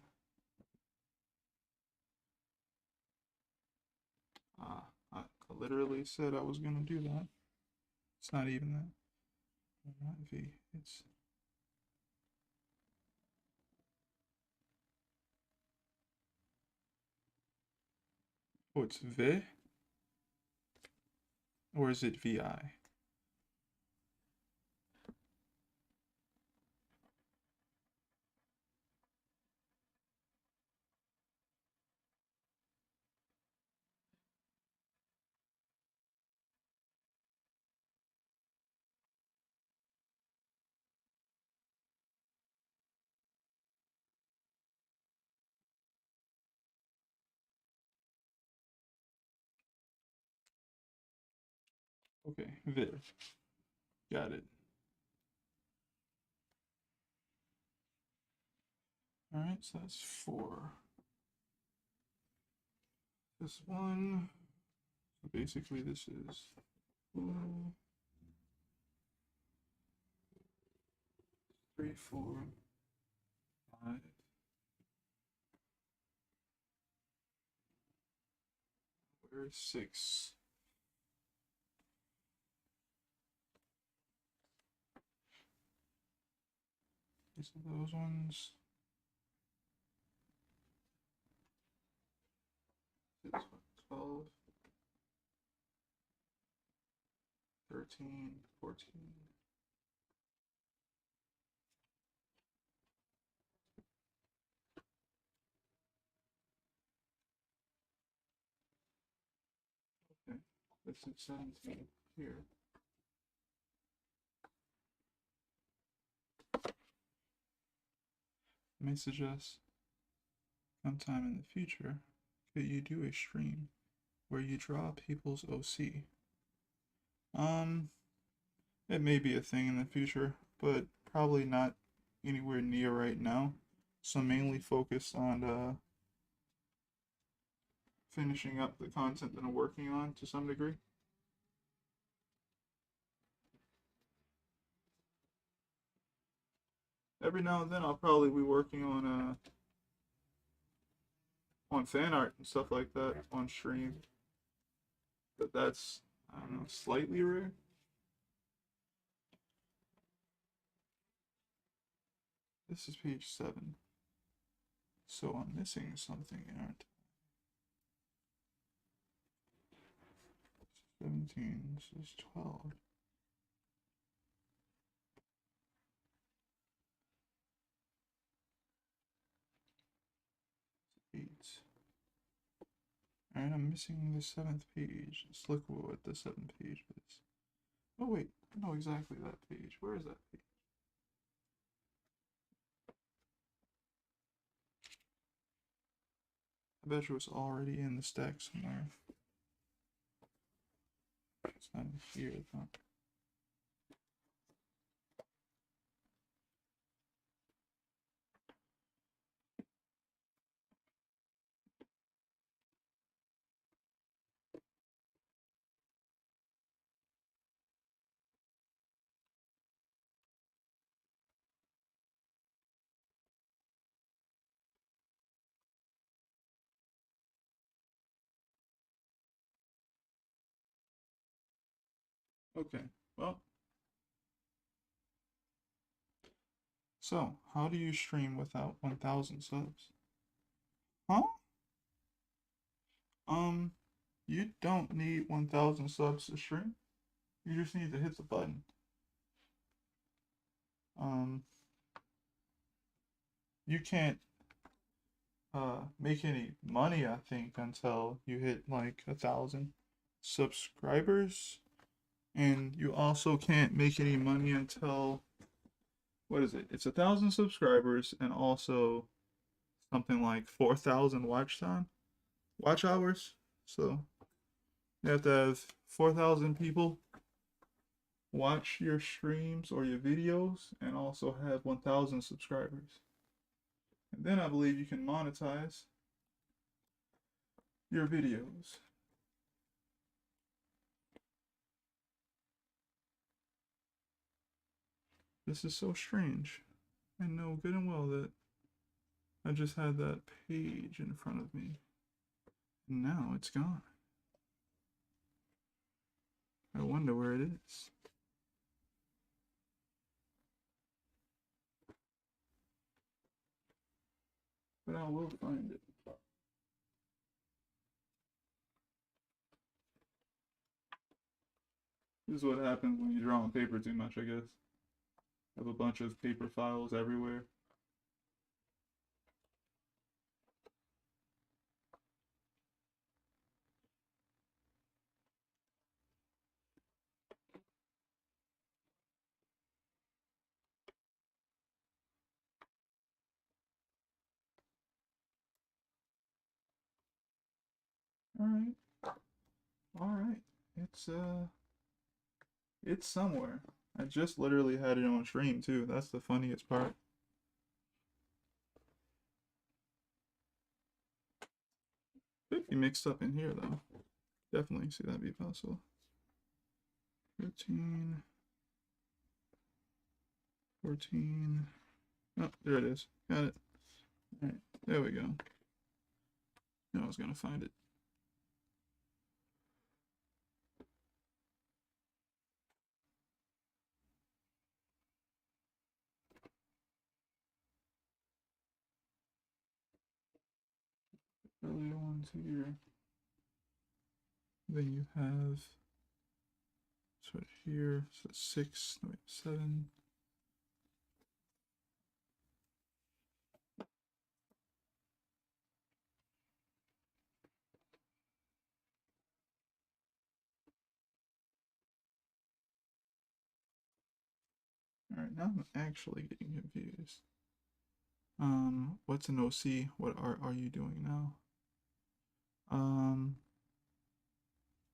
literally said I was gonna do that. It's not even that. Not V. It's it's V, or is it VI? Okay, Viv. Got it. Alright, so that's 4. This one. So basically, this is 3, 4, 5. Where's 6? These are those ones. 6, 12, 13, 14. Okay, this is 17 here. I may suggest sometime in the future, could you do a stream where you draw people's OC? It may be a thing in the future, but probably not anywhere near right now. So I'm mainly focused on finishing up the content that I'm working on to some degree. Every now and then I'll probably be working on fan art and stuff like that on stream. But that's, I don't know, slightly rare. This is page 7. So I'm missing something, aren't I? 17, this is 12. Alright, I'm missing the 7th page. Let's look what the 7th page is. Oh wait, I know exactly that page. Where is that page? I bet you it's already in the stack somewhere. It's not in here though. Okay, well. So, how do you stream without 1,000 subs? Huh? You don't need 1,000 subs to stream. You just need to hit the button. You can't make any money, I think, until you hit like 1,000 subscribers. And you also can't make any money until, what is it? It's 1,000 subscribers and also something like 4,000 watch hours. So you have to have 4,000 people watch your streams or your videos and also have 1,000 subscribers. And then I believe you can monetize your videos. This is so strange. I know good and well that I just had that page in front of me. And now it's gone. I wonder where it is. But I will find it. This is what happens when you draw on paper too much, I guess. I have a bunch of paper files everywhere. Alright. Alright. It's somewhere. I just literally had it on stream too. That's the funniest part. Could be mixed up in here though. Definitely see that be possible. 13, 14. Oh, there it is. Got it. Alright, there we go. I was gonna find it. Earlier ones here. Then you have sort of here, so 6, no, wait, 7. Alright, now I'm actually getting confused. What's an OC? What art are you doing now?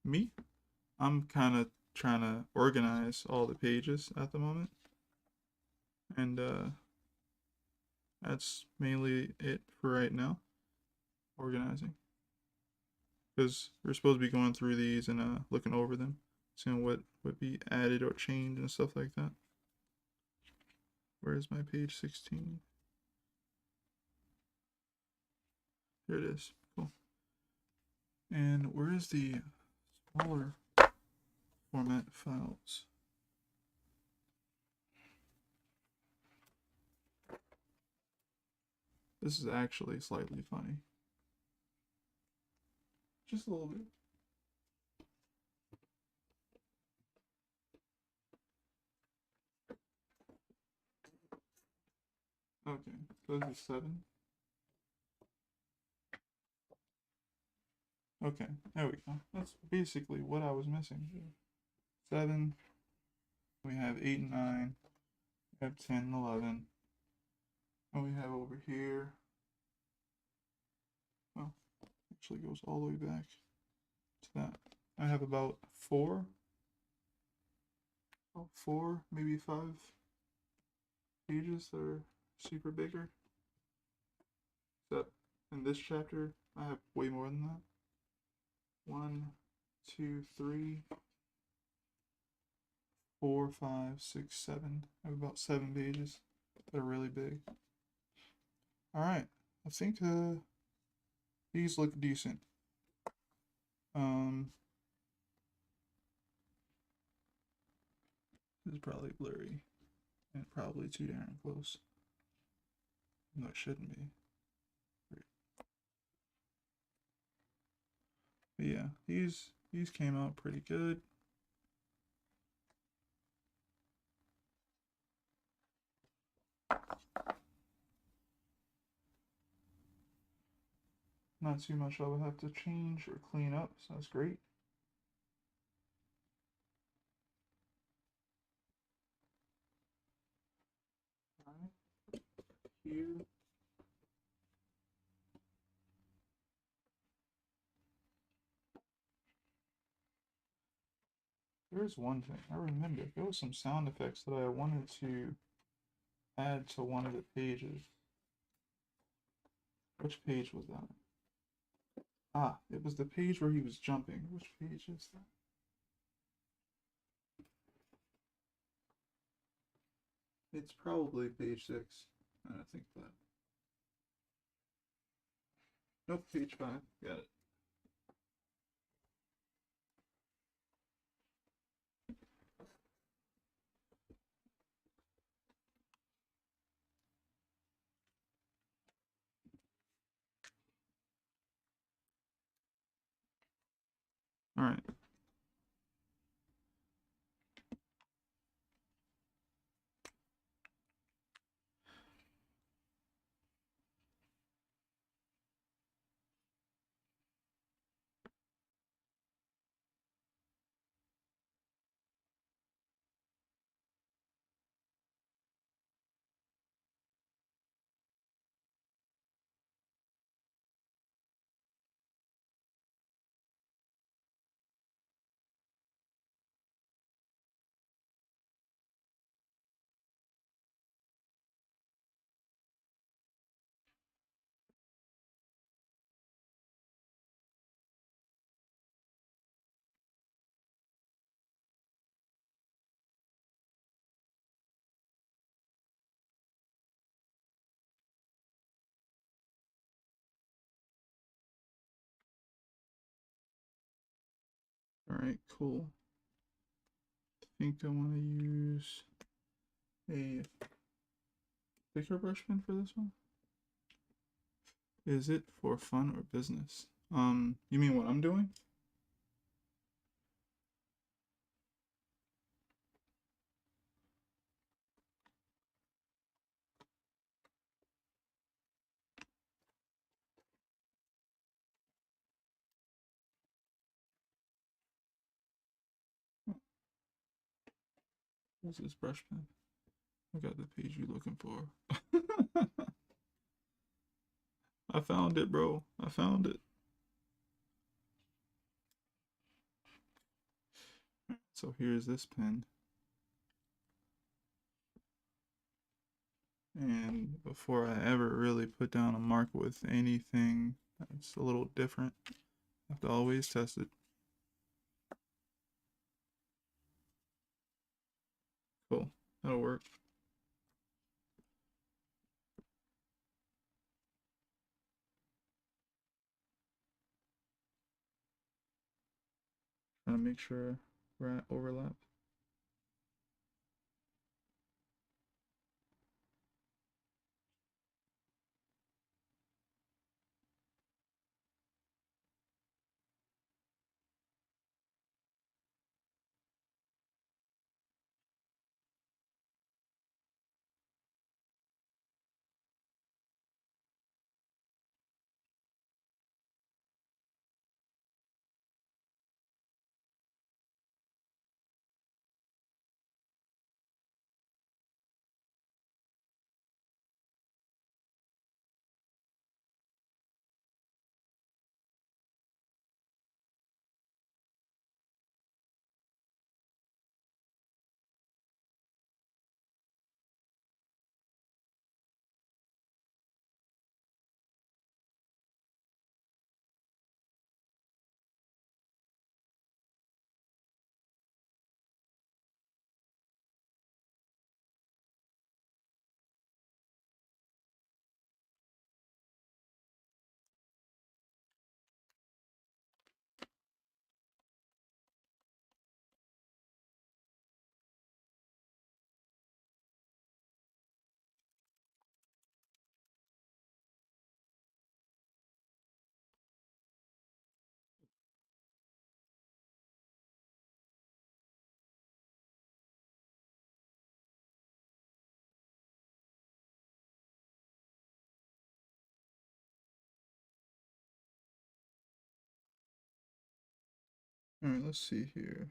Me? I'm kind of trying to organize all the pages at the moment. And, that's mainly it for right now. Organizing. Because we're supposed to be going through these and, looking over them. Seeing what would be added or changed and stuff like that. Where's my page 16? Here it is. Cool. And where is the smaller format files? This is actually slightly funny. Just a little bit. Okay, so this is 7. Okay, there we go. That's basically what I was missing. 7. We have 8 and 9. We have 10 and 11. And we have over here. Well, actually goes all the way back to that. I have about 4. About 4, maybe 5 pages that are super bigger. Except in this chapter, I have way more than that. 1, 2, 3, 4, 5, 6, 7. I have about 7 pages that are really big. Alright, I think these look decent. This is probably blurry and probably too darn close. No, it shouldn't be. But yeah, these came out pretty good. Not too much I would have to change or clean up, so that's great. Alright, here. There's one thing, I remember, there was some sound effects that I wanted to add to one of the pages. Which page was that? Ah, it was the page where he was jumping. Which page is that? It's probably page 6. I think that. Nope, page 5. Got it. All right. All right, cool. I think I want to use a thicker brush pen for this one. Is it for fun or business? You mean what I'm doing? What's this brush pen? I got the page you're looking for. I found it, bro. I found it. So here's this pen. And before I ever really put down a mark with anything that's a little different, I have to always test it. Cool. That'll work. Trying to make sure we're at overlap. All right, let's see here.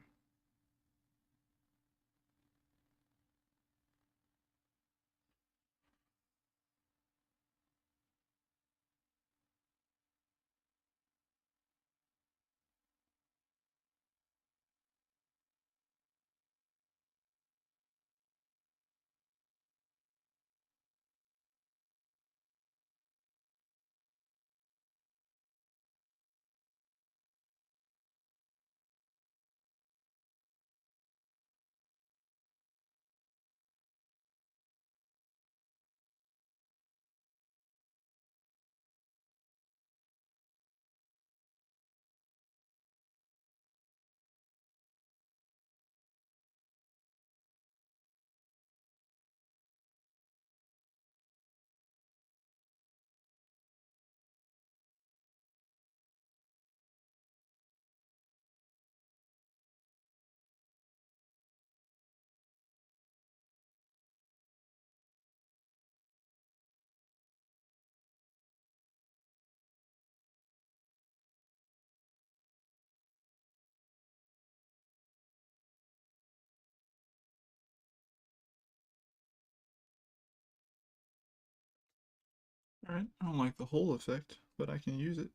Alright, I don't like the whole effect, but I can use it.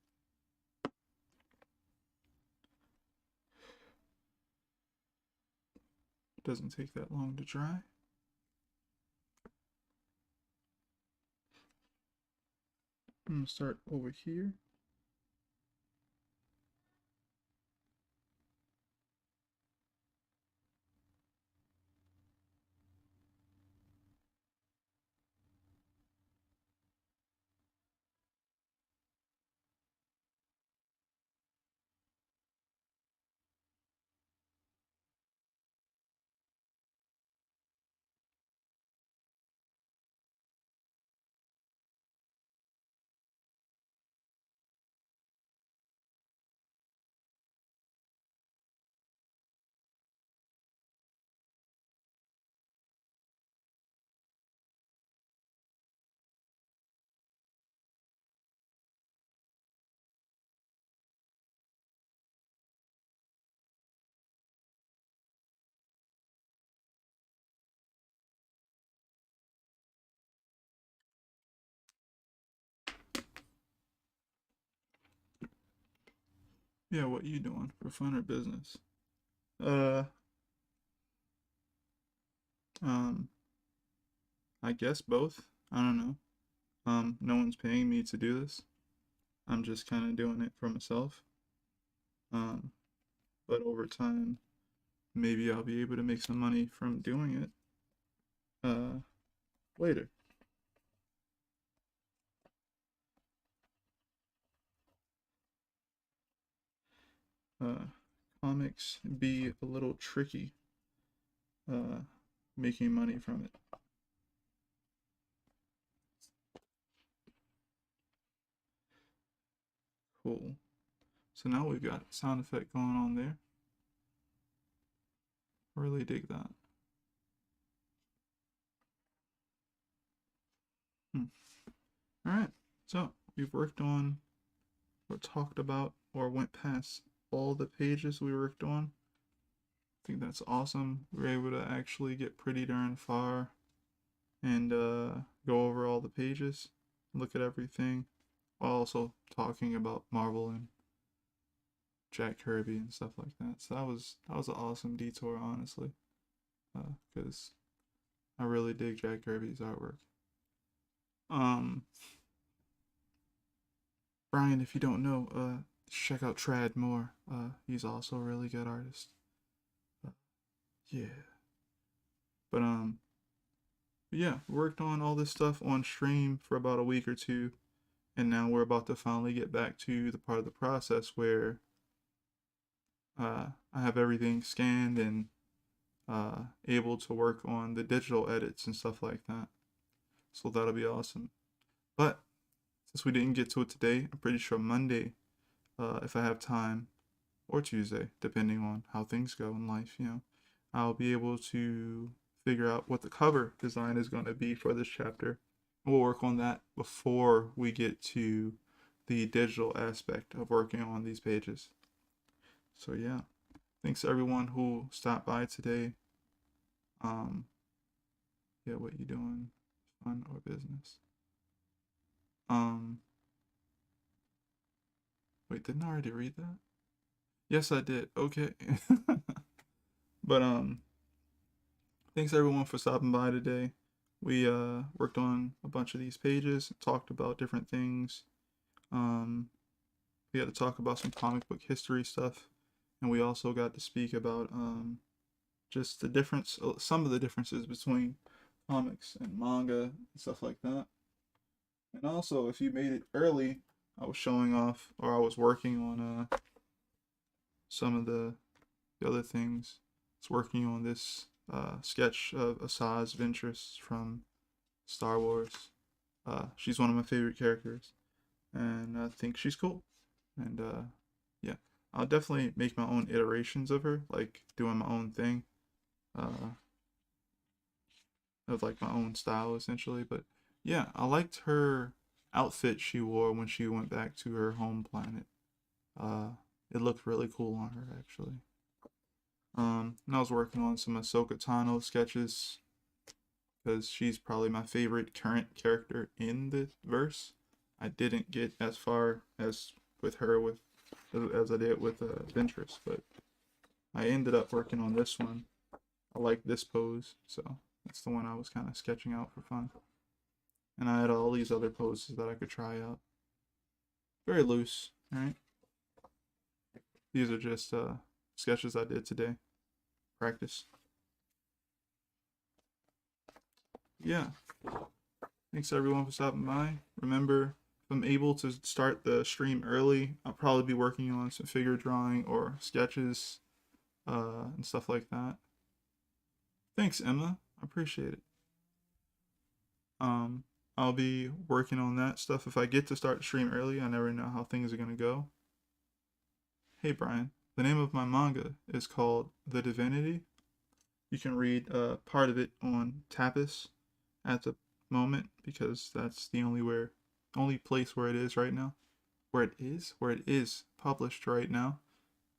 Doesn't take that long to dry. I'm gonna start over here. Yeah, what you doing for fun or business? Uh, um, I guess both. I don't know. No one's paying me to do this. I'm just kind of doing it for myself. Um, but over time, maybe I'll be able to make some money from doing it. Later. Uh, Comics be a little tricky. Uh, Making money from it. Cool. So now we've got sound effect going on there. Really dig that. All right. So we've worked on or talked about or went past all the pages we worked on. I think that's awesome. We were able to actually get pretty darn far and go over all the pages, look at everything, while also talking about Marvel and Jack Kirby and stuff like that. So that was an awesome detour, honestly, because I really dig Jack Kirby's artwork. Um, Brian, if you don't know, check out Trad more. He's also a really good artist. Uh, yeah, but yeah, worked on all this stuff on stream for about a week or two, and now we're about to finally get back to the part of the process where I have everything scanned and able to work on the digital edits and stuff like that. So that'll be awesome. But since we didn't get to it today, I'm pretty sure Monday, if I have time, or Tuesday, depending on how things go in life, I'll be able to figure out what the cover design is going to be for this chapter. We'll work on that before we get to the digital aspect of working on these pages. So yeah, thanks to everyone who stopped by today. Um, yeah, what you doing? Fun or business? Um, Wait, didn't I already read that? Yes, I did. Okay. But thanks everyone for stopping by today. We worked on a bunch of these pages, talked about different things. Um, we got to talk about some comic book history stuff, and we also got to speak about just the difference, some of the differences between comics and manga and stuff like that. And also, if you made it early, I was showing off, or I was working on some of the other things. It's working on this sketch of Asajj Ventress from Star Wars. She's one of my favorite characters, and I think she's cool. And yeah, I'll definitely make my own iterations of her, like doing my own thing, uh, of like my own style essentially. But yeah, I liked her outfit she wore when she went back to her home planet. Uh, it looked really cool on her actually. And I was working on some Ahsoka Tano sketches because she's probably my favorite current character in the verse. I didn't get as far as with her with as I did with Ventress, but I ended up working on this one. I like this pose, so that's the one I was kind of sketching out for fun. And I had all these other poses that I could try out. Very loose, alright? These are just sketches I did today. Practice. Yeah. Thanks everyone for stopping by. Remember, if I'm able to start the stream early, I'll probably be working on some figure drawing or sketches and stuff like that. Thanks, Emma. I appreciate it. I'll be working on that stuff. If I get to start the stream early, I never know how things are gonna go. Hey Brian, the name of my manga is called The Divinity. You can read part of it on Tapas at the moment because that's the only place where it is right now. Where it is published right now.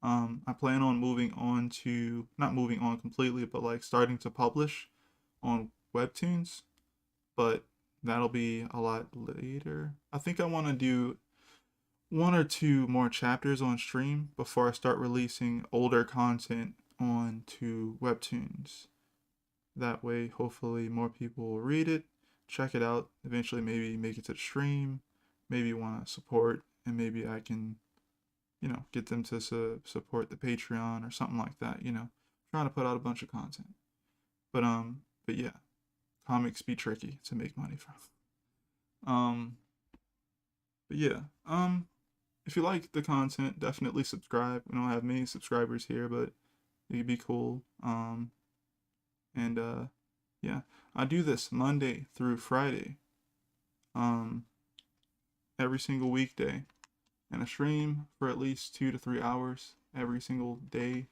I plan on moving on to, not moving on completely, but like starting to publish on webtoons, but that'll be a lot later. I think I want to do 1 or 2 more chapters on stream before I start releasing older content onto webtoons. That way, hopefully more people will read it, check it out, eventually maybe make it to the stream, maybe want to support, and maybe I can, get them to support the Patreon or something like that, trying to put out a bunch of content. But yeah, comics be tricky to make money from. But yeah, if you like the content, definitely subscribe. We don't have many subscribers here, but it'd be cool. Yeah, I do this Monday through Friday, every single weekday, and I stream for at least 2 to 3 hours every single day,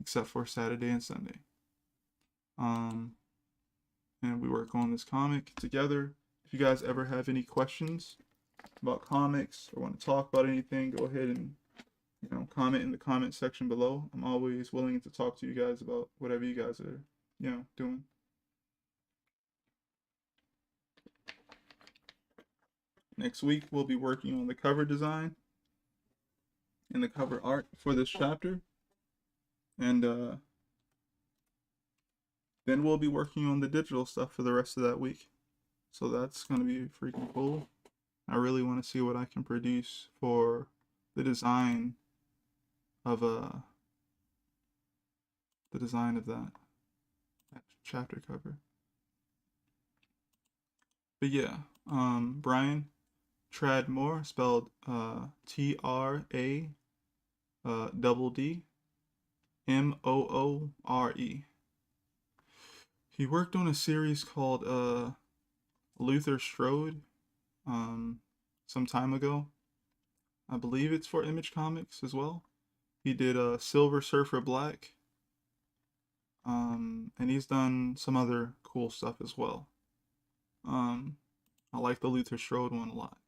except for Saturday and Sunday. And we work on this comic together. If you guys ever have any questions about comics or want to talk about anything, go ahead and comment in the comment section below. I'm always willing to talk to you guys about whatever you guys are doing. Next week we'll be working on the cover design and the cover art for this chapter, and then we'll be working on the digital stuff for the rest of that week. So that's gonna be freaking cool. I really want to see what I can produce for the design of that chapter cover. But yeah, Brian Tradmore, spelled T-R-A double D M-O-O-R-E. He worked on a series called Luther Strode some time ago. I believe it's for Image Comics as well. He did Silver Surfer Black. And he's done some other cool stuff as well. I like the Luther Strode one a lot.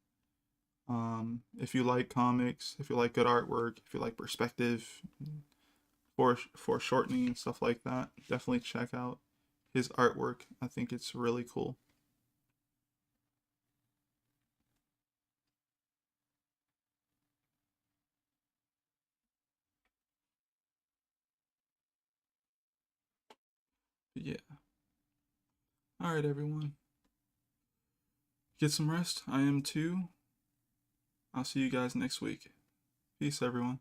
If you like comics, if you like good artwork, if you like perspective, foreshortening and stuff like that, definitely check out his artwork. I think it's really cool. But yeah. Alright, everyone. Get some rest. I am too. I'll see you guys next week. Peace, everyone.